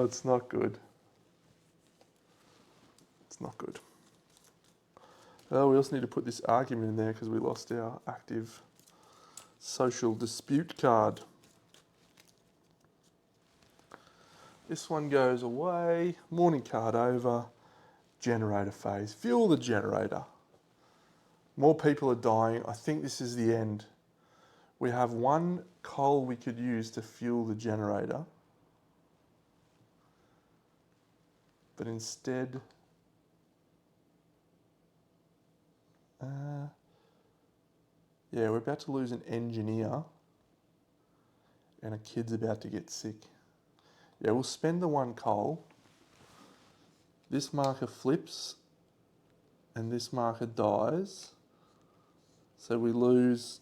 it's not good. It's not good. Oh, we also need to put this argument in there because we lost our active social dispute card. This one goes away. Morning card over. Generator phase. Fuel the generator. More people are dying. I think this is the end. We have 1 coal we could use to fuel the generator. But instead... yeah, we're about to lose an engineer. And a kid's about to get sick. Yeah, we'll spend the 1 coal. This marker flips. And this marker dies. So we lose...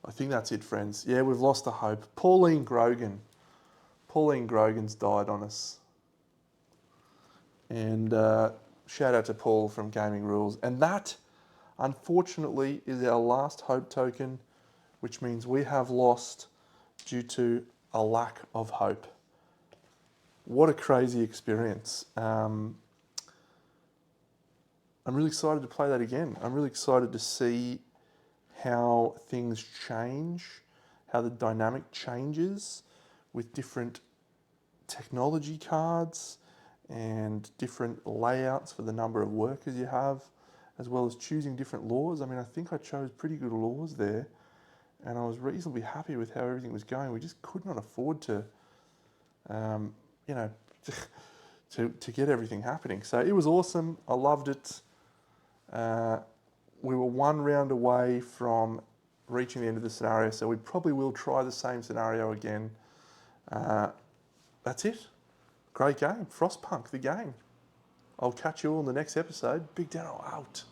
I think that's it, friends. Yeah, we've lost the hope. Pauline Grogan. Pauline Grogan's died on us. And shout out to Paul from Gaming Rules. And that, unfortunately, is our last hope token, which means we have lost due to a lack of hope. What a crazy experience. I'm really excited to play that again. I'm really excited to see how things change, how the dynamic changes with different technology cards and different layouts for the number of workers you have, as well as choosing different laws. I mean, I think I chose pretty good laws there, and I was reasonably happy with how everything was going. We just could not afford to, you know, to get everything happening. So it was awesome. I loved it. We were one round away from reaching the end of the scenario, so we probably will try the same scenario again. That's it. Great game. Frostpunk, the game. I'll catch you all in the next episode. Big Deno out.